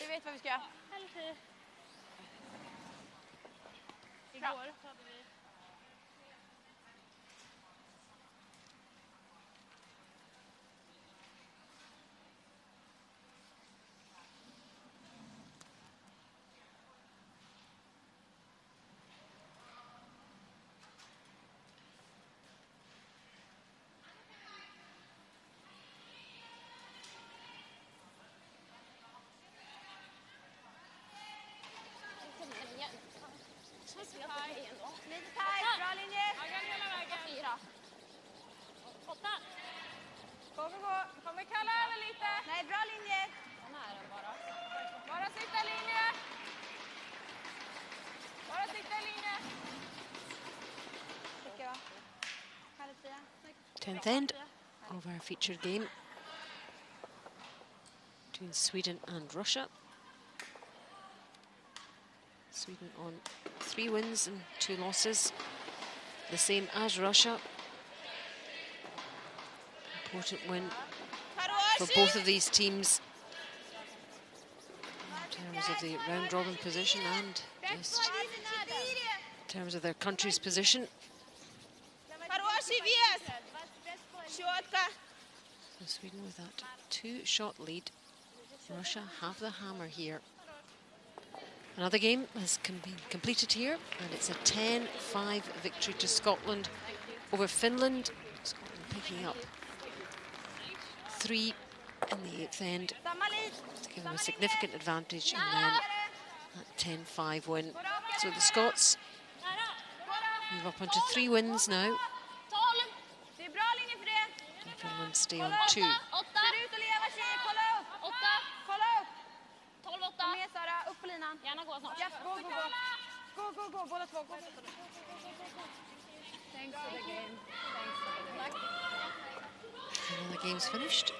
10th end of our featured game between Sweden and Russia. Sweden on 3 wins and 2 losses, the same as Russia. Important win for both of these teams in terms of the round robin position and just in terms of their country's position. So Sweden with that 2-shot lead. Russia have the hammer here. Another game has been completed here, and it's a 10-5 victory to Scotland over Finland. Scotland picking up 3 in the 8th end to give them a significant advantage, and then that 10-5 win. So the Scots move up onto 3 wins now. And Finland stay on 2. And the game's finished.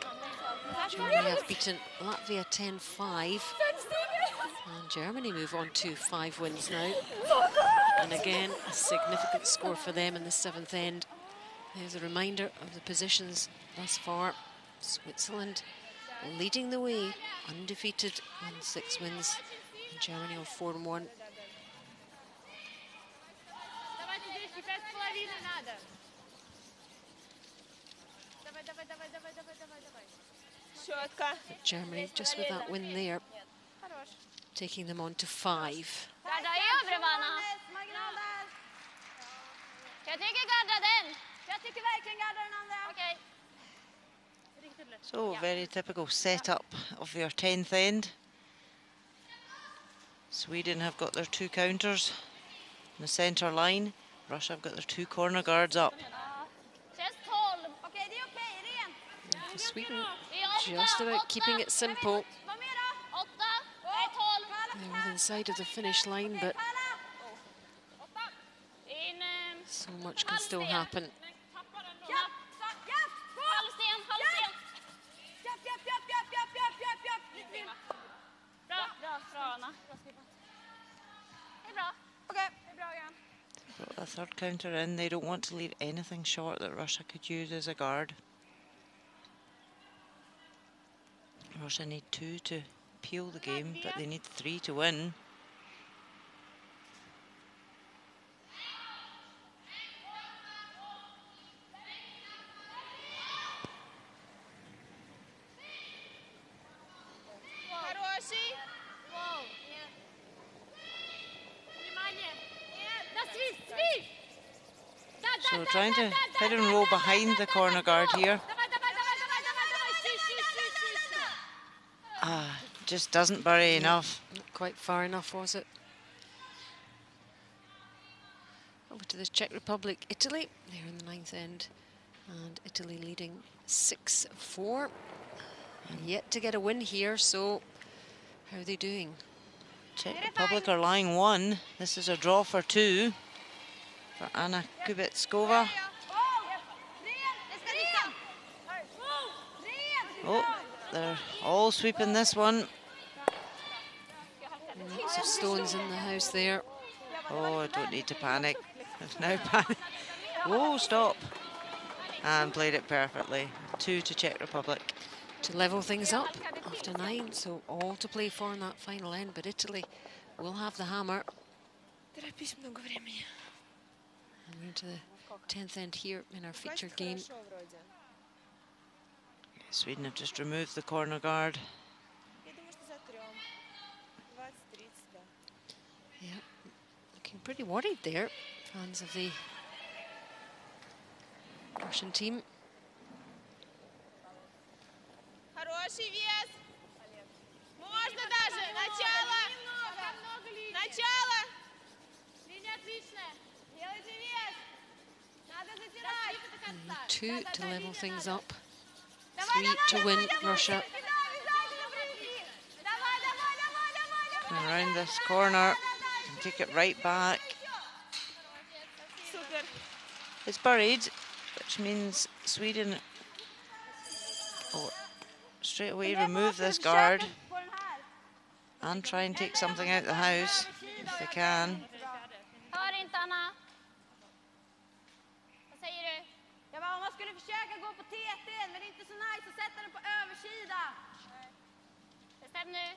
Germany have beaten Latvia 10-5. And Germany move on to 5 wins now. And again, a significant score for them in the 7th end. There's a reminder of the positions thus far. Switzerland leading the way, undefeated on 6 wins. And Germany on 4-1. But Germany, just with that win there, taking them on to 5. So very typical setup of their 10th end. Sweden have got their 2 counters in the centre line. Russia have got their 2 corner guards up. And for Sweden, just about keeping it simple. They're within sight of the finish line, but so much can still happen. Brought a 3rd counter in. They don't want to leave anything short that Russia could use as a guard. Russia need 2 to peel the game, but they need 3 to win. So trying to hit and roll behind the corner guard here. Just doesn't bury enough. Not quite far enough, was it? Over to the Czech Republic, Italy. They're in the 9th end, and Italy leading 6-4. Yet to get a win here, so how are they doing? Czech Republic are lying 1. This is a draw for 2 for Anna Kubitskova. Oh, they're all sweeping this one. Lots of stones in the house there. Oh, I don't need to panic. There's no panic. Oh, stop. And played it perfectly. 2 to Czech Republic. To level things up after 9, so all to play for in that final end, but Italy will have the hammer. And we're into the 10th end here in our featured game. Sweden have just removed the corner guard. Yeah, looking pretty worried there, fans of the Russian team. Хороший вес. Можно даже. Начало. Начало. Линия отличная. Делайте вес. Надо затирать. 2 to level things up. 3 to win Russia. And around this corner and take it right back. It's buried, but which means Sweden will straight away remove this guard and try and take something out of the house if they can. Hör inte, Anna. Vad säger du? Jag bara, om man skulle försöka gå på TT, men det är inte så nice att sätta den på översida. Bestäm nu.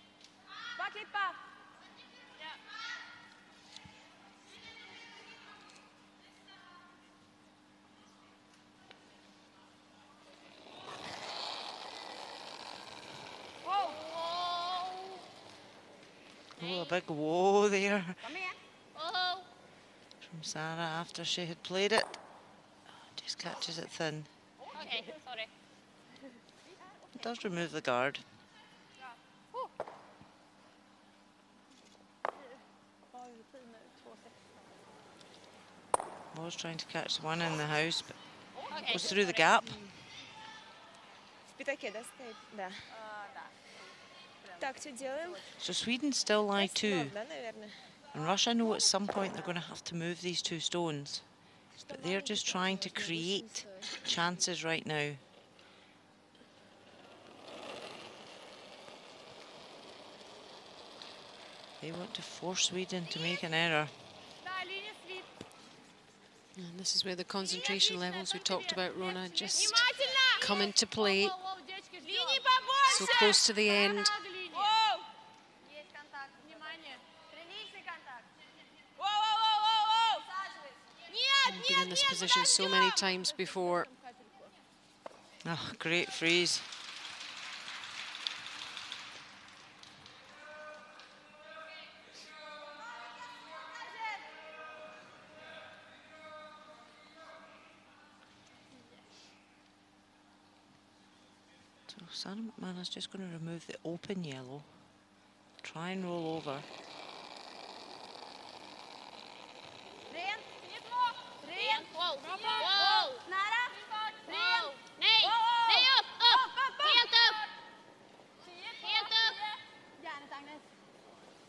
Bara klippa. Oh, a big whoa there Oh. from Sarah after she had played it. Just catches it thin. Okej, sorry. It does remove the guard. Was trying to catch the one in the house, but Okej, goes through the sorry. gap. В пятаке, да, стоит? Да. Так, что делаем? So Sweden still lie two. Да, наверное. And Russia know at some point they're going to have to move these two stones. But they're just trying to create chances right now. They want to force Sweden to make an error. And this is where the concentration levels we talked about, Rona, just come into play. So close to the end. And been in this position so many times before. Oh, great freeze. So Sarah McMahon is just going to remove the open yellow, try and roll over. Wow. Wow. Nära. Wow. Nej. Nej, upp. Helt upp. Helt upp. Järnet, Agnes.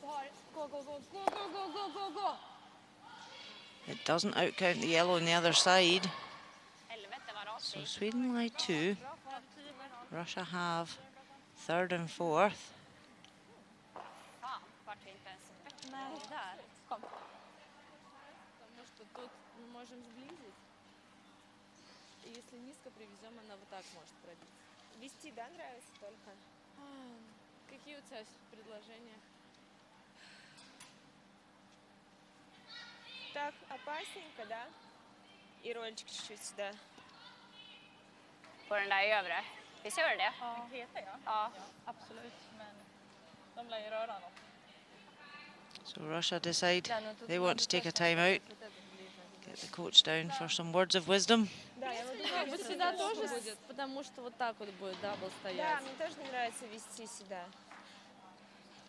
Du har... Gå. It doesn't outcount the yellow on the other side. Helvete vad rakt. So Sweden lie two. Russia have third and fourth. Fan, vart vi inte ens öppnade där. Kom. Потому что тут мы можем сблизить. И если низко привезем, она вот так может пробить. Вести, да, нравится только? Какие у тебя предложения? Так, опасненько, да? И рольчик чуть-чуть сюда. På den där övre. Visst gör det? Ja. Heter jag? Ja. Absolut, men de lär ju röra dem. So Russia decide they want to take a time out. Get the coach down for some words of wisdom. Да, я могу Как бы вести сюда тоже тоже будет, потому что вот так вот будет дабл Да, стоять. мне тоже не нравится вести сюда.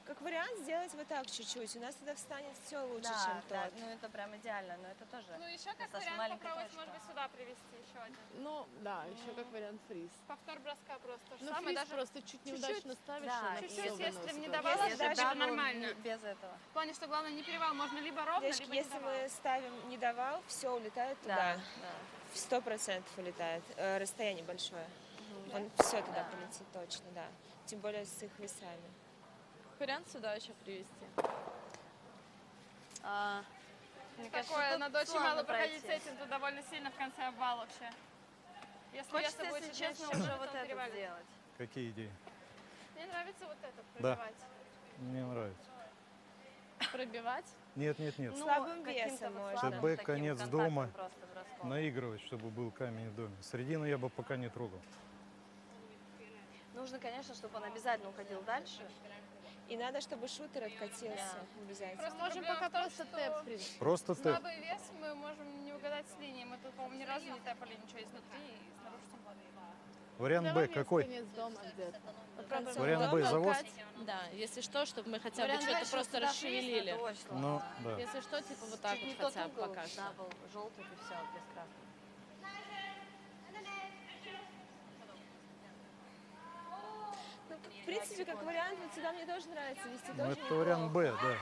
Как вариант сделать вот так чуть-чуть. У нас тогда встанет все лучше, чем тот. ну это прям идеально, но это тоже Ну еще как достаточно вариант маленькая попробовать, точка. может быть, сюда привести еще один. Ну да, еще как вариант фриз. Повтор броска просто. Ну фриз просто чуть неудачно ставишь, Да, она чуть-чуть, всё если выносит. не давала, Если значит, дабл, нормально. без этого. В плане, что главное не перевал, можно либо ровно, Девочки, либо не если давал. мы ставим не давал, все улетает туда. В 100% улетает. Расстояние большое. Он все туда полетит точно, да. Тем более с их весами. Вариант сюда еще привести. Мне кажется, Такое, тут надо очень сложно мало проходить с пройти. этим, тут довольно сильно в конце обвал вообще. Если Хочется, веса будет если чуть честно, меньше, уже то вот он это перевалит. сделать. Какие идеи? Мне нравится вот это, Да. пробивать. Мне нравится. Пробивать. Нет. Ну, Слабым каким-то весом вот можно. слабым Бэк, таким конец контактом дома. просто броском. Наигрывать, чтобы был камень в доме. Середину я бы пока не трогал. Нужно, конечно, чтобы он обязательно уходил дальше. И надо, чтобы шутер откатился обязательно. Просто Можем проблема пока в том, просто что тэп принять. Просто тэп. слабый вес мы можем не угадать с линией. Мы тут, по-моему, ни разу не тэпали ничего изнутри и снаружи тем более. Вариант Б Давай вес какой? конец дома где-то. Концом Вариант дома Б завоз? откат. Да, если что, чтобы мы хотя бы Вариант что-то дальше просто сюда фриз, расшевелили. это очень сложно. Ну, да. Если что, типа вот так Чуть не вот тот хотя бы угол, пока что. дабл, желтый и все, без красного. Ну, в принципе, как вариант, вот сюда мне тоже нравится вести. Ну, Тоже это вариант Б, да.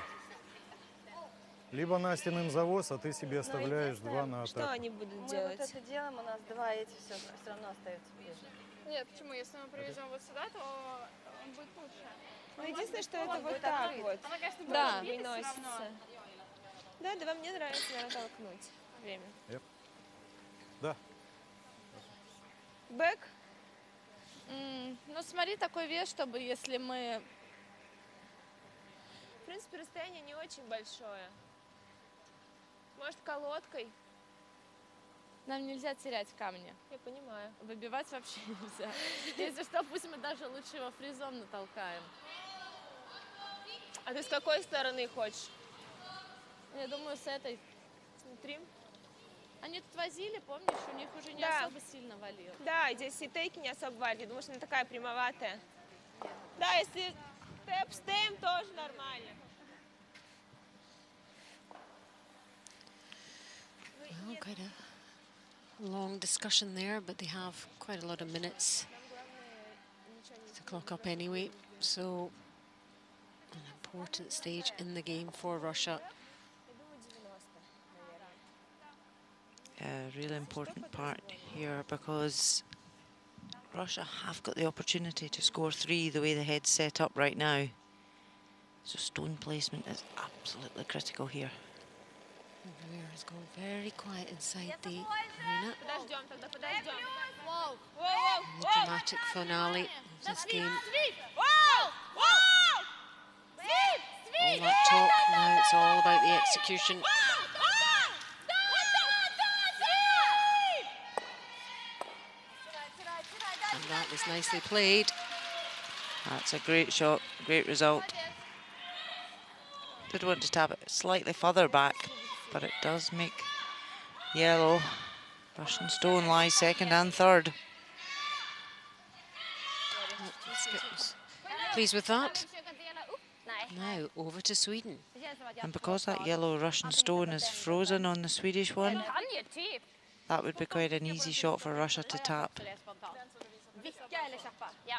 Либо Настин им завоз, а ты себе оставляешь 2 на Что атаку. они будут Мы делать? вот это делаем, у нас 2, эти все равно остаются ближе. Нет, почему? Если мы привезем вот сюда, то он будет лучше. Ну, единственное, что это вот будет так открыт. вот. Она, конечно, будет Да. разбита всё равно. Выносится. Да, да, мне нравится, наверное, толкнуть время. Да. Бэк. Ну, смотри, такой вес, чтобы если мы... В принципе, расстояние не очень большое. Может, колодкой? Нам нельзя терять камни. Я понимаю. Выбивать вообще нельзя. Если что, пусть мы даже лучше его фризом натолкаем. А ты с какой стороны хочешь? Я думаю, с этой. Смотри. Они тут возили, помнишь, у них уже не Да. особо сильно валил. Да, здесь и тейки не особо валит, потому что она такая прямоватая. Да, если степ-стем, тоже нормально. Well, quite a long discussion there, but they have quite a lot of minutes to clock up anyway. So, an important stage in the game for Russia. A really important part here because Russia have got the opportunity to score 3 the way the head's set up right now. So stone placement is absolutely critical here. Gruyère has gone very quiet inside the arena. Подождем тогда, подождем. The dramatic finale of this game. All that talk, now it's all about the execution. And that was nicely played. That's a great shot, great result. Did want to tap it slightly further back, but it does make yellow. Russian stone lies second and third. Pleased with that. Now over to Sweden. And because that yellow Russian stone is frozen on the Swedish one, that would be quite an easy shot for Russia to tap. Vicka eller klappa? Ja.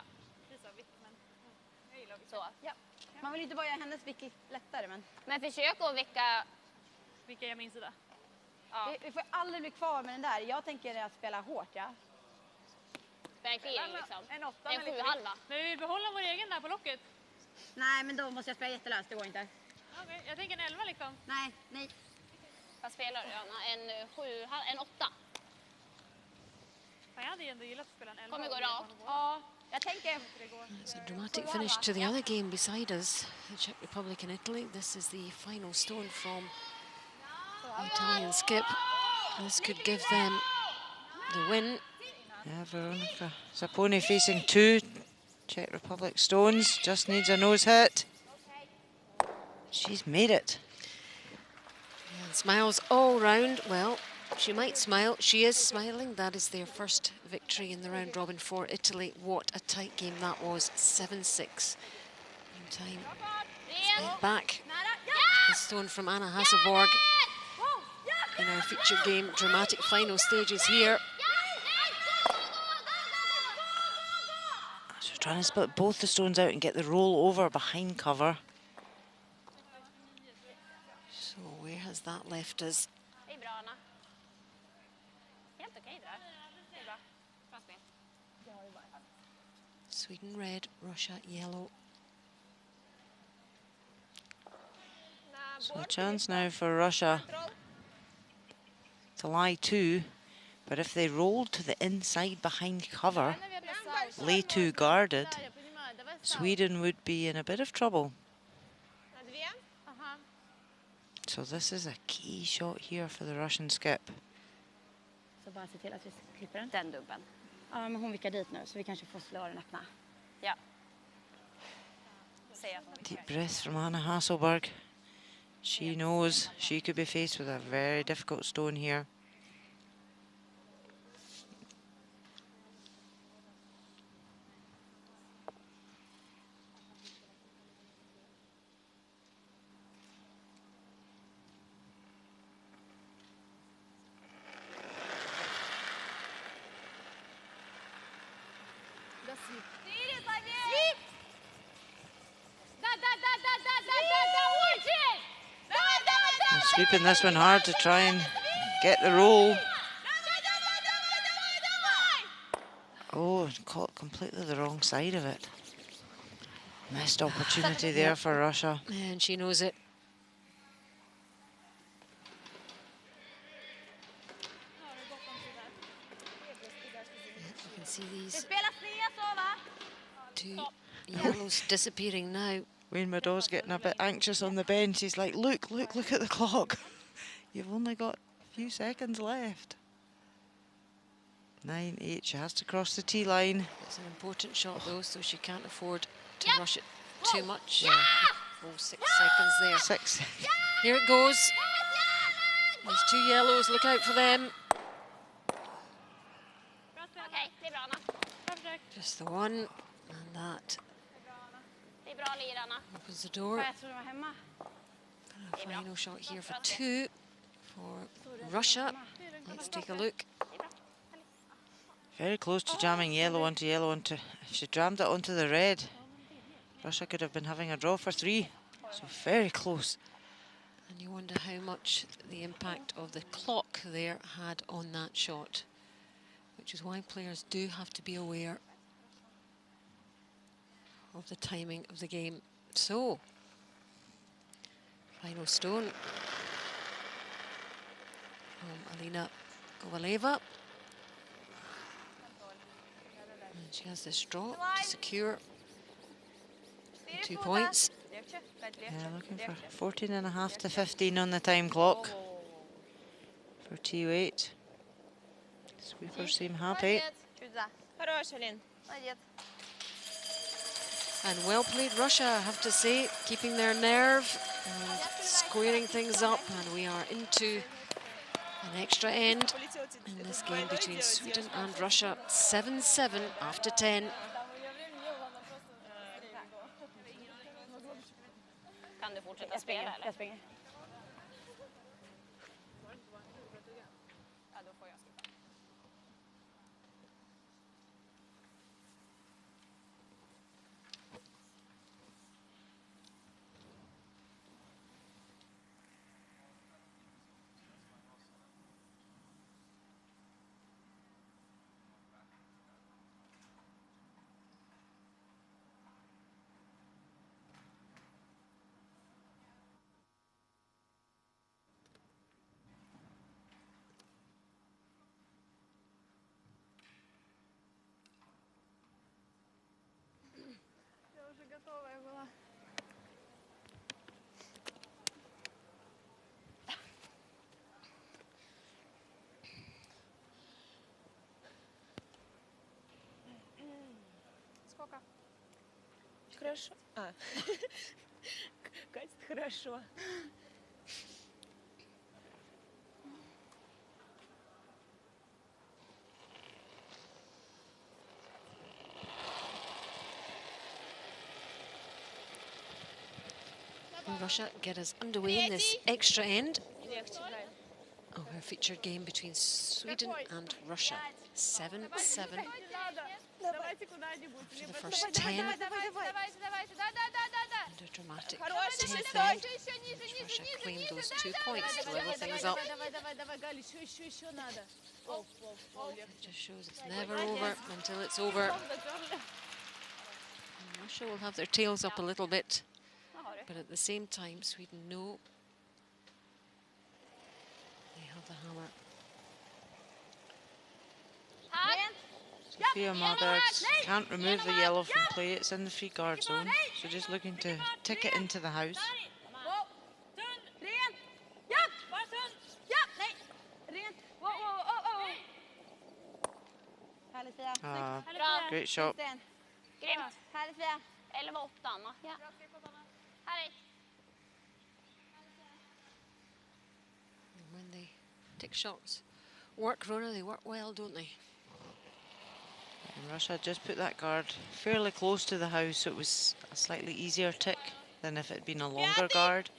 Så. Ja. Man vill inte bara göra hennes vick lättare, men... Men försök att vicka... Vilka jag minns det. Ja. Vi får aldrig bli kvar med den där. Jag tänker att spela hårt, ja. Verkligen liksom. En 8 En 7,5. Men vi vill behålla vår egen där på locket. Nej, men då måste jag spela jättelöst. Det går inte. Okej, jag tänker en 11 liksom. Nej. Vad spelar du, Anna? En 7, en 8. Jag hade ändå gillat att spela en 11. Kommer gå rakt. Ja, jag tänker... It's a dramatic finish to the other game beside us, the Czech Republic and Italy. This is the final stone from the Italian skip. This could give them the win. Yeah, Veronica Zapponi facing 2 Czech Republic stones, just needs a nose hit. She's made it. And smiles all round. Well, she might smile. She is smiling. That is their first victory in the round robin for Italy. What a tight game that was. 7-6. In time spent back. A stone from Anna Hasselborg in our feature game. Dramatic final stages here. So trying to split both the stones out and get the roll over behind cover. So where has that left us? Det är bra, Anna. Helt okej det där. Det är bra. Bra spel. Sweden red, Russia yellow. So a chance now for Russia to lie 2, but if they roll to the inside behind cover, lay 2 guarded, Sweden would be in a bit of trouble. So this is a key shot here for the Russian skip. Så bara se till att vi klipper den. Den dubben. Ja, men hon vickar dit nu, så vi kanske får slå den öppna. Ja. Säg att hon vill. Deep breath from Anna Hasselborg. She knows she could be faced with a very difficult stone here. Sweeping this one hard to try and get the roll. Oh, caught completely the wrong side of it. Missed opportunity there for Russia. And she knows it. You can see these two yellows disappearing now. Wayne Madaw's getting a bit anxious on the bench. He's like, look at the clock. You've only got a few seconds left. 9-8, she has to cross the tee line. It's an important shot though, so she can't afford to rush it too much. Oh, 6 seconds there. 6. Here it goes. These two yellows, look out for them. Just the one, and that opens the door. A final shot here for 2 for Russia. Let's take a look. Very close to jamming yellow onto if she jammed it onto the red, Russia could have been having a draw for 3. So very close. And you wonder how much the impact of the clock there had on that shot, which is why players do have to be aware of the timing of the game. So, final stone from Alina Kovaleva. And she has this draw to secure 2 points. Yeah, looking for 14.5 to 15 on the time clock for TU8. Sweepers seem happy. And well played Russia, I have to say, keeping their nerve and squaring things up. And we are into an extra end in this game between Sweden and Russia. 7-7 after 10. Kan du fortsätta spela eller? Jag springer. Ja, då får jag skippa. Готовая была. Сколько? Хорошо. Катя, хорошо. Russia get us underway in this extra end of our featured game between Sweden and Russia. 7-7 after the first 10. And a dramatic 10th end. Russia claimed those 2 points to level things up. It just shows it's never over until it's over. And Russia will have their tails up a little bit. But at the same time, Sweden know they have the hammer. Sophia Marbergs can't remove the yellow from play. It's in the free guard zone. So just looking to tick it into the house. Great shot. Grymt. 11-8, Anna. Ja. When they take shots, work, Rona, they work well, don't they? And Russia just put that guard fairly close to the house, so it was a slightly easier tick than if it had been a longer guard.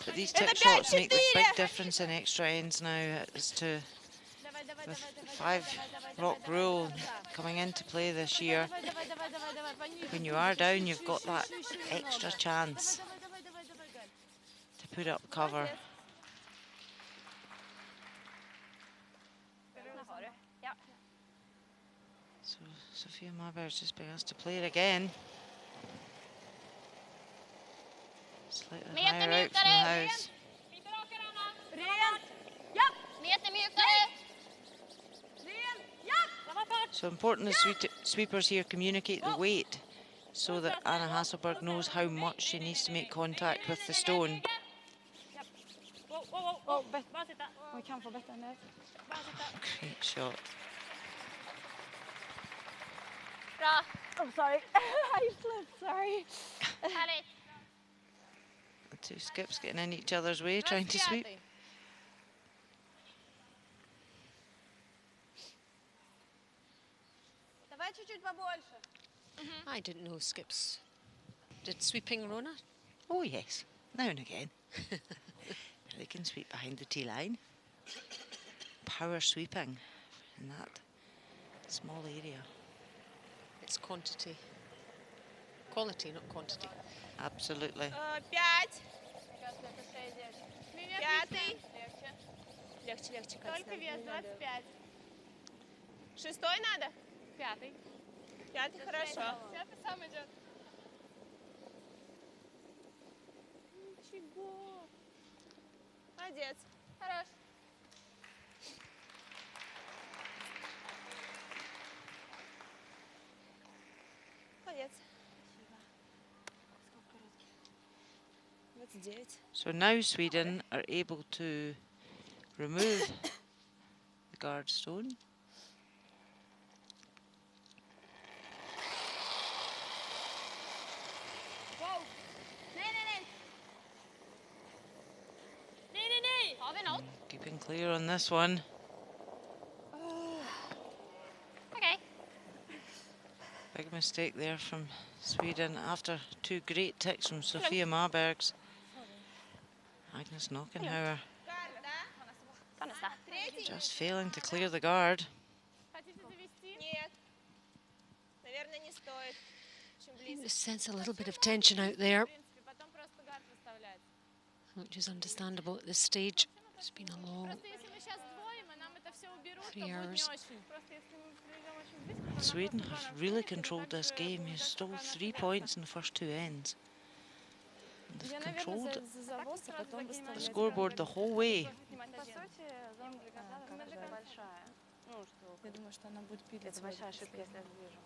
But these tick shots make the big difference in extra ends now as to with the 5 rock rule coming into play this year. when you are down, you've got that extra chance to put up cover. So Sofia Marberg's just being asked to play it again. Slightly higher out from the house. So important that sweepers here communicate the weight so that Anna Hasselberg knows how much she needs to make contact with the stone. Great shot. Oh, sorry. I slipped, sorry. The two skips getting in each other's way, trying to sweep. I didn't know skips did sweeping, Rona. Oh yes, now and again. They can sweep behind the tee line. Power sweeping in that small area. It's quantity. Quality, not quantity. Absolutely. 5. Пятый. Легче, легче. Только вес, 25. Шестой надо? Пятый. Пятый, хорошо. Пятый сам идет. Ничего. Молодец. Хорош. Молодец. 29. So now Sweden are able to remove the guard stone. Keeping clear on this one. Okay. Big mistake there from Sweden after two great ticks from Sofia Marbergs. Agnes Knockenhauer just failing to clear the guard. I just sense a little bit of tension out there, which is understandable at this stage. It's been a long 3 hours. Sweden have really controlled this game. You stole 3 points in the first two ends. And they've controlled the scoreboard the whole way. Я думаю, что она будет пилить. Это большая ошибка, если я вижу.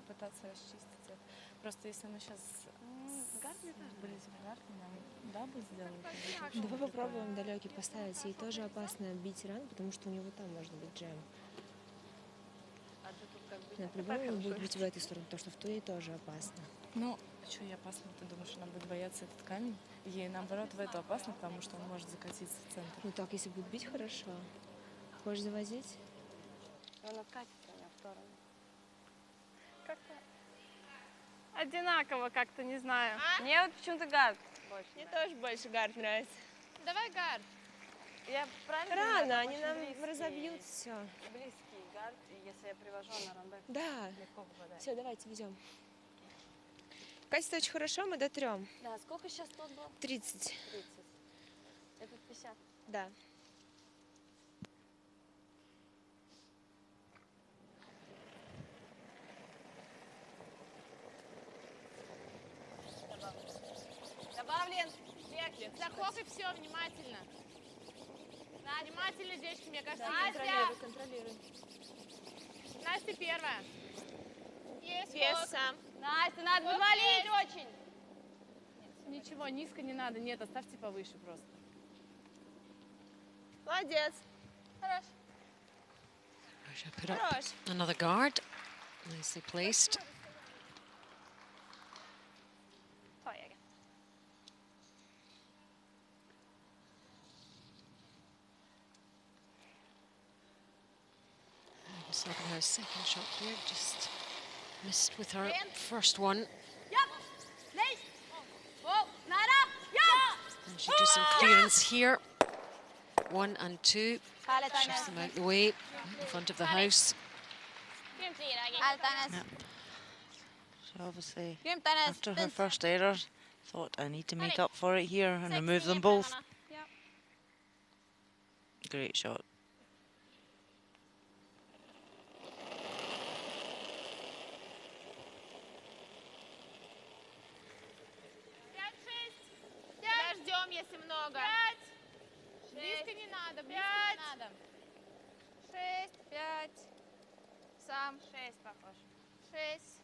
Пытаться расчистить это. Просто если мы сейчас были с Гарни, нам дабл сделали. Давай попробуем далекий поставить. Ей тоже опасно бить ран, потому что у него там может быть джем. Она по-любому будет бить в эту сторону, потому что в ту ей тоже опасно. Ну, что ей опасно? Ты думаешь, она будет бояться этот камень? Ей наоборот в эту опасно, потому что он может закатиться в центр. Ну так, если будет бить, хорошо. Хочешь завозить? Он откатится у меня в сторону. Как-то одинаково, как-то, не знаю. Мне вот почему-то гард больше. Мне тоже больше гард нравится. Давай гард. Я правильно Рано, они нам близкий, разобьют все. Близкий гард, и если я привожу на рамбек, Да. легко попадает. Все, давайте везем. Катится очень хорошо, мы дотрем. Да, сколько сейчас тут было? 30. 30. Это 50. Да. Добавлен. Легче. Захлопай все внимательно. Внимательно, девочки, мне кажется, Настя! контролируй. Настя первая. Есть вес сам. Настя, надо валить очень. Ничего, низко не надо. Нет, оставьте повыше просто. Молодец. Хорош. Put up another guard, nicely placed. Her second shot here, just missed with her first one. And she does some clearance here. 1 and 2. Shifts them out the way in front of the house. Yep. So obviously, Grymt, Dennis. after her first error, thought I need to make up for it here and remove them both. Great shot. Подождем, если много. 5. Близко не надо, близко не надо. 6, 5. Сам. 6 похож. 6.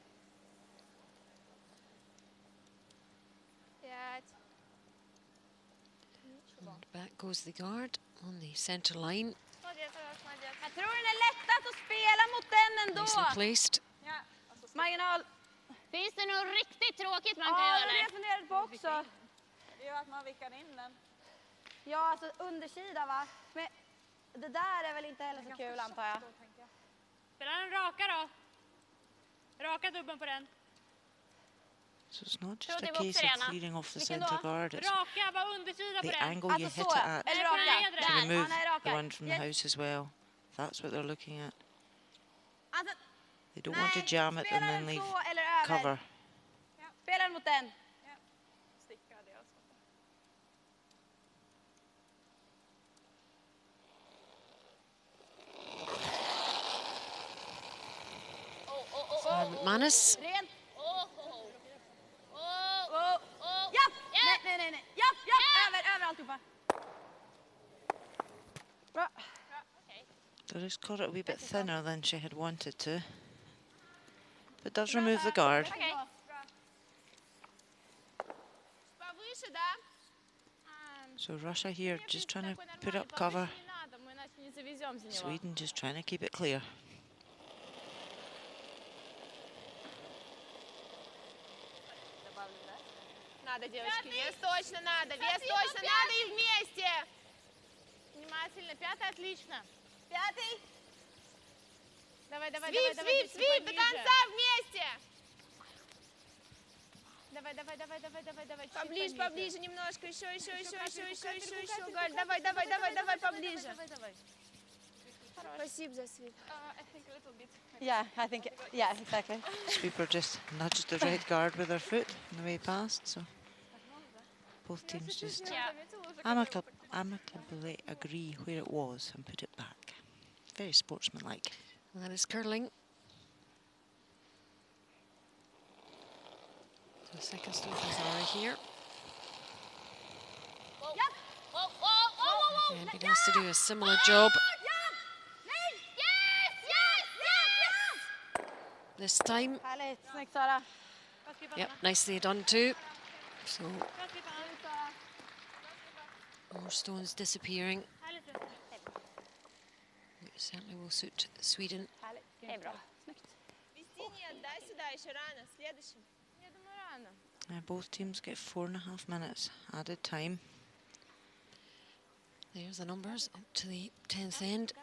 5. And back goes the guard on the centre line. Jag tror den är lättast att spela mot den ändå. Nicely placed. Marginal. Finns det något riktigt tråkigt man kan Ja, göra? det har jag funderat på också. Det är ju att man vickar in den. Ja, alltså undersida va. Men det där är väl inte heller så kul antar jag. Spela den raka då. Raka dubben på den. So it's not just a case of clearing off the centre guard, it's Raka, bara undersida på the den. angle you hit it at Eller raka. to remove raka. the one from the house as well. That's what they're looking at. Alltså, They don't want to jam it and then leave cover. Spela den mot den. Manus. Rent. Japp! Nej. Japp! Över alltihopa. Bra. They just caught it a wee bit thinner than she had wanted to. But does remove the guard. Повыше, да? So Russia here just trying to put up cover. Не надо, мы иначе не завезем за него. Sweden just trying to keep it clear. Надо, девочки, вес точно надо. Вес точно надо и вместе. Внимательно, пятый отлично. 5. Давай, Свип, до конца вместе. Давай. Поближе немножко, еще, Галь, давай, поближе. Спасибо за свип. Yeah, I think, yeah, exactly. Sweeper just nudged the red guard with her foot on the way past, so both teams just amicably agree where it was and put it back. Very sportsmanlike. And that is curling. So the second stroke is Zara here. And he has to do a similar job. This time. Härligt, snyggt Sara. Yep, nicely done too. So more stones disappearing. It certainly will suit Sweden. Det är bra. Snyggt. Дай сюда, еще рано, следующим. Я думаю, рано. Both teams get 4.5 minutes added time. There's the numbers up to the 10th end.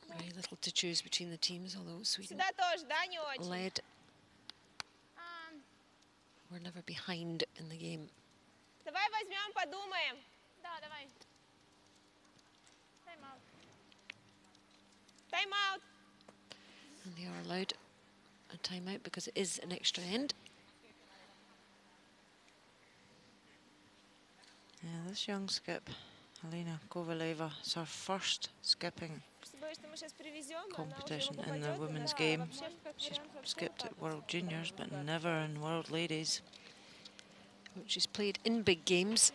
Very little to choose between the teams, although Sweden Сюда тоже, да, не очень? led. We're never behind in the game. Давай возьмем, подумаем. Да, давай. Тайм-аут. Тайм-аут. And they are allowed a timeout because it is an extra end. Yeah, this young skip, Alina Kovaleva, it's her first skipping competition in the women's game. She's skipped at World Juniors, but never in World Ladies. She's played in big games,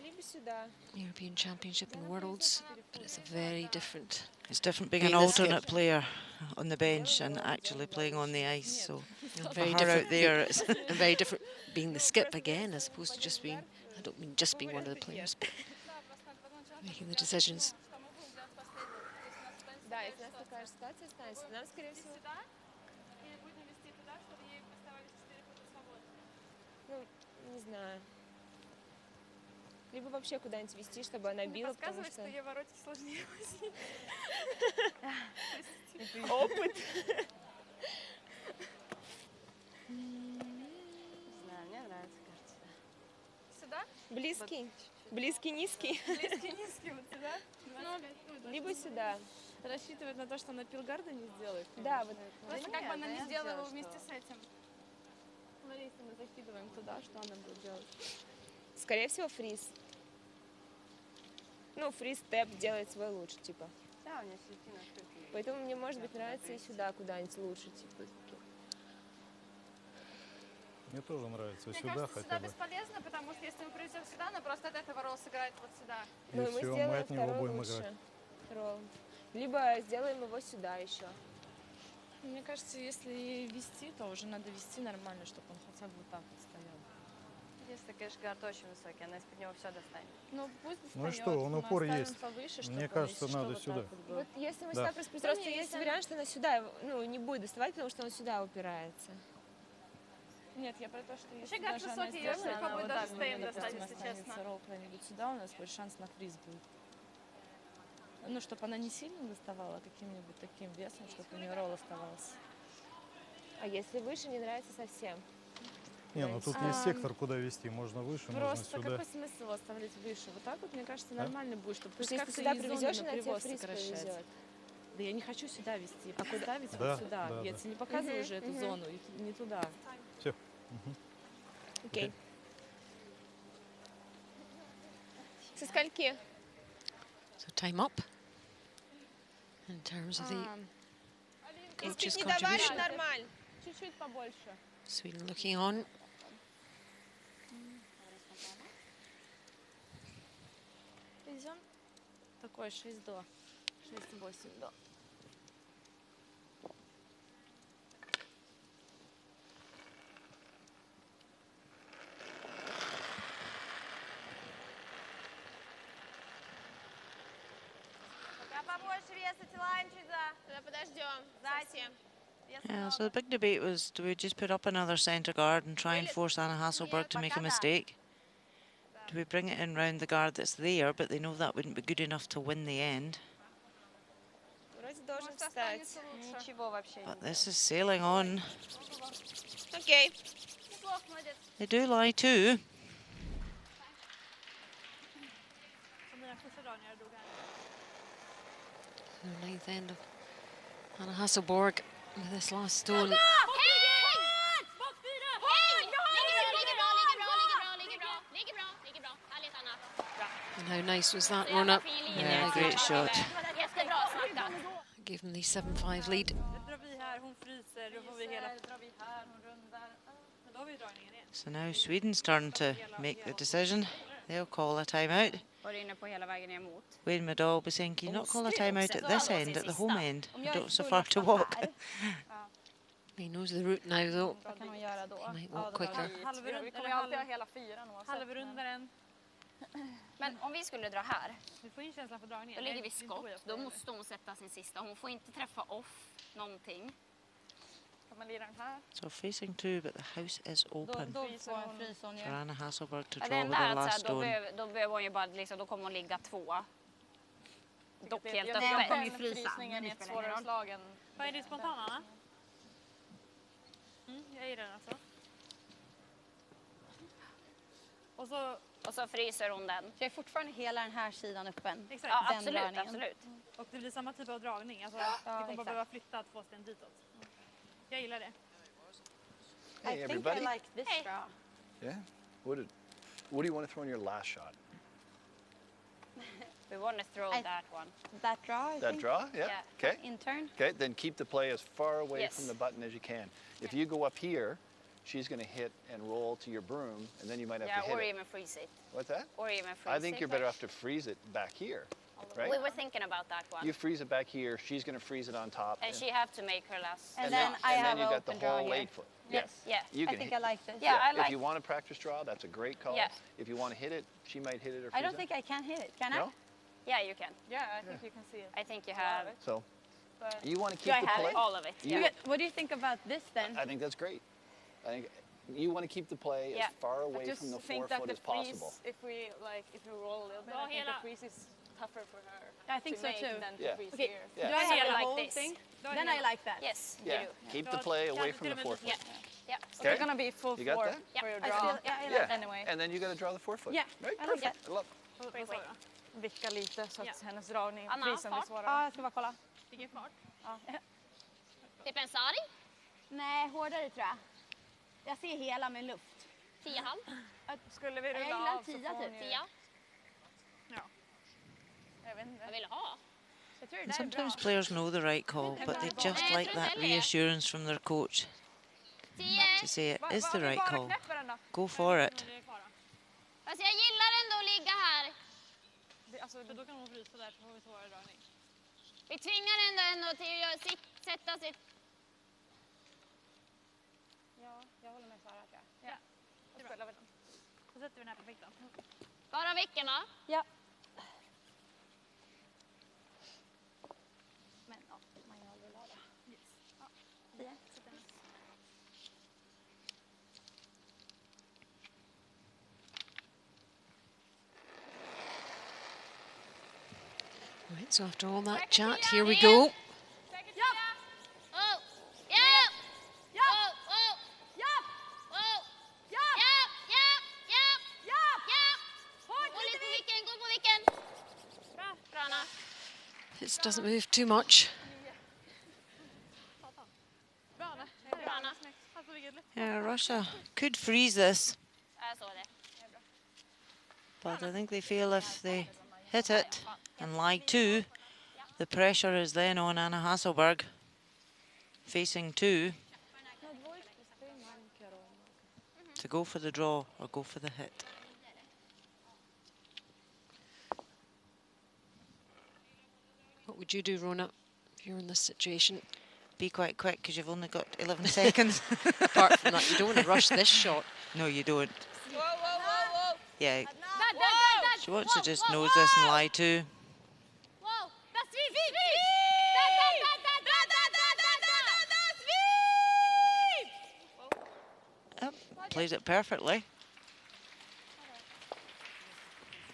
European Championship and Worlds, but it's a very different. It's different being an alternate player on the bench and actually playing on the ice. So Very different out there. It's very different being the skip again, as opposed to just being. I don't mean just being one of the players, but making the decisions. Да, если у нас такая же ситуация останется, нам, скорее всего... Ну, не знаю. Либо вообще куда-нибудь вести, чтобы она била, потому что... что ей вороте сложнее возить. Опыт. Не знаю, мне нравится, кажется. Сюда? Близкий. Близкий, низкий. Близкий, низкий, вот сюда? Либо сюда. Рассчитывать на то, что она пилгарда не сделает. Да, вот. Просто как бы она не сделала его вместе с этим. Смотри, если мы закидываем туда, что она будет делать? Скорее всего, фриз. Ну, фриз-степ делает свой лучше, типа. Да, у нее середина открытая. Поэтому мне, может быть, нравится и сюда куда-нибудь лучше, типа. Мне тоже нравится Мне сюда кажется, хотя сюда бы. бесполезно, потому что если мы привезем сюда, она просто от этого ролл сыграет вот сюда. И Ну, и мы все, мы сделаем от него второй будем лучше играть. ролл. Либо сделаем его сюда еще. Мне кажется, если вести, то уже надо вести нормально, чтобы он хотя бы вот так вот стоял. Если, конечно, гард очень высокий, она из-под него все достанет. Ну, пусть достает. Ну и что, он мы упор оставим есть. повыше, Мне чтобы, кажется, если надо что, сюда. вот так вот было. Вот если мы Да. сюда просто есть вариант, что она сюда, ну, не будет доставать, потому что он сюда упирается. Нет, я про то, что если Вообще, гард даже она высокий, я сделает, она попробую вот даже так, стейн допустим, достать, если останется честно. ролл куда-нибудь сюда, у нас хоть шанс на фриз будет. Ну, чтобы она не сильно доставала, а каким-нибудь таким весом, чтобы у нее ролл оставался. А если выше, не нравится совсем. Не, ну тут есть сектор, куда вести. Можно выше, можно Просто сюда. какой смысл оставлять выше? Вот так вот, мне кажется, нормально будет, чтобы Потому что если сюда привезешь, она тебе фриз повезет. Да я не хочу сюда вести, а куда ставить Да, вот сюда. да, Я да. тебе не показываю уже эту зону, не туда. Все. Окей. Со скольки? So time up in terms of the coach's Не давали, contribution. нормально. Чуть-чуть побольше. Sweden looking on. Везем. Такой 6 до. 6-8 до. Пока побольше веса тела, чуть-за. Тогда подождем. Затем. Yeah, so the big debate was, do we just put up another centre guard and try and force Anna Hasselberg to make a mistake? Do we bring it in round the guard that's there, but they know that wouldn't be good enough to win the end? Вроде должен встать. Ничего вообще But не this is sailing on. Окей. Неплохо, молодец. They do lie too. The ninth end of Anna Hasselborg with this last stone. And how nice was that run up? Yeah, great shot. Gave them the 7-5 lead. So now Sweden's turn to make the decision. They'll call a timeout. Var inne på hela vägen ner mot. Wayne Madall will be saying, can you not call a timeout at this end, at the home end? You don't so far to walk. He knows the route now though. Vad kan hon göra då? He might walk quicker. Vi kommer ju alltid ha hela fyran oavsett. Halvrundaren. Men om vi skulle dra här, Vi får in känslan för dragningen. då ligger vi skott. Då måste hon sätta sin sista. Hon får inte träffa off någonting. Kan man lira den här? So facing two, but the house is open Då får hon frysa hon for ju. Anna Hasselberg to Ja, det draw with enda her är att last så här, stone. då behöver hon ju bara liksom, då kommer hon ligga tvåa. Dock helt Jag hon kommer ju öppen. frysa. frysningen är ett svårare slag än... Vad är det spontana, Anna? Jag gillar den alltså. Och så fryser hon den. Jag är fortfarande hela den här sidan öppen. Exakt. Ja, Den absolut, dragningen. absolut. Och det blir samma typ av dragning. Alltså, vi kommer bara exakt. behöva flytta 2 sten ditåt. Jag gillar det. Hey, I think I everybody. like this draw. Yeah. What do you want to throw in your last shot? We want to throw I- that one. That draw, I That think. draw? Yeah. Yeah. Okay. In turn. Okay, then keep the play as far away Yes. from the button as you can. If you go up here, she's going to hit and roll to your broom, and then you might have Yeah, to or hit it. even freeze it. What's that? Or even freeze I think it. you're better off to freeze it back here, right? We were thinking about that one. You freeze it back here, she's going to freeze it on top. And she have to make her last. And then I and have then you got the open draw whole here. late foot. Yes. Yeah. You I can think hit, I like this. Yeah, I if like. you want to practice draw, that's a great call. Yeah. If you want to hit it, she might hit it or freeze I don't it. think I can hit it. Can I? No? Yeah, you can. Yeah, I think you can see it. I think you have. So But you want to Do keep I the have play. it? All of it. You- Yeah. What do you think about this then? I think that's great. I think you want to keep the play Yeah. as far I away just from the think 4 that foot the as possible. freeze, if we roll a little bit, I think the freeze is tougher for her. I think to so make too. than Yeah. to freeze Okay. here. Yeah. Do I have Yeah, the like whole this. thing? Then I like that. Yes, Yeah. you do. Keep the play away from the 4 foot. Yeah. Yeah. Okay. It's gonna be full You got four that? Yeah. for your I draw. still, yeah, I like Yeah. that. Anyway. And then you got to draw the 4 foot. Yeah, Right? I like Perfect. I love Vad sa du? Vicka lite så att hennes dragning, Anna, freezen blir fart. svårare. Ja, jag ska bara kolla. Vilken fart? Typ en sari? Nej, hårdare tror jag. Jag ser hela med luft. 10,5. Skulle vi Jag rulla gillar av så 10 får hon typ. ju... 10. Ja. Jag vet inte. Jag vill ha. Jag tror det And där är bra. sometimes players know the right call, but they just like that reassurance from their coach 10. to say it is the Om vi right bara call. knäpper den då? Go for it. Alltså jag gillar ändå att ligga här. Alltså, då kan hon frysa där så får vi svårare dragning. Vi tvingar ändå till att sätta sitt... Ja, jag håller med Sara tror jag. Ja, då spelar vi den. Då sätter vi den här på fickan. Bara vicken då? Ja. Men ja, man gör aldrig lada. Yes. Ja, 10. Sätter den. Right, so after all that chat, here we go. Oh, ja! Ja! Oh, oh, Ja! oh. Ja! Ja! Hårt, Gå lite lite på vikt. vicken, gå på vicken. Bra Anna. It doesn't move too much. Bra Anna. Bra Anna. Här får vi gulligt. Yeah, Russia could freeze this, Jag såg det. but I think they feel if they hit it and lie two, the pressure is then on Anna Hasselberg, facing two, to go for the draw or go for the hit. What would you do, Rona, if you're in this situation? Be quite quick because you've only got 11 seconds. Apart from that, you don't want to rush this shot. No, you don't. Whoa, whoa, whoa, whoa. Yeah, That. she wants to just nose this and lie two. Wow, that's sweet. Yep, plays it perfectly.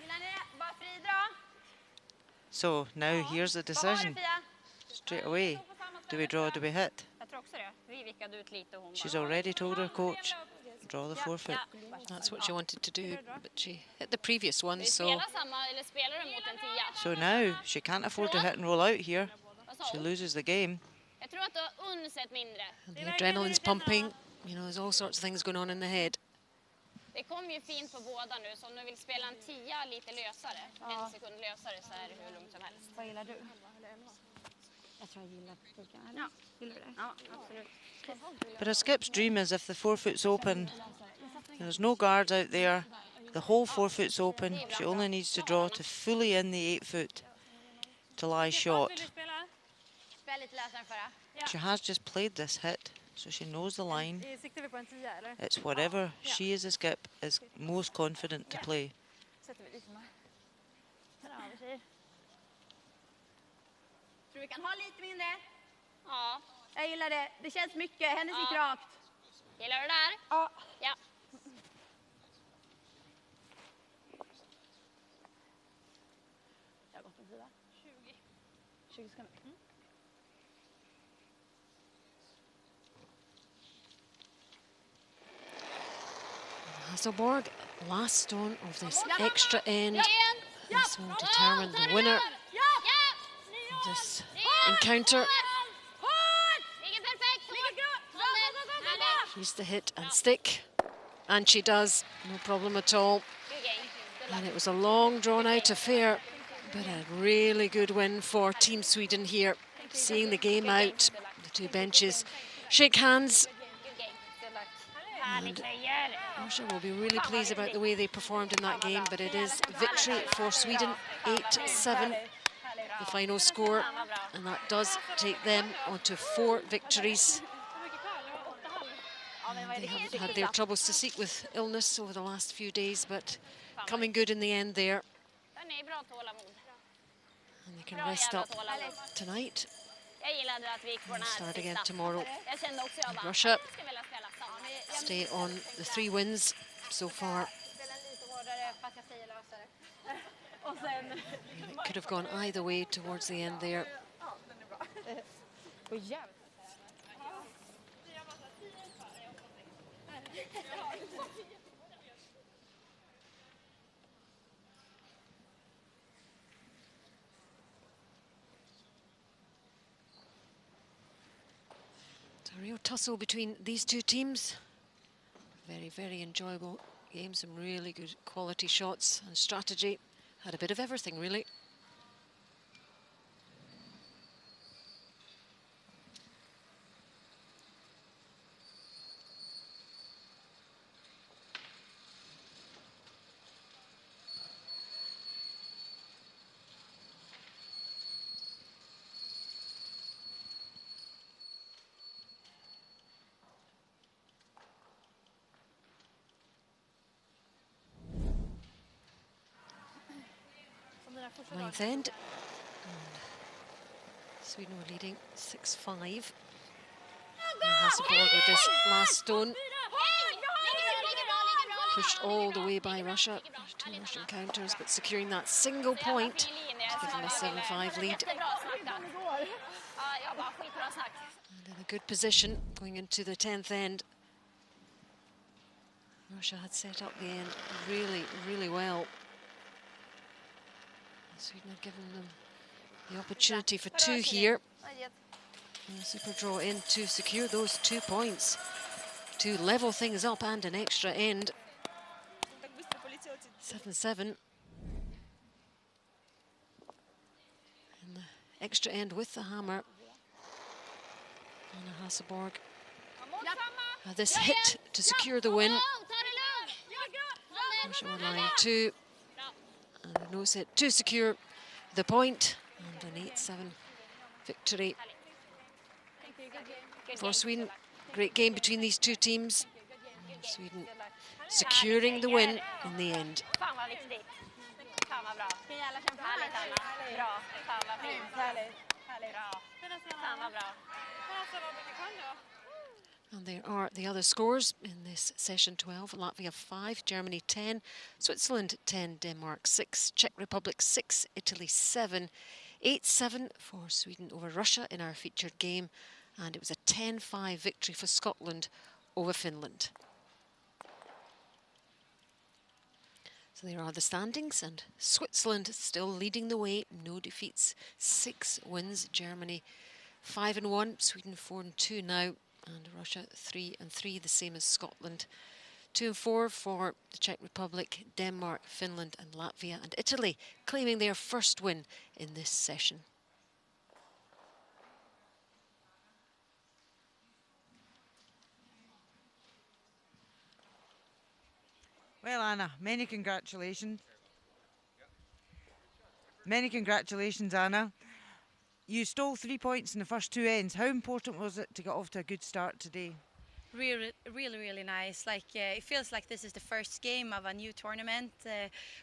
Gillar ni det? Bara fridra. So now here's the Vad har du decision. Fia? Straight away, do we draw, do we hit? Jag tror också det. Vi vickade ut lite och hon She's bara... already told her coach, draw the forefoot. That's what she wanted to do, but she hit the previous one, Vi so spelar samma, eller spelar du mot en 10? So now she can't afford to hit and roll out here. Vad sa She hon? loses the game. Jag tror att du har unset mindre. and the adrenaline's pumping. You know, there's all sorts of things going on in the head. Det kom ju fint på båda nu, så om du vill spela en 10 lite lösare, en sekund lösare, så är det hur lugnt som helst. Vad gillar du? Jag tror jag gillar publiken. Ja. Gillar du det? Ja, absolut. But a skip's dream is if the forefoot's open, there's no guards out there, the whole forefoot's open, she only needs to draw to fully in the 8-foot to lie short. Spela lite lösare än förra. She has just played this hit, so she knows the line. Siktar vi på en 10 eller? It's whatever she as a skip is most confident to play. Sätter vi lite mer. Tror vi kan ha lite mindre? Ja. Jag gillar det. Det känns mycket. Hennes gick rakt. Gillar du det där? Ja. Ja. Jag har gått en 10. 20 ska med. Hasselborg, last stone of this extra end. This will determine the winner of this encounter. She's the hit and stick, and she does, no problem at all. And it was a long drawn-out affair, but a really good win for Team Sweden here. Seeing the game out, the two benches shake hands. And Russia will be really pleased about the way they performed in that game, but it is victory for Sweden, 8-7, the final score, and that does take them onto 4 victories. And they haven't had their troubles to seek with illness over the last few days, but coming good in the end there. And they can rest up tonight and start again tomorrow. And Russia stay on the 3 wins so far. It could have gone either way towards the end there. It's a real tussle between these two teams. very, very enjoyable game. Some really good quality shots and strategy. Had a bit of everything, really. Ninth end. And Sweden were leading 6-5. Hasselborg with this last stone. Pushed all the way by Russia. 2 Russian counters, but securing that single point to give them a 7-5 lead. And in a good position going into the 10th end. Russia had set up the end really, really well. Sweden had given them the opportunity for 2 here. And a super draw in to secure those 2 points, to level things up and an extra end. 7-7. And the extra end with the hammer. Anna Hasselborg. This hit to secure the win. Russia were line 2. And a nose hit to secure the point. And an 8-7 victory for Sweden. Great game between these two teams. And Sweden securing the win in the end. And there are the other scores in this session 12. Latvia 5, Germany 10, Switzerland 10, Denmark 6, Czech Republic 6, Italy 7, 8-7 for Sweden over Russia in our featured game. And it was a 10-5 victory for Scotland over Finland. So there are the standings, and Switzerland still leading the way. No defeats, 6 wins. Germany 5-1, Sweden 4-2 now. And Russia 3-3, the same as Scotland. 2-4 for the Czech Republic, Denmark, Finland and Latvia, and Italy claiming their first win in this session. Well, Anna, many congratulations. Many congratulations, Anna. You stole 3 points in the first 2 ends. How important was it to get off to a good start today? Really, really, really nice. Like it feels like this is the first game of a new tournament.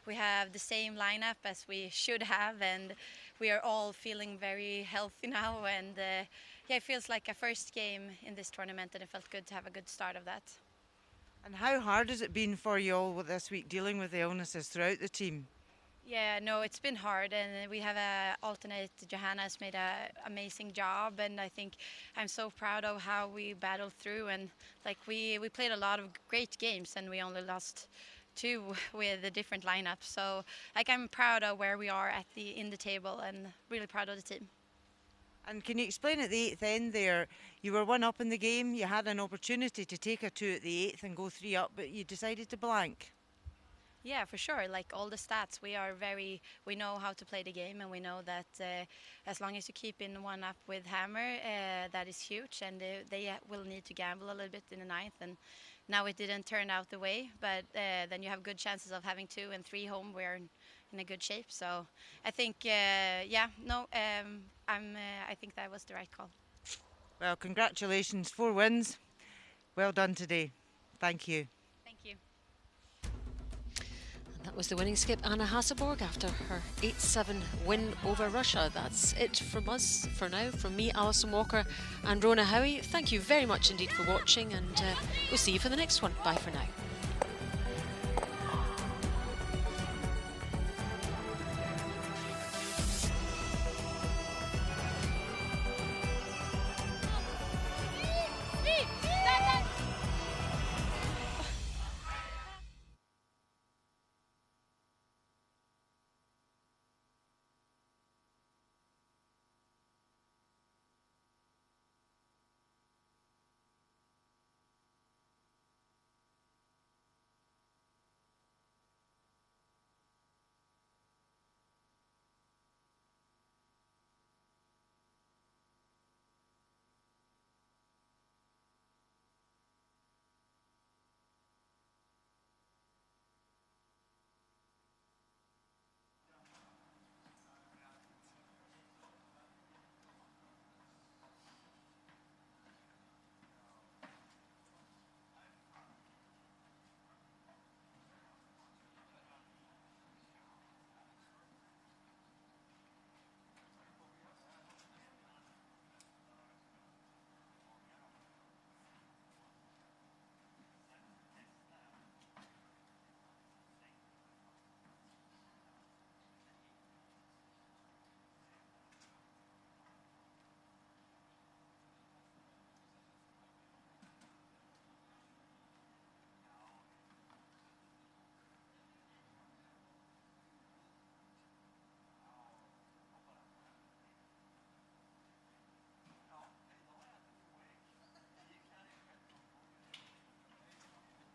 We have the same lineup as we should have, and we are all feeling very healthy now. And yeah, it feels like a first game in this tournament, and it felt good to have a good start of that. And how hard has it been for you all this week dealing with the illnesses throughout the team? Yeah, no, it's been hard, and we have a alternate. Johanna has made an amazing job, and I think I'm so proud of how we battled through. And like we played a lot of great games, and we only lost 2 with a different lineup. So like I'm proud of where we are at in the table, and really proud of the team. And can you explain at the 8th end there, you were 1 up in the game, you had an opportunity to take a 2 at the 8th and go 3 up, but you decided to blank. Yeah, for sure. Like all the stats, we know how to play the game, and we know that as long as you keep in 1 up with hammer, that is huge, and they will need to gamble a little bit in the 9th. And now it didn't turn out the way, but then you have good chances of having 2 and 3 home. We're in a good shape, so I think I think that was the right call. Well, congratulations, 4 wins. Well done today. Thank you. Thank you. That was the winning skip, Anna Hasselborg, after her 8-7 win over Russia. That's it from us for now. From me, Alison Walker and Rona Howie. Thank you very much indeed for watching, and we'll see you for the next one. Bye for now.